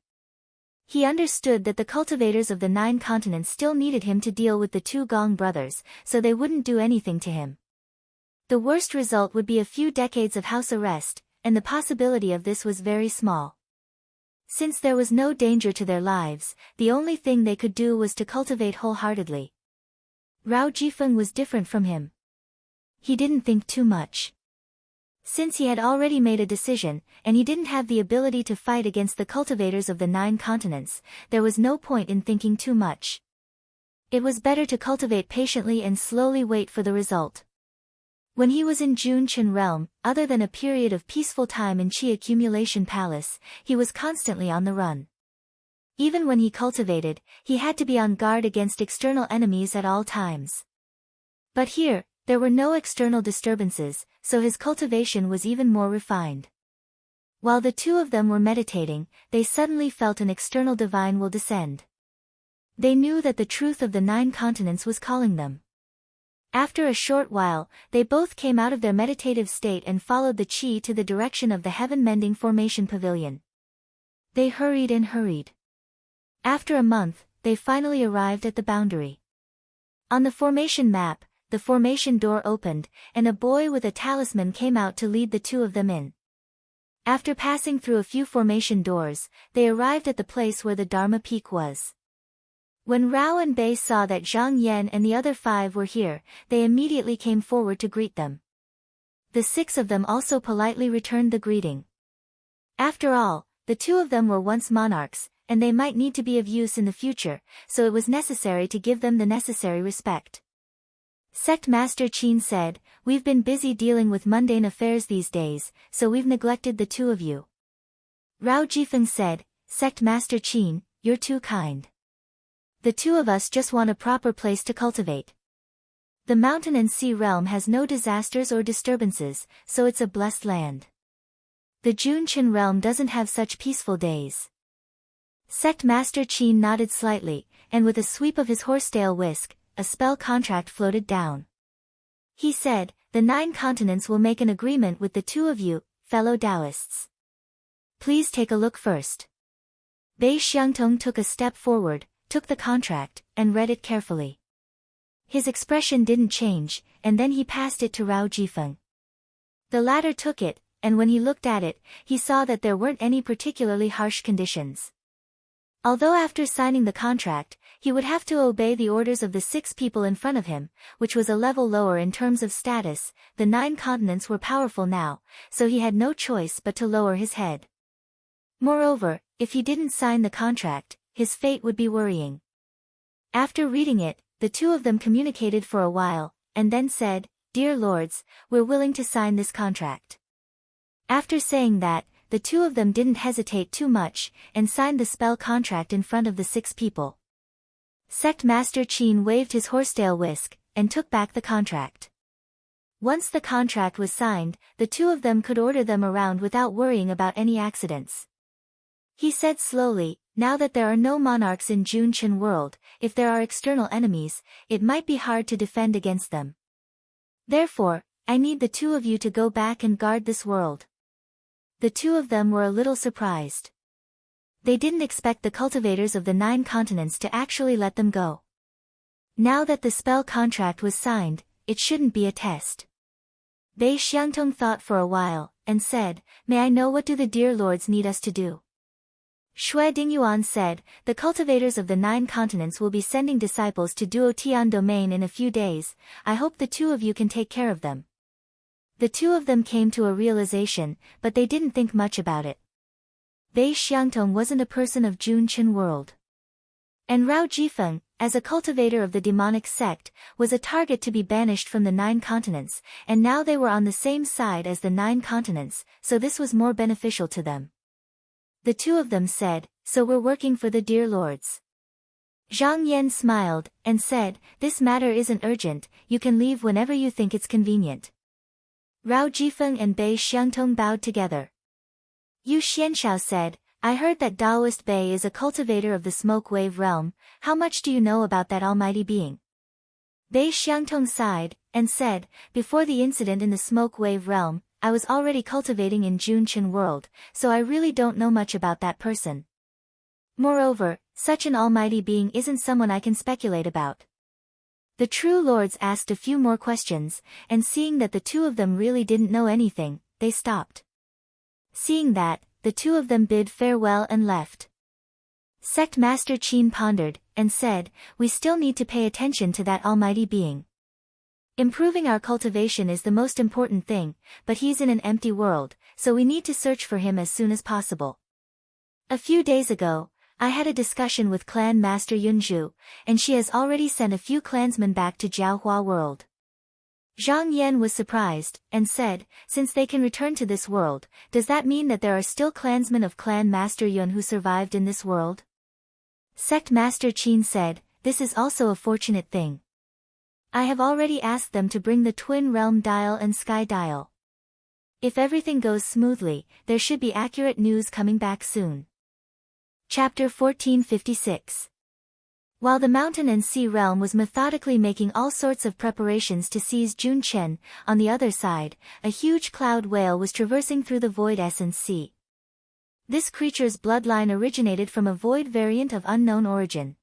He understood that the cultivators of the 9 continents still needed him to deal with the 2 Gong brothers, so they wouldn't do anything to him. The worst result would be a few decades of house arrest, and the possibility of this was very small. Since there was no danger to their lives, the only thing they could do was to cultivate wholeheartedly. Rao Jifeng was different from him. He didn't think too much. Since he had already made a decision, and he didn't have the ability to fight against the cultivators of the 9 continents, there was no point in thinking too much. It was better to cultivate patiently and slowly wait for the result. When he was in Junchen realm, other than a period of peaceful time in Qi Accumulation Palace, he was constantly on the run. Even when he cultivated, he had to be on guard against external enemies at all times. But here, there were no external disturbances, so his cultivation was even more refined. While the 2 of them were meditating, they suddenly felt an external divine will descend. They knew that the truth of the 9 continents was calling them. After a short while, they both came out of their meditative state and followed the Qi to the direction of the heaven-mending formation pavilion. They hurried and hurried. After a month, they finally arrived at the boundary. On the formation map, the formation door opened, and a boy with a talisman came out to lead the 2 of them in. After passing through a few formation doors, they arrived at the place where the Dharma Peak was. When Rao and Bei saw that Zhang Yan and the other 5 were here, they immediately came forward to greet them. The 6 of them also politely returned the greeting. After all, the 2 of them were once monarchs, and they might need to be of use in the future, so it was necessary to give them the necessary respect. Sect Master Qin said, "We've been busy dealing with mundane affairs these days, so we've neglected the 2 of you." Rao Jifeng said, "Sect Master Qin, you're too kind. The 2 of us just want a proper place to cultivate. The mountain and sea realm has no disasters or disturbances, so it's a blessed land. The Junchen realm doesn't have such peaceful days." Sect Master Qin nodded slightly, and with a sweep of his horsetail whisk, a spell contract floated down. He said, "The 9 continents will make an agreement with the 2 of you, fellow Taoists. Please take a look first." Bei Xiangtong took a step forward, took the contract, and read it carefully. His expression didn't change, and then he passed it to Rao Jifeng. The latter took it, and when he looked at it, he saw that there weren't any particularly harsh conditions. Although after signing the contract, he would have to obey the orders of the 6 people in front of him, which was a level lower in terms of status, the 9 continents were powerful now, so he had no choice but to lower his head. Moreover, if he didn't sign the contract, his fate would be worrying. After reading it, the 2 of them communicated for a while, and then said, "Dear lords, we're willing to sign this contract." After saying that, the 2 of them didn't hesitate too much, and signed the spell contract in front of the 6 people. Sect Master Qin waved his horsetail whisk, and took back the contract. Once the contract was signed, the 2 of them could order them around without worrying about any accidents. He said slowly, "Now that there are no monarchs in Junchen world, if there are external enemies, it might be hard to defend against them. Therefore, I need the 2 of you to go back and guard this world." The 2 of them were a little surprised. They didn't expect the cultivators of the 9 continents to actually let them go. Now that the spell contract was signed, it shouldn't be a test. Bei Xiangtong thought for a while, and said, "May I know what do the dear lords need us to do?" Shui Dingyuan said, "The cultivators of the 9 continents will be sending disciples to Duotian domain in a few days. I hope the 2 of you can take care of them." The 2 of them came to a realization, but they didn't think much about it. Bei Xiangtong wasn't a person of Junchen world. And Rao Jifeng, as a cultivator of the demonic sect, was a target to be banished from the 9 continents, and now they were on the same side as the 9 continents, so this was more beneficial to them. The 2 of them said, "So we're working for the dear lords." Zhang Yan smiled, and said, "This matter isn't urgent, you can leave whenever you think it's convenient." Rao Jifeng and Bei Xiangtong bowed together. Yu Xianshao said, I heard that Taoist Bei is a cultivator of the smoke wave realm. How much do you know about that almighty being? Bei Xiangtong sighed, and said, before the incident in the smoke wave realm, I was already cultivating in Junchen world, so I really don't know much about that person. Moreover, such an almighty being isn't someone I can speculate about. The true lords asked a few more questions, and seeing that the two of them really didn't know anything, they stopped. Seeing that, the two of them bid farewell and left. Sect Master Qin pondered, and said, we still need to pay attention to that almighty being. Improving our cultivation is the most important thing, but he's in an empty world, so we need to search for him as soon as possible. A few days ago, I had a discussion with Clan Master Yunzhu, and she has already sent a few clansmen back to Jiaohua world. Zhang Yan was surprised, and said, since they can return to this world, does that mean that there are still clansmen of Clan Master Yun who survived in this world? Sect Master Qin said, this is also a fortunate thing. I have already asked them to bring the Twin Realm Dial and Sky Dial. If everything goes smoothly, there should be accurate news coming back soon. Chapter 1456. While the mountain and sea realm was methodically making all sorts of preparations to seize Junchen, on the other side, a huge cloud whale was traversing through the void essence sea. This creature's bloodline originated from a void variant of unknown origin.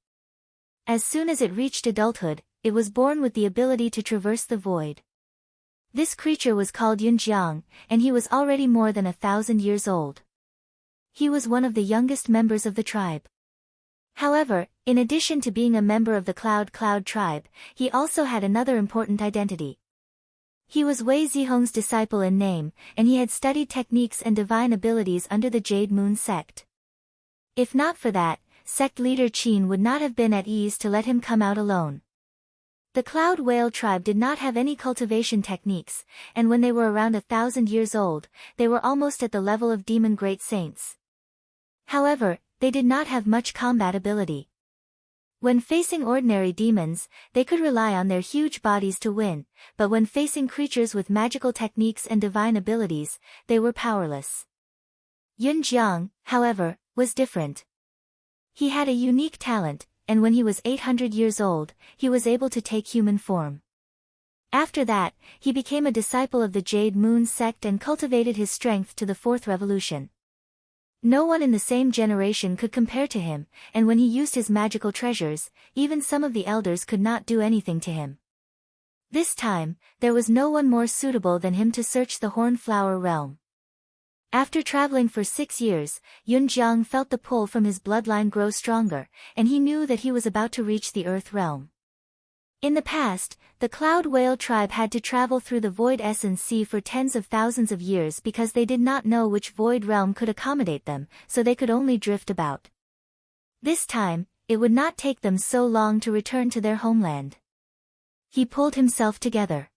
As soon as it reached adulthood, it was born with the ability to traverse the void. This creature was called Yunjiang, and he was already more than 1,000 years old. He was one of the youngest members of the tribe. However, in addition to being a member of the Cloud tribe, he also had another important identity. He was Wei Zihong's disciple in name, and he had studied techniques and divine abilities under the Jade Moon sect. If not for that, sect leader Qin would not have been at ease to let him come out alone. The Cloud Whale tribe did not have any cultivation techniques, and when they were around 1,000 years old, they were almost at the level of demon great saints. However, they did not have much combat ability. When facing ordinary demons, they could rely on their huge bodies to win, but when facing creatures with magical techniques and divine abilities, they were powerless. Yunjiang, however, was different. He had a unique talent, and when he was 800 years old, he was able to take human form. After that, he became a disciple of the Jade Moon sect and cultivated his strength to the fourth revolution. No one in the same generation could compare to him, and when he used his magical treasures, even some of the elders could not do anything to him. This time, there was no one more suitable than him to search the Hornflower realm. After traveling for 6 years, Yunjiang felt the pull from his bloodline grow stronger, and he knew that he was about to reach the Earth realm. In the past, the Cloud Whale tribe had to travel through the Void Essence Sea for tens of thousands of years because they did not know which void realm could accommodate them, so they could only drift about. This time, it would not take them so long to return to their homeland. He pulled himself together.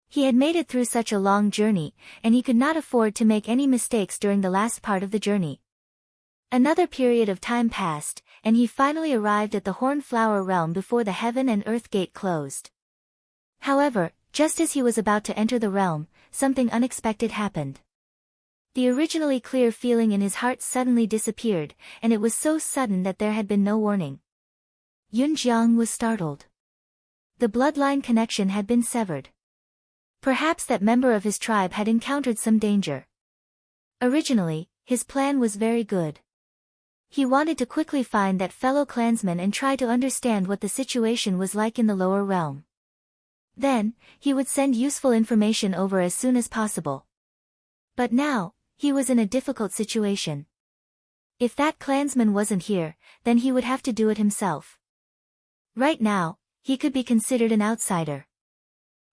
He had made it through such a long journey, and he could not afford to make any mistakes during the last part of the journey. Another period of time passed, and he finally arrived at the Hornflower realm before the Heaven and Earth gate closed. However, just as he was about to enter the realm, something unexpected happened. The originally clear feeling in his heart suddenly disappeared, and it was so sudden that there had been no warning. Yunjiang was startled. The bloodline connection had been severed. Perhaps that member of his tribe had encountered some danger. Originally, his plan was very good. He wanted to quickly find that fellow clansman and try to understand what the situation was like in the lower realm. Then, he would send useful information over as soon as possible. But now, he was in a difficult situation. If that clansman wasn't here, then he would have to do it himself. Right now, he could be considered an outsider.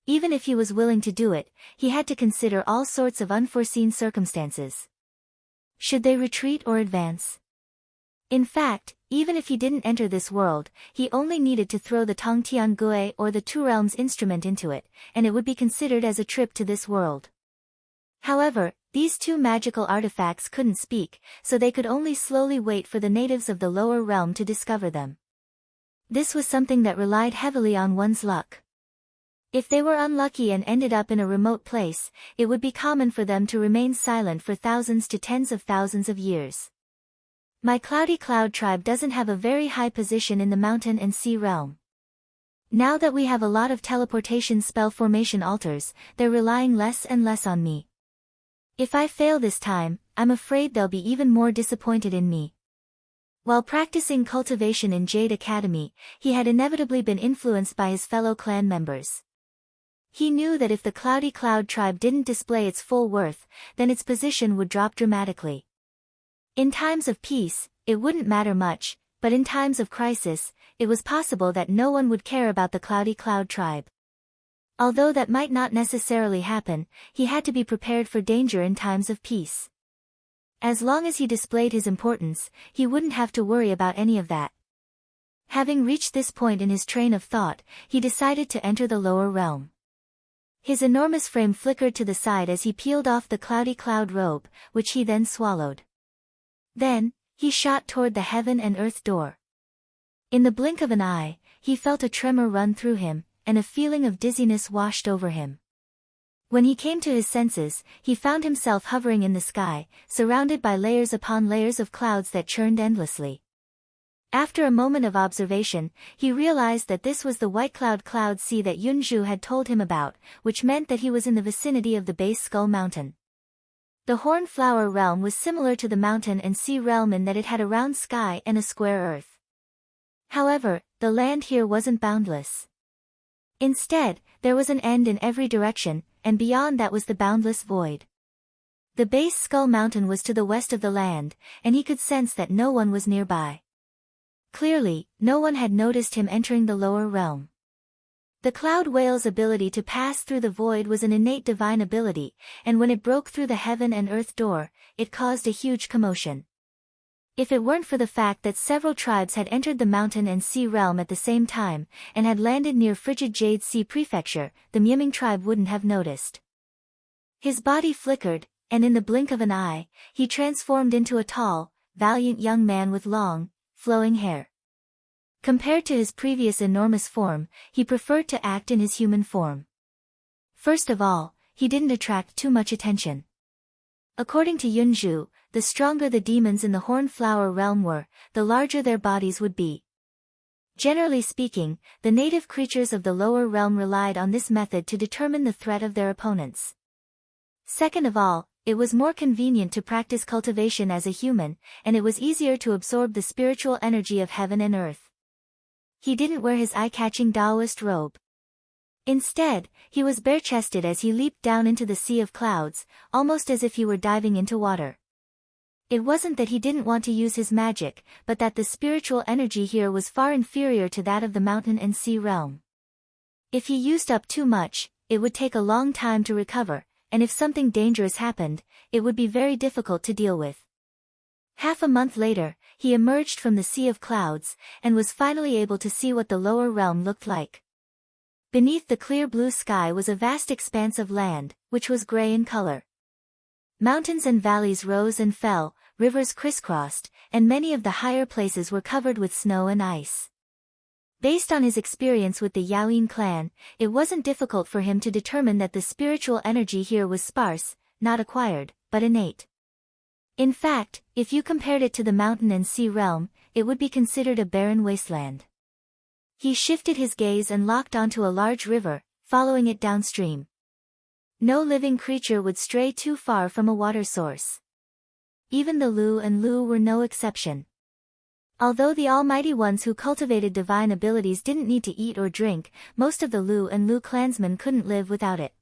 Even if he was willing to do it, he had to consider all sorts of unforeseen circumstances. Should they retreat or advance? In fact, even if he didn't enter this world, he only needed to throw the Tongtiangui or the Two Realms instrument into it, and it would be considered as a trip to this world. However, these two magical artifacts couldn't speak, so they could only slowly wait for the natives of the lower realm to discover them. This was something that relied heavily on one's luck. If they were unlucky and ended up in a remote place, it would be common for them to remain silent for thousands to tens of thousands of years. My cloudy cloud tribe doesn't have a very high position in the mountain and sea realm. Now that we have a lot of teleportation spell formation altars, they're relying less and less on me. If I fail this time, I'm afraid they'll be even more disappointed in me. While practicing cultivation in Jade Academy, he had inevitably been influenced by his fellow clan members. He knew that if the Cloudy Cloud tribe didn't display its full worth, then its position would drop dramatically. In times of peace, it wouldn't matter much, but in times of crisis, it was possible that no one would care about the Cloudy Cloud tribe. Although that might not necessarily happen, he had to be prepared for danger in times of peace. As long as he displayed his importance, he wouldn't have to worry about any of that. Having reached this point in his train of thought, he decided to enter the lower realm. His enormous frame flickered to the side as he peeled off the Cloudy Cloud robe, which he then swallowed. Then, he shot toward the heaven and earth door. In the blink of an eye, he felt a tremor run through him, and a feeling of dizziness washed over him. When he came to his senses, he found himself hovering in the sky, surrounded by layers upon layers of clouds that churned endlessly. After a moment of observation, he realized that this was the white cloud sea that Yunzhu had told him about, which meant that he was in the vicinity of the base Skull Mountain. The Horn Flower realm was similar to the mountain and sea realm in that it had a round sky and a square earth. However, the land here wasn't boundless. Instead, there was an end in every direction, and beyond that was the boundless void. The base Skull Mountain was to the west of the land, and he could sense that no one was nearby. Clearly, no one had noticed him entering the lower realm. The Cloud Whale's ability to pass through the void was an innate divine ability, and when it broke through the heaven and earth door, it caused a huge commotion. If it weren't for the fact that several tribes had entered the mountain and sea realm at the same time, and had landed near frigid Jade Sea Prefecture, the Myeming tribe wouldn't have noticed. His body flickered, and in the blink of an eye, he transformed into a tall, valiant young man with long, flowing hair. Compared to his previous enormous form, he preferred to act in his human form. First of all, he didn't attract too much attention. According to Yunzhu, the stronger the demons in the Horn Flower realm were, the larger their bodies would be. Generally speaking, the native creatures of the lower realm relied on this method to determine the threat of their opponents. Second of all, it was more convenient to practice cultivation as a human, and it was easier to absorb the spiritual energy of heaven and earth. He didn't wear his eye-catching Taoist robe. Instead, he was bare-chested as he leaped down into the sea of clouds, almost as if he were diving into water. It wasn't that he didn't want to use his magic, but that the spiritual energy here was far inferior to that of the mountain and sea realm. If he used up too much, it would take a long time to recover, and if something dangerous happened, it would be very difficult to deal with. Half a month later, he emerged from the sea of clouds, and was finally able to see what the lower realm looked like. Beneath the clear blue sky was a vast expanse of land, which was gray in color. Mountains and valleys rose and fell, rivers crisscrossed, and many of the higher places were covered with snow and ice. Based on his experience with the Yaoyin clan, it wasn't difficult for him to determine that the spiritual energy here was sparse, not acquired, but innate. In fact, if you compared it to the mountain and sea realm, it would be considered a barren wasteland. He shifted his gaze and locked onto a large river, following it downstream. No living creature would stray too far from a water source. Even the Lu and Lu were no exception. Although the almighty ones who cultivated divine abilities didn't need to eat or drink, most of the Lu and Lu clansmen couldn't live without it.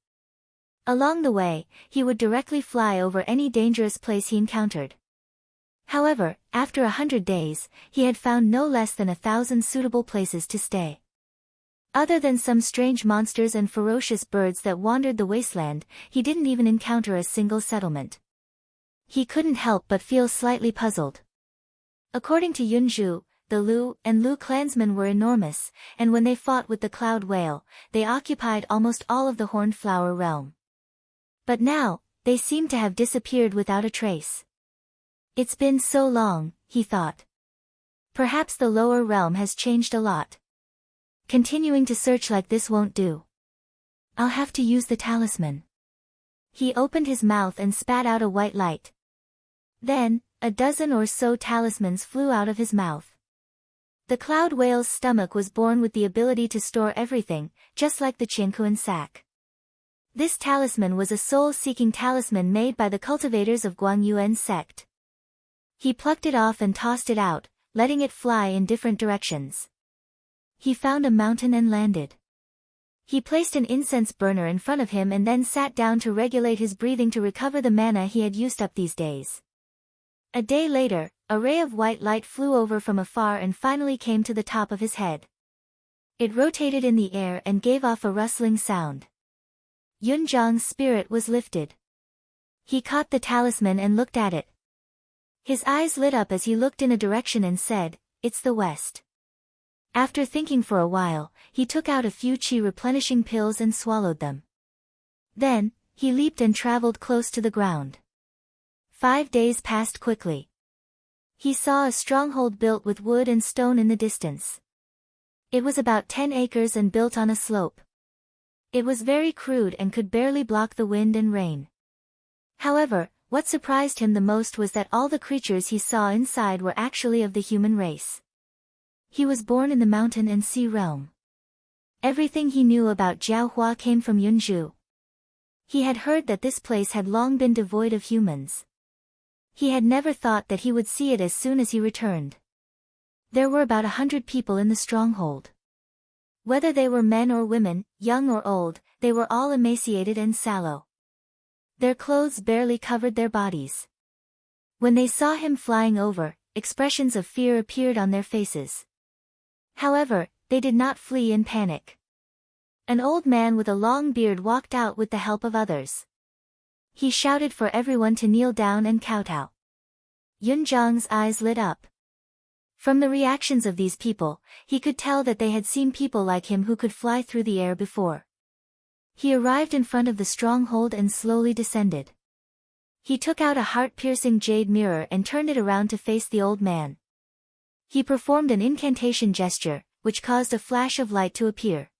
Along the way, he would directly fly over any dangerous place he encountered. However, after 100 days, he had found no less than 1,000 suitable places to stay. Other than some strange monsters and ferocious birds that wandered the wasteland, he didn't even encounter a single settlement. He couldn't help but feel slightly puzzled. According to Yunzhu, the Lu and Lu clansmen were enormous, and when they fought with the Cloud Whale, they occupied almost all of the Horned Flower realm. But now, they seemed to have disappeared without a trace. It's been so long, he thought. Perhaps the lower realm has changed a lot. Continuing to search like this won't do. I'll have to use the talisman. He opened his mouth and spat out a white light. Then, a dozen or so talismans flew out of his mouth. The cloud whale's stomach was born with the ability to store everything, just like the Qiankuan sack. This talisman was a soul-seeking talisman made by the cultivators of Guangyuan's sect. He plucked it off and tossed it out, letting it fly in different directions. He found a mountain and landed. He placed an incense burner in front of him and then sat down to regulate his breathing to recover the mana he had used up these days. A day later, a ray of white light flew over from afar and finally came to the top of his head. It rotated in the air and gave off a rustling sound. Yunjiang's spirit was lifted. He caught the talisman and looked at it. His eyes lit up as he looked in a direction and said, "It's the west." After thinking for a while, he took out a few qi replenishing pills and swallowed them. Then, he leaped and traveled close to the ground. 5 days passed quickly. He saw a stronghold built with wood and stone in the distance. It was about 10 acres and built on a slope. It was very crude and could barely block the wind and rain. However, what surprised him the most was that all the creatures he saw inside were actually of the human race. He was born in the mountain and sea realm. Everything he knew about Jiaohua came from Yunzhu. He had heard that this place had long been devoid of humans. He had never thought that he would see it as soon as he returned. There were about 100 people in the stronghold. Whether they were men or women, young or old, they were all emaciated and sallow. Their clothes barely covered their bodies. When they saw him flying over, expressions of fear appeared on their faces. However, they did not flee in panic. An old man with a long beard walked out with the help of others. He shouted for everyone to kneel down and kowtow. Yunjiang's eyes lit up. From the reactions of these people, he could tell that they had seen people like him who could fly through the air before. He arrived in front of the stronghold and slowly descended. He took out a heart-piercing jade mirror and turned it around to face the old man. He performed an incantation gesture, which caused a flash of light to appear.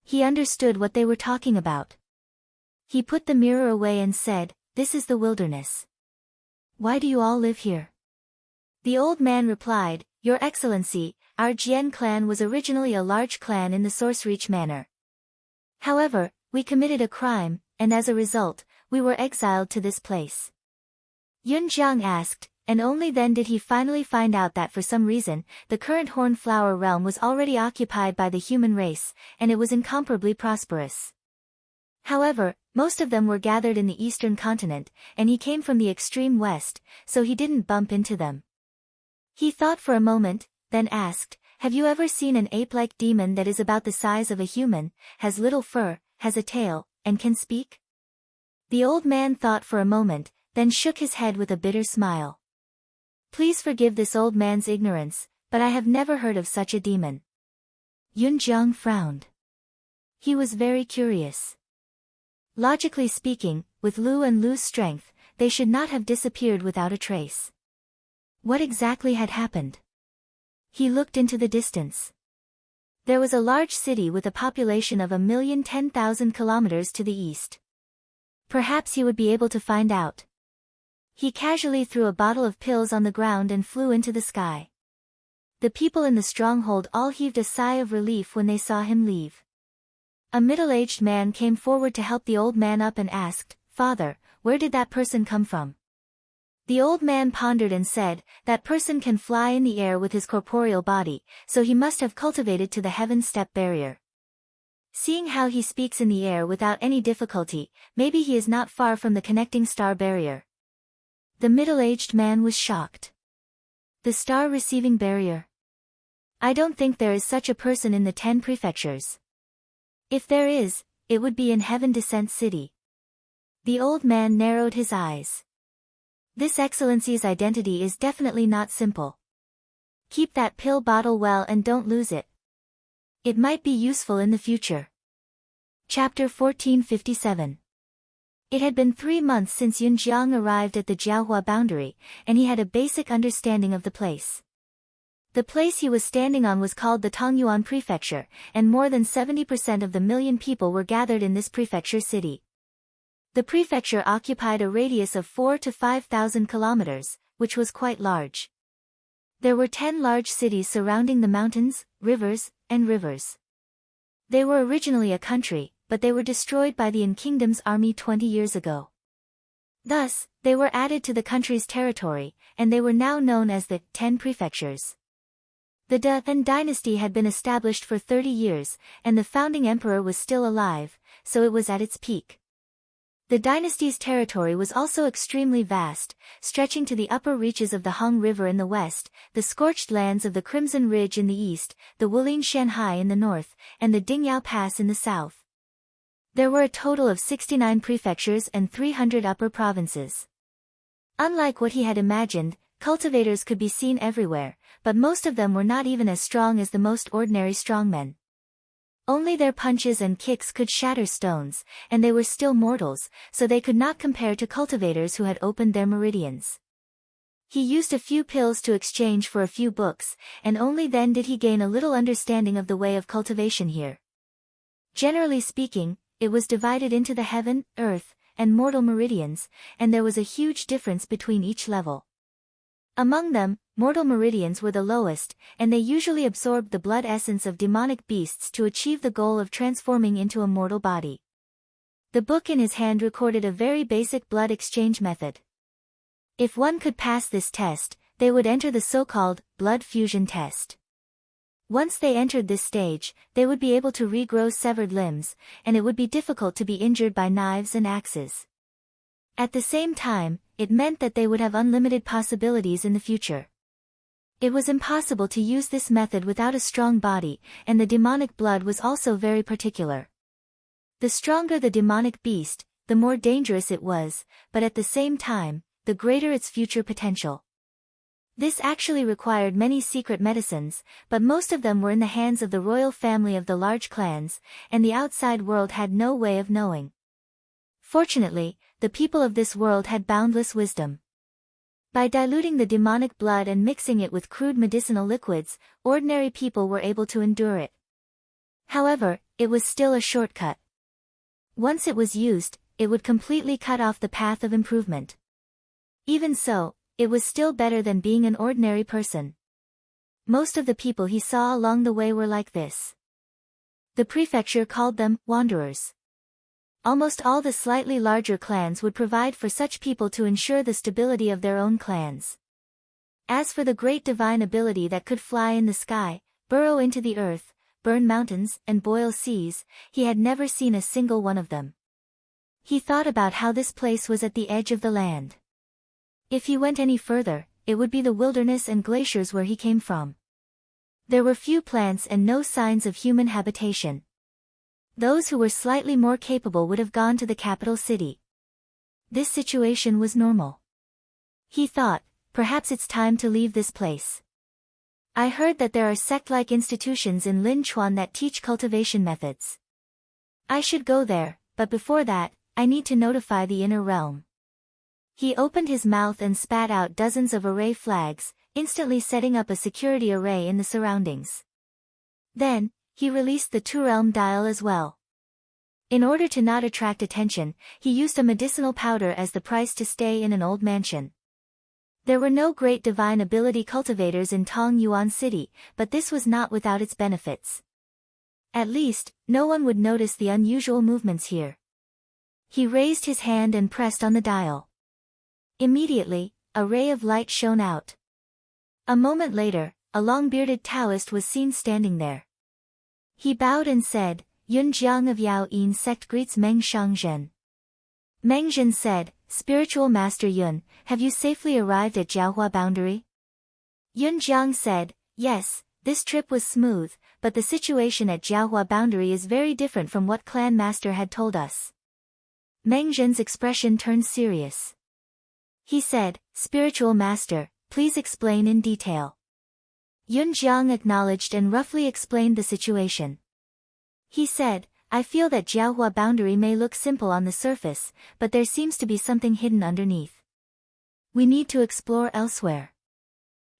He understood what they were talking about. He put the mirror away and said, "This is the wilderness. Why do you all live here?" The old man replied, "Your Excellency, our Jian clan was originally a large clan in the Sourcereach Manor. However, we committed a crime, and as a result, we were exiled to this place." Yunjiang asked, and only then did he finally find out that for some reason, the current Hornflower realm was already occupied by the human race, and it was incomparably prosperous. However, most of them were gathered in the eastern continent, and he came from the extreme west, so he didn't bump into them. He thought for a moment, then asked, "Have you ever seen an ape-like demon that is about the size of a human, has little fur, has a tail, and can speak?" The old man thought for a moment, then shook his head with a bitter smile. "Please forgive this old man's ignorance, but I have never heard of such a demon." Yunjiang frowned. He was very curious. Logically speaking, with Lu and Lu's strength, they should not have disappeared without a trace. What exactly had happened? He looked into the distance. There was a large city with a population of 1,010,000 kilometers to the east. Perhaps he would be able to find out. He casually threw a bottle of pills on the ground and flew into the sky. The people in the stronghold all heaved a sigh of relief when they saw him leave. A middle-aged man came forward to help the old man up and asked, "Father, where did that person come from?" The old man pondered and said, "That person can fly in the air with his corporeal body, so he must have cultivated to the heaven step barrier. Seeing how he speaks in the air without any difficulty, maybe he is not far from the connecting star barrier." The middle-aged man was shocked. The star-receiving barrier? I don't think there is such a person in the 10 prefectures. If there is, it would be in Heaven Descent City. The old man narrowed his eyes. This Excellency's identity is definitely not simple. Keep that pill bottle well and don't lose it. It might be useful in the future. Chapter 1457. It had been 3 months since Yunjiang arrived at the Jiaohua boundary, and he had a basic understanding of the place. The place he was standing on was called the Tongyuan Prefecture, and more than 70% of the million people were gathered in this prefecture city. The prefecture occupied a radius of 4,000 to 5,000 kilometers, which was quite large. There were 10 large cities surrounding the mountains, rivers, and rivers. They were originally a country, but they were destroyed by the An Kingdom's army 20 years ago. Thus, they were added to the country's territory, and they were now known as the 10 prefectures. The An dynasty had been established for 30 years, and the founding emperor was still alive, so it was at its peak. The dynasty's territory was also extremely vast, stretching to the upper reaches of the Hong River in the west, the scorched lands of the Crimson Ridge in the east, the Wulin Shanhai in the north, and the Dingyao Pass in the south. There were a total of 69 prefectures and 300 upper provinces. Unlike what he had imagined, cultivators could be seen everywhere, but most of them were not even as strong as the most ordinary strongmen. Only their punches and kicks could shatter stones, and they were still mortals, so they could not compare to cultivators who had opened their meridians. He used a few pills to exchange for a few books, and only then did he gain a little understanding of the way of cultivation here. Generally speaking, it was divided into the heaven, earth, and mortal meridians, and there was a huge difference between each level. Among them, mortal meridians were the lowest, and they usually absorbed the blood essence of demonic beasts to achieve the goal of transforming into a mortal body. The book in his hand recorded a very basic blood exchange method. If one could pass this test, they would enter the so-called blood fusion test. Once they entered this stage, they would be able to regrow severed limbs, and it would be difficult to be injured by knives and axes. At the same time, it meant that they would have unlimited possibilities in the future. It was impossible to use this method without a strong body, and the demonic blood was also very particular. The stronger the demonic beast, the more dangerous it was, but at the same time, the greater its future potential. This actually required many secret medicines, but most of them were in the hands of the royal family of the large clans, and the outside world had no way of knowing. Fortunately, the people of this world had boundless wisdom. By diluting the demonic blood and mixing it with crude medicinal liquids, ordinary people were able to endure it. However, it was still a shortcut. Once it was used, it would completely cut off the path of improvement. Even so, it was still better than being an ordinary person. Most of the people he saw along the way were like this. The prefecture called them wanderers. Almost all the slightly larger clans would provide for such people to ensure the stability of their own clans. As for the great divine ability that could fly in the sky, burrow into the earth, burn mountains, and boil seas, he had never seen a single one of them. He thought about how this place was at the edge of the land. If he went any further, it would be the wilderness and glaciers where he came from. There were few plants and no signs of human habitation. Those who were slightly more capable would have gone to the capital city. This situation was normal. He thought, perhaps it's time to leave this place. I heard that there are sect-like institutions in Linchuan that teach cultivation methods. I should go there, but before that, I need to notify the inner realm. He opened his mouth and spat out dozens of array flags, instantly setting up a security array in the surroundings. Then, he released the two-realm dial as well. In order to not attract attention, he used a medicinal powder as the price to stay in an old mansion. There were no great divine ability cultivators in Tong Yuan City, but this was not without its benefits. At least, no one would notice the unusual movements here. He raised his hand and pressed on the dial. Immediately, a ray of light shone out. A moment later, a long-bearded Taoist was seen standing there. He bowed and said, Yun Jiang of Yao Yin sect greets Meng Shangzhen. Meng Zhen said, Spiritual Master Yun, have you safely arrived at Jiaohua boundary? Yun Jiang said, yes, this trip was smooth, but the situation at Jiaohua boundary is very different from what Clan Master had told us. Meng Zhen's expression turned serious. He said, Spiritual Master, please explain in detail. Yun Jiang acknowledged and roughly explained the situation. He said, I feel that Jiaohua boundary may look simple on the surface, but there seems to be something hidden underneath. We need to explore elsewhere.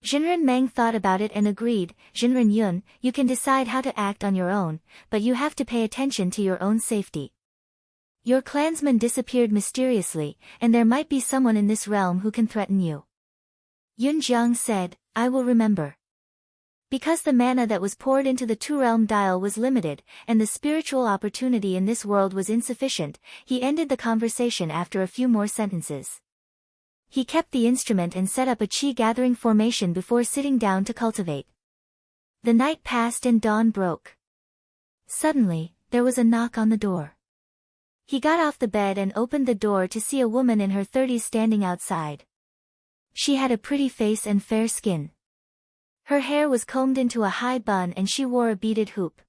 Jinren Meng thought about it and agreed, Jinren Yun, you can decide how to act on your own, but you have to pay attention to your own safety. Your clansman disappeared mysteriously, and there might be someone in this realm who can threaten you. Yunjiang said, I will remember. Because the mana that was poured into the two-realm dial was limited, and the spiritual opportunity in this world was insufficient, he ended the conversation after a few more sentences. He kept the instrument and set up a chi-gathering formation before sitting down to cultivate. The night passed and dawn broke. Suddenly, there was a knock on the door. He got off the bed and opened the door to see a woman in her 30s standing outside. She had a pretty face and fair skin. Her hair was combed into a high bun and she wore a beaded hoop.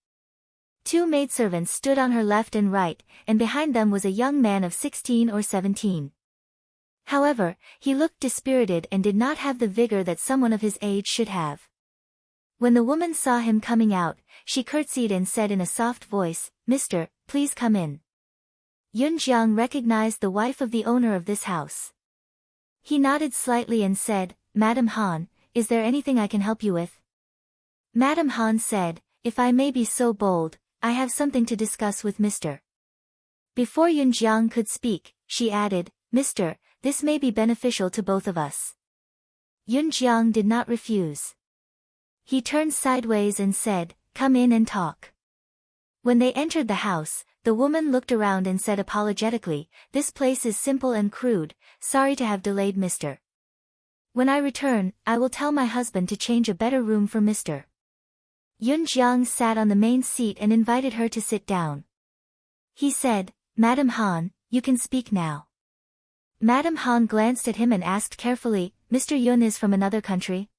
Two maidservants stood on her left and right, and behind them was a young man of 16 or 17. However, he looked dispirited and did not have the vigor that someone of his age should have. When the woman saw him coming out, she curtsied and said in a soft voice, "Mister, please come in." Yunjiang recognized the wife of the owner of this house. He nodded slightly and said, "Madam Han, is there anything I can help you with?" Madam Han said, "If I may be so bold, I have something to discuss with Mr." Before Yunjiang could speak, she added, "Mister, this may be beneficial to both of us." Yunjiang did not refuse. He turned sideways and said, "Come in and talk." When they entered the house, the woman looked around and said apologetically, "This place is simple and crude, sorry to have delayed Mr. When I return, I will tell my husband to change a better room for Mr." Yunjiang sat on the main seat and invited her to sit down. He said, "Madam Han, you can speak now." Madam Han glanced at him and asked carefully, "Mr. Yun is from another country?"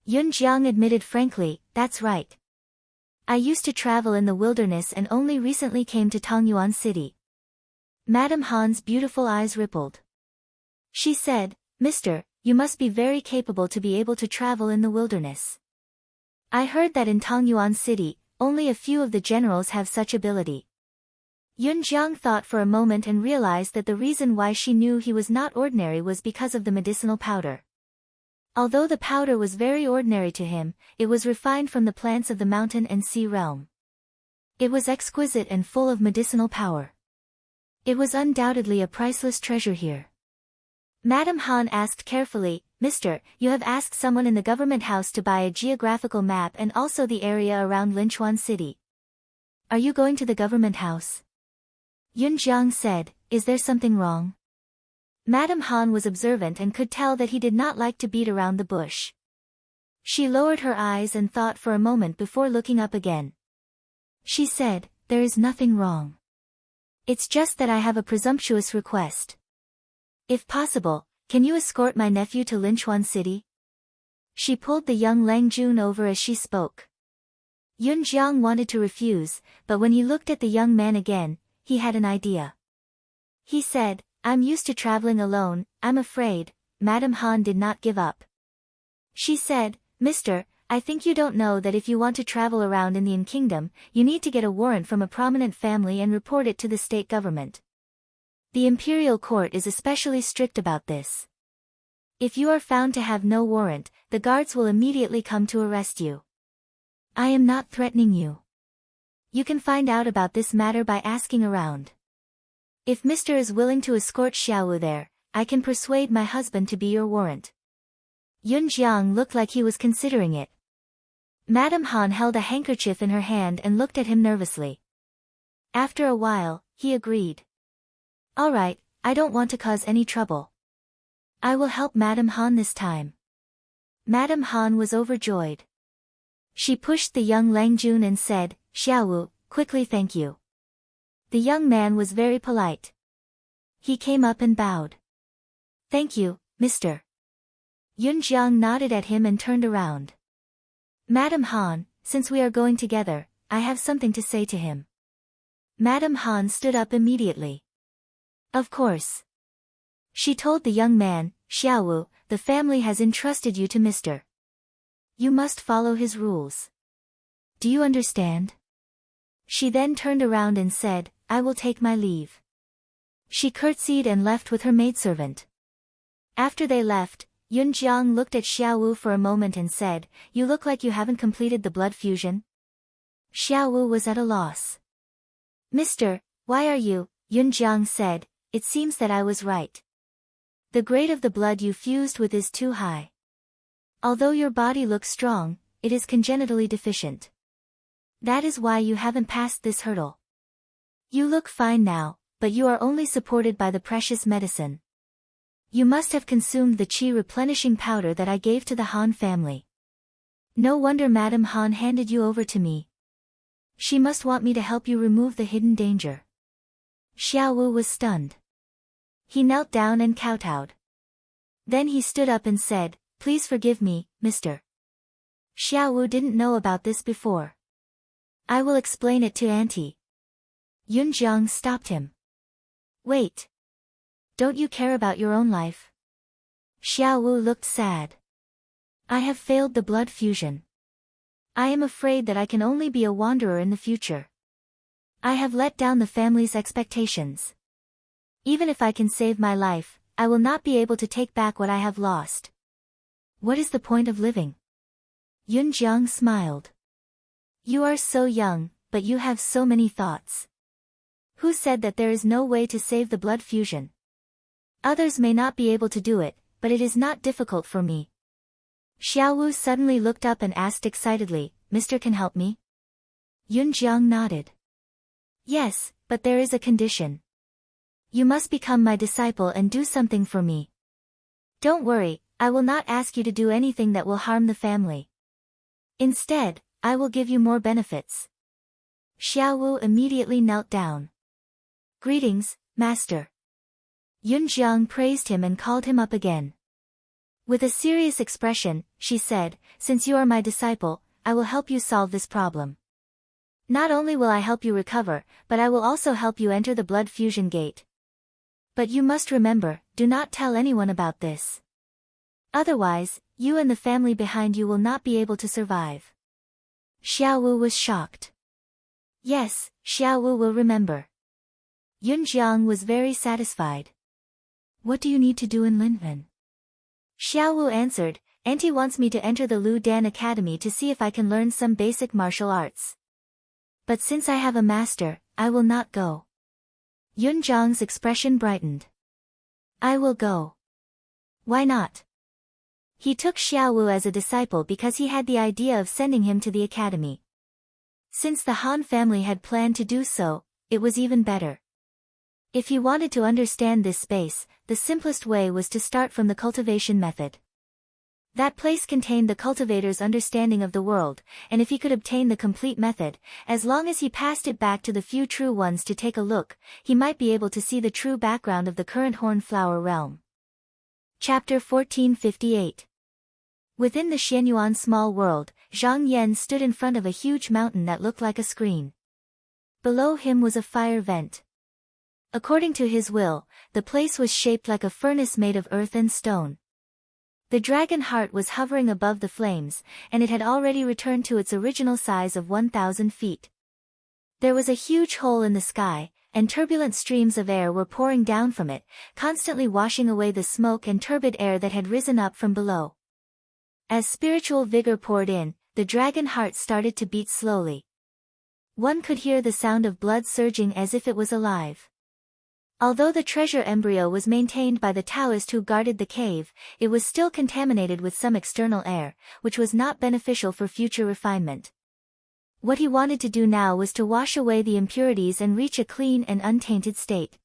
Yunjiang admitted frankly, "That's right. I used to travel in the wilderness and only recently came to Tongyuan City." Madam Han's beautiful eyes rippled. She said, "Mister, you must be very capable to be able to travel in the wilderness. I heard that in Tongyuan City, only a few of the generals have such ability." Yunjiang thought for a moment and realized that the reason why she knew he was not ordinary was because of the medicinal powder. Although the powder was very ordinary to him, it was refined from the plants of the mountain and sea realm. It was exquisite and full of medicinal power. It was undoubtedly a priceless treasure here. Madam Han asked carefully, "Mister, you have asked someone in the government house to buy a geographical map and also the area around Linchuan City. Are you going to the government house?" Yunjiang said, "Is there something wrong?" Madam Han was observant and could tell that he did not like to beat around the bush. She lowered her eyes and thought for a moment before looking up again. She said, "There is nothing wrong. It's just that I have a presumptuous request. If possible, can you escort my nephew to Linchuan City?" She pulled the young Lang Jun over as she spoke. Yunjiang wanted to refuse, but when he looked at the young man again, he had an idea. He said, "I'm used to traveling alone, I'm afraid." Madam Han did not give up. She said, "Mister, I think you don't know that if you want to travel around in the Yin Kingdom, you need to get a warrant from a prominent family and report it to the state government. The imperial court is especially strict about this. If you are found to have no warrant, the guards will immediately come to arrest you. I am not threatening you. You can find out about this matter by asking around. If Mr. is willing to escort Xiaowu there, I can persuade my husband to be your warrant." Yunjiang looked like he was considering it. Madam Han held a handkerchief in her hand and looked at him nervously. After a while, he agreed. "All right, I don't want to cause any trouble. I will help Madam Han this time." Madam Han was overjoyed. She pushed the young Lang Jun and said, "Xiaowu, quickly thank you." The young man was very polite. He came up and bowed. "Thank you, Mr." Yunjiang nodded at him and turned around. "Madam Han, since we are going together, I have something to say to him." Madam Han stood up immediately. "Of course." She told the young man, "Xiaowu, the family has entrusted you to Mr. You must follow his rules. Do you understand?" She then turned around and said, "I will take my leave." She curtsied and left with her maidservant. After they left, Yunjiang looked at Xiaowu for a moment and said, "You look like you haven't completed the blood fusion." Xiaowu was at a loss. "Mister, why are you?" Yunjiang said, "It seems that I was right. The grade of the blood you fused with is too high. Although your body looks strong, it is congenitally deficient. That is why you haven't passed this hurdle. You look fine now, but you are only supported by the precious medicine. You must have consumed the qi replenishing powder that I gave to the Han family. No wonder Madame Han handed you over to me. She must want me to help you remove the hidden danger. Xiao Wu was stunned. He knelt down and kowtowed. Then he stood up and said, "Please forgive me, Mr. Xiao Wu didn't know about this before. I will explain it to Auntie." Yun Jiang stopped him. "Wait. Don't you care about your own life?" Xiao Wu looked sad. "I have failed the blood fusion. I am afraid that I can only be a wanderer in the future. I have let down the family's expectations. Even if I can save my life, I will not be able to take back what I have lost. What is the point of living?" Yun Jiang smiled. "You are so young, but you have so many thoughts. Who said that there is no way to save the blood fusion? Others may not be able to do it, but it is not difficult for me." Xiao Wu suddenly looked up and asked excitedly, "Mr. can help me?" Yun Jiang nodded. "Yes, but there is a condition. You must become my disciple and do something for me. Don't worry, I will not ask you to do anything that will harm the family. Instead, I will give you more benefits." Xiao Wu immediately knelt down. "Greetings, Master." Yun Jiang praised him and called him up again. With a serious expression, she said, "Since you are my disciple, I will help you solve this problem. Not only will I help you recover, but I will also help you enter the blood fusion gate. But you must remember, do not tell anyone about this. Otherwise, you and the family behind you will not be able to survive." Xiao Wu was shocked. "Yes, Xiao Wu will remember." Yun Jiang was very satisfied. "What do you need to do in Linwen?" Xiao Wu answered, "Auntie wants me to enter the Lu Dan Academy to see if I can learn some basic martial arts. But since I have a master, I will not go." Yun Jiang's expression brightened. "I will go." "Why not?" He took Xiao Wu as a disciple because he had the idea of sending him to the academy. Since the Han family had planned to do so, it was even better. If he wanted to understand this space, the simplest way was to start from the cultivation method. That place contained the cultivator's understanding of the world, and if he could obtain the complete method, as long as he passed it back to the few true ones to take a look, he might be able to see the true background of the current Hornflower realm. Chapter 1458. Within the Xianyuan small world, Zhang Yan stood in front of a huge mountain that looked like a screen. Below him was a fire vent. According to his will, the place was shaped like a furnace made of earth and stone. The dragon heart was hovering above the flames, and it had already returned to its original size of 1,000 feet. There was a huge hole in the sky, and turbulent streams of air were pouring down from it, constantly washing away the smoke and turbid air that had risen up from below. As spiritual vigor poured in, the dragon heart started to beat slowly. One could hear the sound of blood surging as if it was alive. Although the treasure embryo was maintained by the Taoist who guarded the cave, it was still contaminated with some external air, which was not beneficial for future refinement. What he wanted to do now was to wash away the impurities and reach a clean and untainted state.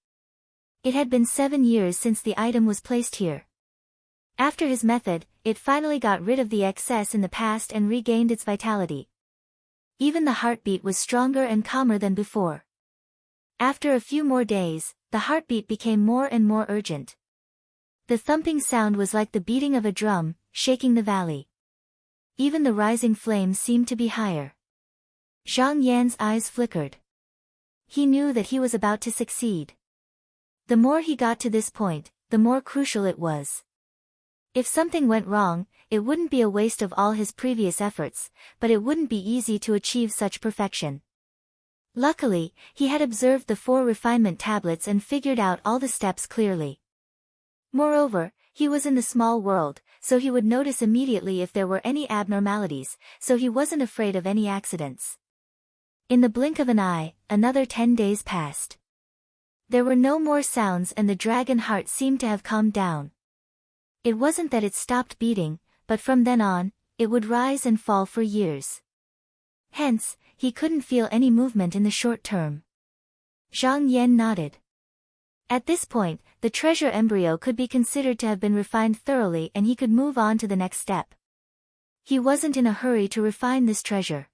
It had been 7 years since the item was placed here. After his method, it finally got rid of the excess in the past and regained its vitality. Even the heartbeat was stronger and calmer than before. After a few more days, the heartbeat became more and more urgent. The thumping sound was like the beating of a drum, shaking the valley. Even the rising flames seemed to be higher. Zhang Yan's eyes flickered. He knew that he was about to succeed. The more he got to this point, the more crucial it was. If something went wrong, it wouldn't be a waste of all his previous efforts, but it wouldn't be easy to achieve such perfection. Luckily, he had observed the 4 refinement tablets and figured out all the steps clearly. Moreover, he was in the small world, so he would notice immediately if there were any abnormalities, so he wasn't afraid of any accidents. In the blink of an eye, another 10 days passed. There were no more sounds and the dragon heart seemed to have calmed down. It wasn't that it stopped beating, but from then on, it would rise and fall for years. Hence, he couldn't feel any movement in the short term. Zhang Yan nodded. At this point, the treasure embryo could be considered to have been refined thoroughly and he could move on to the next step. He wasn't in a hurry to refine this treasure.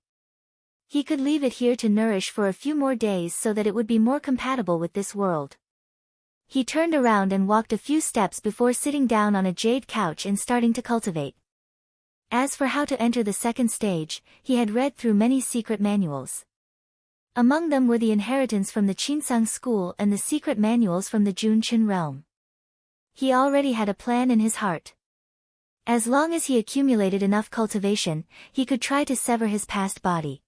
He could leave it here to nourish for a few more days so that it would be more compatible with this world. He turned around and walked a few steps before sitting down on a jade couch and starting to cultivate. As for how to enter the second stage, he had read through many secret manuals. Among them were the inheritance from the Qinsang school and the secret manuals from the Junqin realm. He already had a plan in his heart. As long as he accumulated enough cultivation, he could try to sever his past body.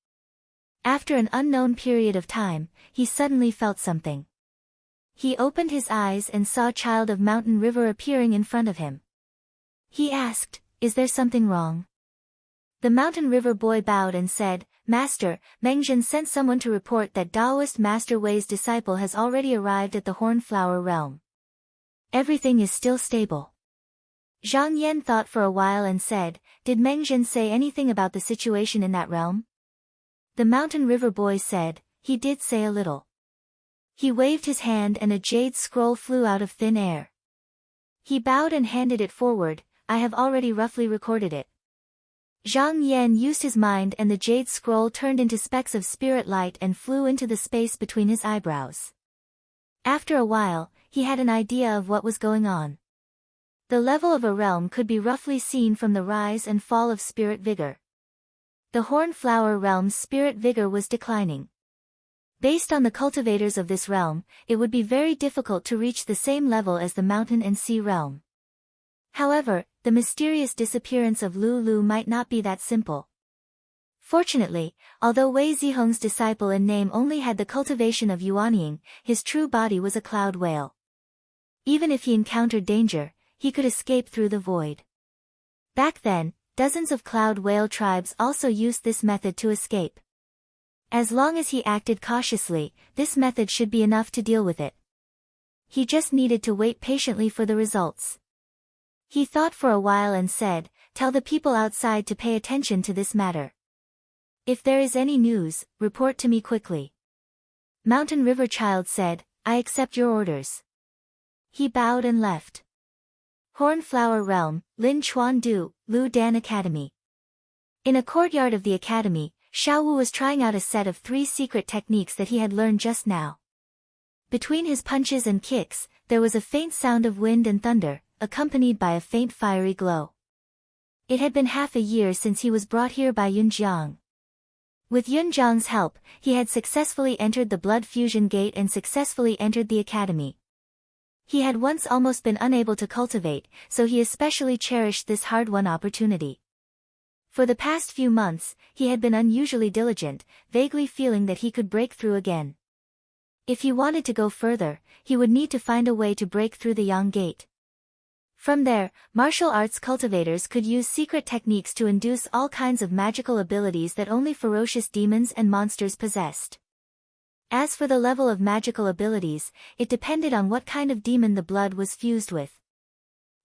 After an unknown period of time, he suddenly felt something. He opened his eyes and saw a child of Mountain River appearing in front of him. He asked, "Is there something wrong?" The Mountain River boy bowed and said, "Master, Mengzhen sent someone to report that Taoist Master Wei's disciple has already arrived at the Hornflower realm. Everything is still stable." Zhang Yan thought for a while and said, "Did Mengzhen say anything about the situation in that realm?" The Mountain River boy said, "He did say a little." He waved his hand and a jade scroll flew out of thin air. He bowed and handed it forward. "I have already roughly recorded it." Zhang Yan used his mind and the jade scroll turned into specks of spirit light and flew into the space between his eyebrows. After a while, he had an idea of what was going on. The level of a realm could be roughly seen from the rise and fall of spirit vigor. The Hornflower realm's spirit vigor was declining. Based on the cultivators of this realm, it would be very difficult to reach the same level as the Mountain and Sea realm. However, the mysterious disappearance of Lulu might not be that simple. Fortunately, although Wei Zihong's disciple in name only had the cultivation of Yuanying, his true body was a cloud whale. Even if he encountered danger, he could escape through the void. Back then, dozens of cloud whale tribes also used this method to escape. As long as he acted cautiously, this method should be enough to deal with it. He just needed to wait patiently for the results. He thought for a while and said, "Tell the people outside to pay attention to this matter. If there is any news, report to me quickly." Mountain River Child said, "I accept your orders." He bowed and left. Hornflower Realm, Lin Chuan Du, Lu Dan Academy. In a courtyard of the academy, Xiao Wu was trying out a set of 3 secret techniques that he had learned just now. Between his punches and kicks, there was a faint sound of wind and thunder, accompanied by a faint fiery glow. It had been half a year since he was brought here by Yunjiang. With Yunjiang's help, he had successfully entered the blood fusion gate and successfully entered the academy. He had once almost been unable to cultivate, so he especially cherished this hard-won opportunity. For the past few months, he had been unusually diligent, vaguely feeling that he could break through again. If he wanted to go further, he would need to find a way to break through the Yang Gate. From there, martial arts cultivators could use secret techniques to induce all kinds of magical abilities that only ferocious demons and monsters possessed. As for the level of magical abilities, it depended on what kind of demon the blood was fused with.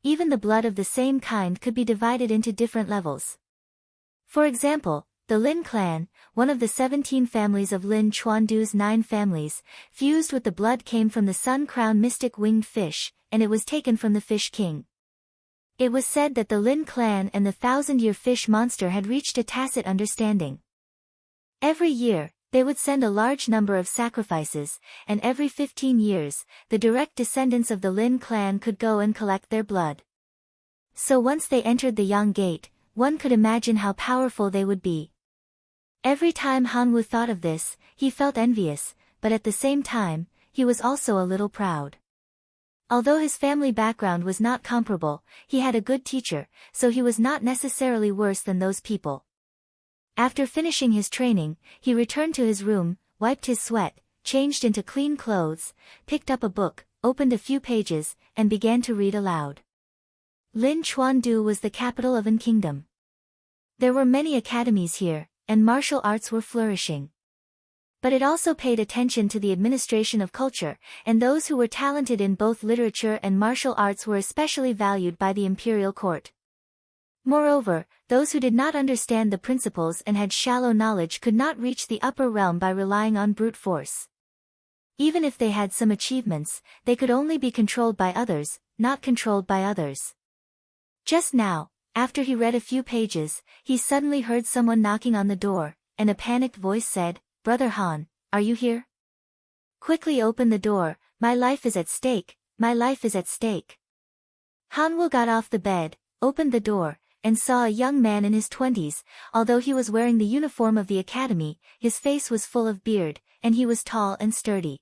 Even the blood of the same kind could be divided into different levels. For example, the Lin clan, one of the 17 families of Lin Chuandu's 9 families, fused with the blood came from the Sun Crown mystic winged fish, and it was taken from the Fish King. It was said that the Lin clan and the 1,000-year fish monster had reached a tacit understanding. Every year, they would send a large number of sacrifices, and every 15 years, the direct descendants of the Lin clan could go and collect their blood. So once they entered the Yang Gate, one could imagine how powerful they would be. Every time Hanwu thought of this, he felt envious, but at the same time, he was also a little proud. Although his family background was not comparable, he had a good teacher, so he was not necessarily worse than those people. After finishing his training, he returned to his room, wiped his sweat, changed into clean clothes, picked up a book, opened a few pages, and began to read aloud. Lin Chuandu was the capital of an kingdom. There were many academies here, and martial arts were flourishing. But it also paid attention to the administration of culture, and those who were talented in both literature and martial arts were especially valued by the imperial court. Moreover, those who did not understand the principles and had shallow knowledge could not reach the upper realm by relying on brute force. Even if they had some achievements, they could only be controlled by others, not controlled by others. Just now, after he read a few pages, he suddenly heard someone knocking on the door, and a panicked voice said, "Brother Han, are you here? Quickly open the door, my life is at stake, my life is at stake." Hanwoo got off the bed, opened the door, and saw a young man in his 20s, although he was wearing the uniform of the academy, his face was full of beard, and he was tall and sturdy.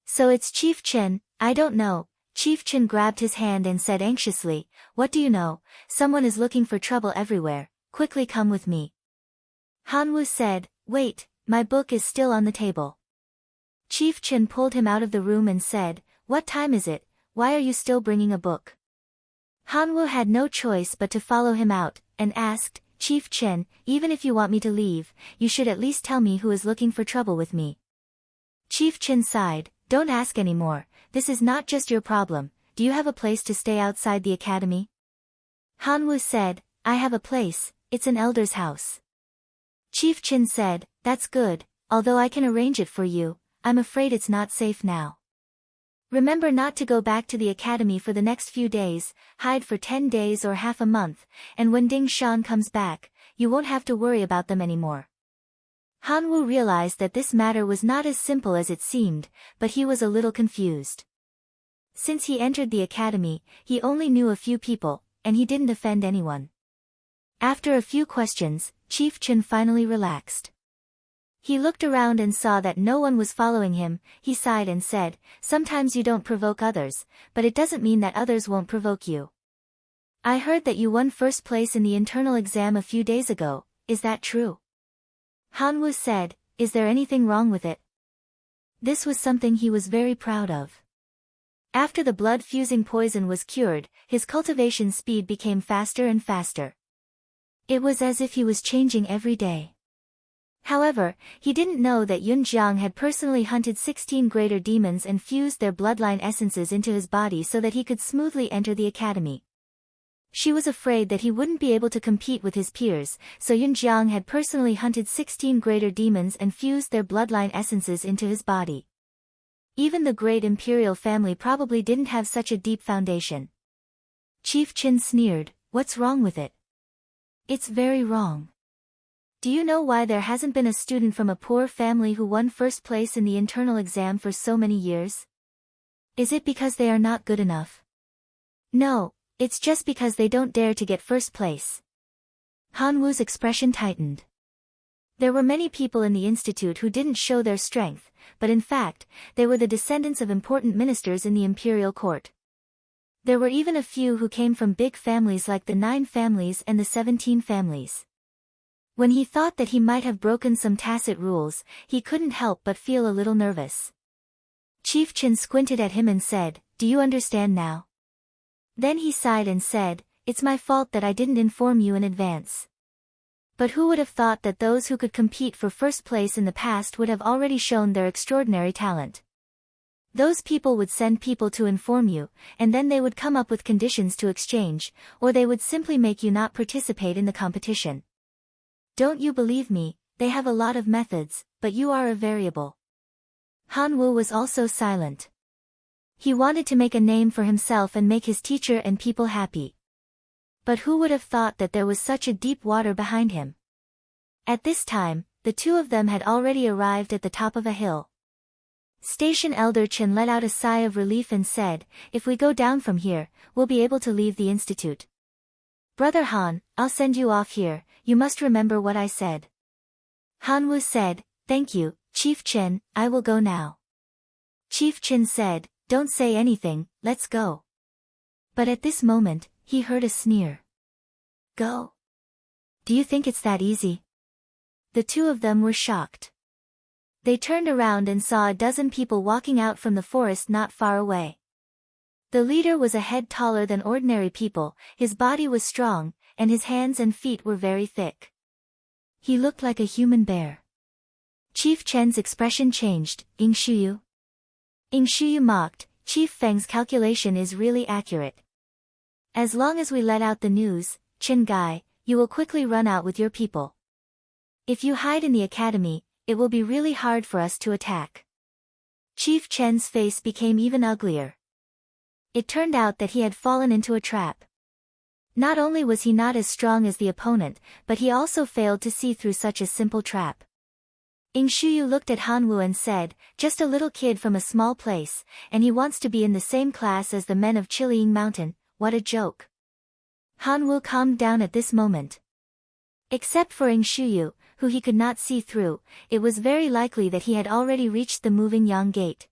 "So it's Chief Chen, I don't know." Chief Chen grabbed his hand and said anxiously, "What do you know? Someone is looking for trouble everywhere, quickly come with me." Hanwoo said, "Wait, my book is still on the table." Chief Chen pulled him out of the room and said, "What time is it? Why are you still bringing a book?" Hanwoo had no choice but to follow him out, and asked, "Chief Chen, even if you want me to leave, you should at least tell me who is looking for trouble with me." Chief Chen sighed, "Don't ask any more, this is not just your problem, do you have a place to stay outside the academy?" Hanwoo said, "I have a place, it's an elder's house." Chief Chen said, "That's good, although I can arrange it for you, I'm afraid it's not safe now. Remember not to go back to the academy for the next few days, hide for 10 days or half a month, and when Ding Shan comes back, you won't have to worry about them anymore." Hanwoo realized that this matter was not as simple as it seemed, but he was a little confused. Since he entered the academy, he only knew a few people, and he didn't offend anyone. After a few questions, Chief Chen finally relaxed. He looked around and saw that no one was following him, he sighed and said, "Sometimes you don't provoke others, but it doesn't mean that others won't provoke you. I heard that you won first place in the internal exam a few days ago, is that true?" Hanwoo said, "Is there anything wrong with it?" This was something he was very proud of. After the blood-fusing poison was cured, his cultivation speed became faster and faster. It was as if he was changing every day. However, he didn't know that Yun Jiang had personally hunted 16 greater demons and fused their bloodline essences into his body so that he could smoothly enter the academy. She was afraid that he wouldn't be able to compete with his peers, so Yun Jiang had personally hunted 16 greater demons and fused their bloodline essences into his body. Even the great imperial family probably didn't have such a deep foundation. Chief Chen sneered, "What's wrong with it?" "It's very wrong. Do you know why there hasn't been a student from a poor family who won first place in the internal exam for so many years? Is it because they are not good enough? No, it's just because they don't dare to get first place." Hanwoo's expression tightened. There were many people in the institute who didn't show their strength, but in fact, they were the descendants of important ministers in the imperial court. There were even a few who came from big families like the 9 families and the 17 families. When he thought that he might have broken some tacit rules, he couldn't help but feel a little nervous. Chief Chen squinted at him and said, "Do you understand now?" Then he sighed and said, "It's my fault that I didn't inform you in advance. But who would have thought that those who could compete for first place in the past would have already shown their extraordinary talent? Those people would send people to inform you, and then they would come up with conditions to exchange, or they would simply make you not participate in the competition. Don't you believe me, they have a lot of methods, but you are a variable." Hanwoo was also silent. He wanted to make a name for himself and make his teacher and people happy. But who would have thought that there was such a deep water behind him? At this time, the two of them had already arrived at the top of a hill. Station Elder Chen let out a sigh of relief and said, "If we go down from here, we'll be able to leave the institute. Brother Han, I'll send you off here, you must remember what I said." Hanwoo said, "Thank you, Chief Chen, I will go now." Chief Chen said, "Don't say anything, let's go." But at this moment, he heard a sneer. "Go? Do you think it's that easy?" The two of them were shocked. They turned around and saw a dozen people walking out from the forest not far away. The leader was a head taller than ordinary people, his body was strong, and his hands and feet were very thick. He looked like a human bear. Chief Chen's expression changed. "Ing Shuyu?" Ing Shuyu mocked, "Chief Feng's calculation is really accurate. As long as we let out the news, Gai, you will quickly run out with your people. If you hide in the academy, it will be really hard for us to attack. Chief Chen's face became even uglier. It turned out that he had fallen into a trap. Not only was he not as strong as the opponent, but he also failed to see through such a simple trap. Ing Shuyu looked at Hanwu and said, just a little kid from a small place, and he wants to be in the same class as the men of Chileing Mountain, what a joke. Hanwu calmed down at this moment. Except for Ing Shuyu, who he could not see through, it was very likely that he had already reached the moving Yang Gate.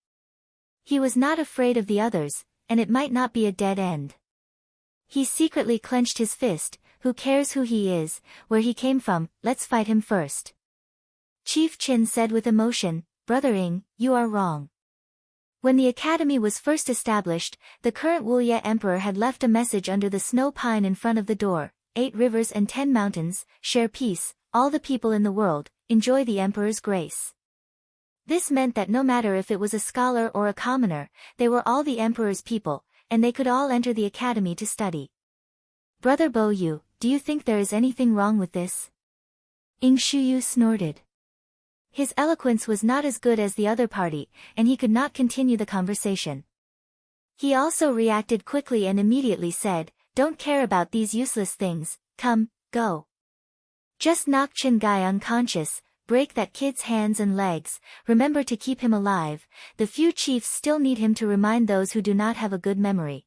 He was not afraid of the others, and it might not be a dead end. He secretly clenched his fist, who cares who he is, where he came from, let's fight him first. Chief Chin said with emotion, Brother Ing, you are wrong. When the academy was first established, the current Wuye emperor had left a message under the snow pine in front of the door, 8 rivers and 10 mountains, share peace, all the people in the world, enjoy the emperor's grace. This meant that no matter if it was a scholar or a commoner, they were all the emperor's people, and they could all enter the academy to study. Brother Bo Yu, do you think there is anything wrong with this? Ing Shuyu snorted. His eloquence was not as good as the other party, and he could not continue the conversation. He also reacted quickly and immediately said, don't care about these useless things, come, go. Just knock Gai unconscious, break that kid's hands and legs, remember to keep him alive, the few chiefs still need him to remind those who do not have a good memory.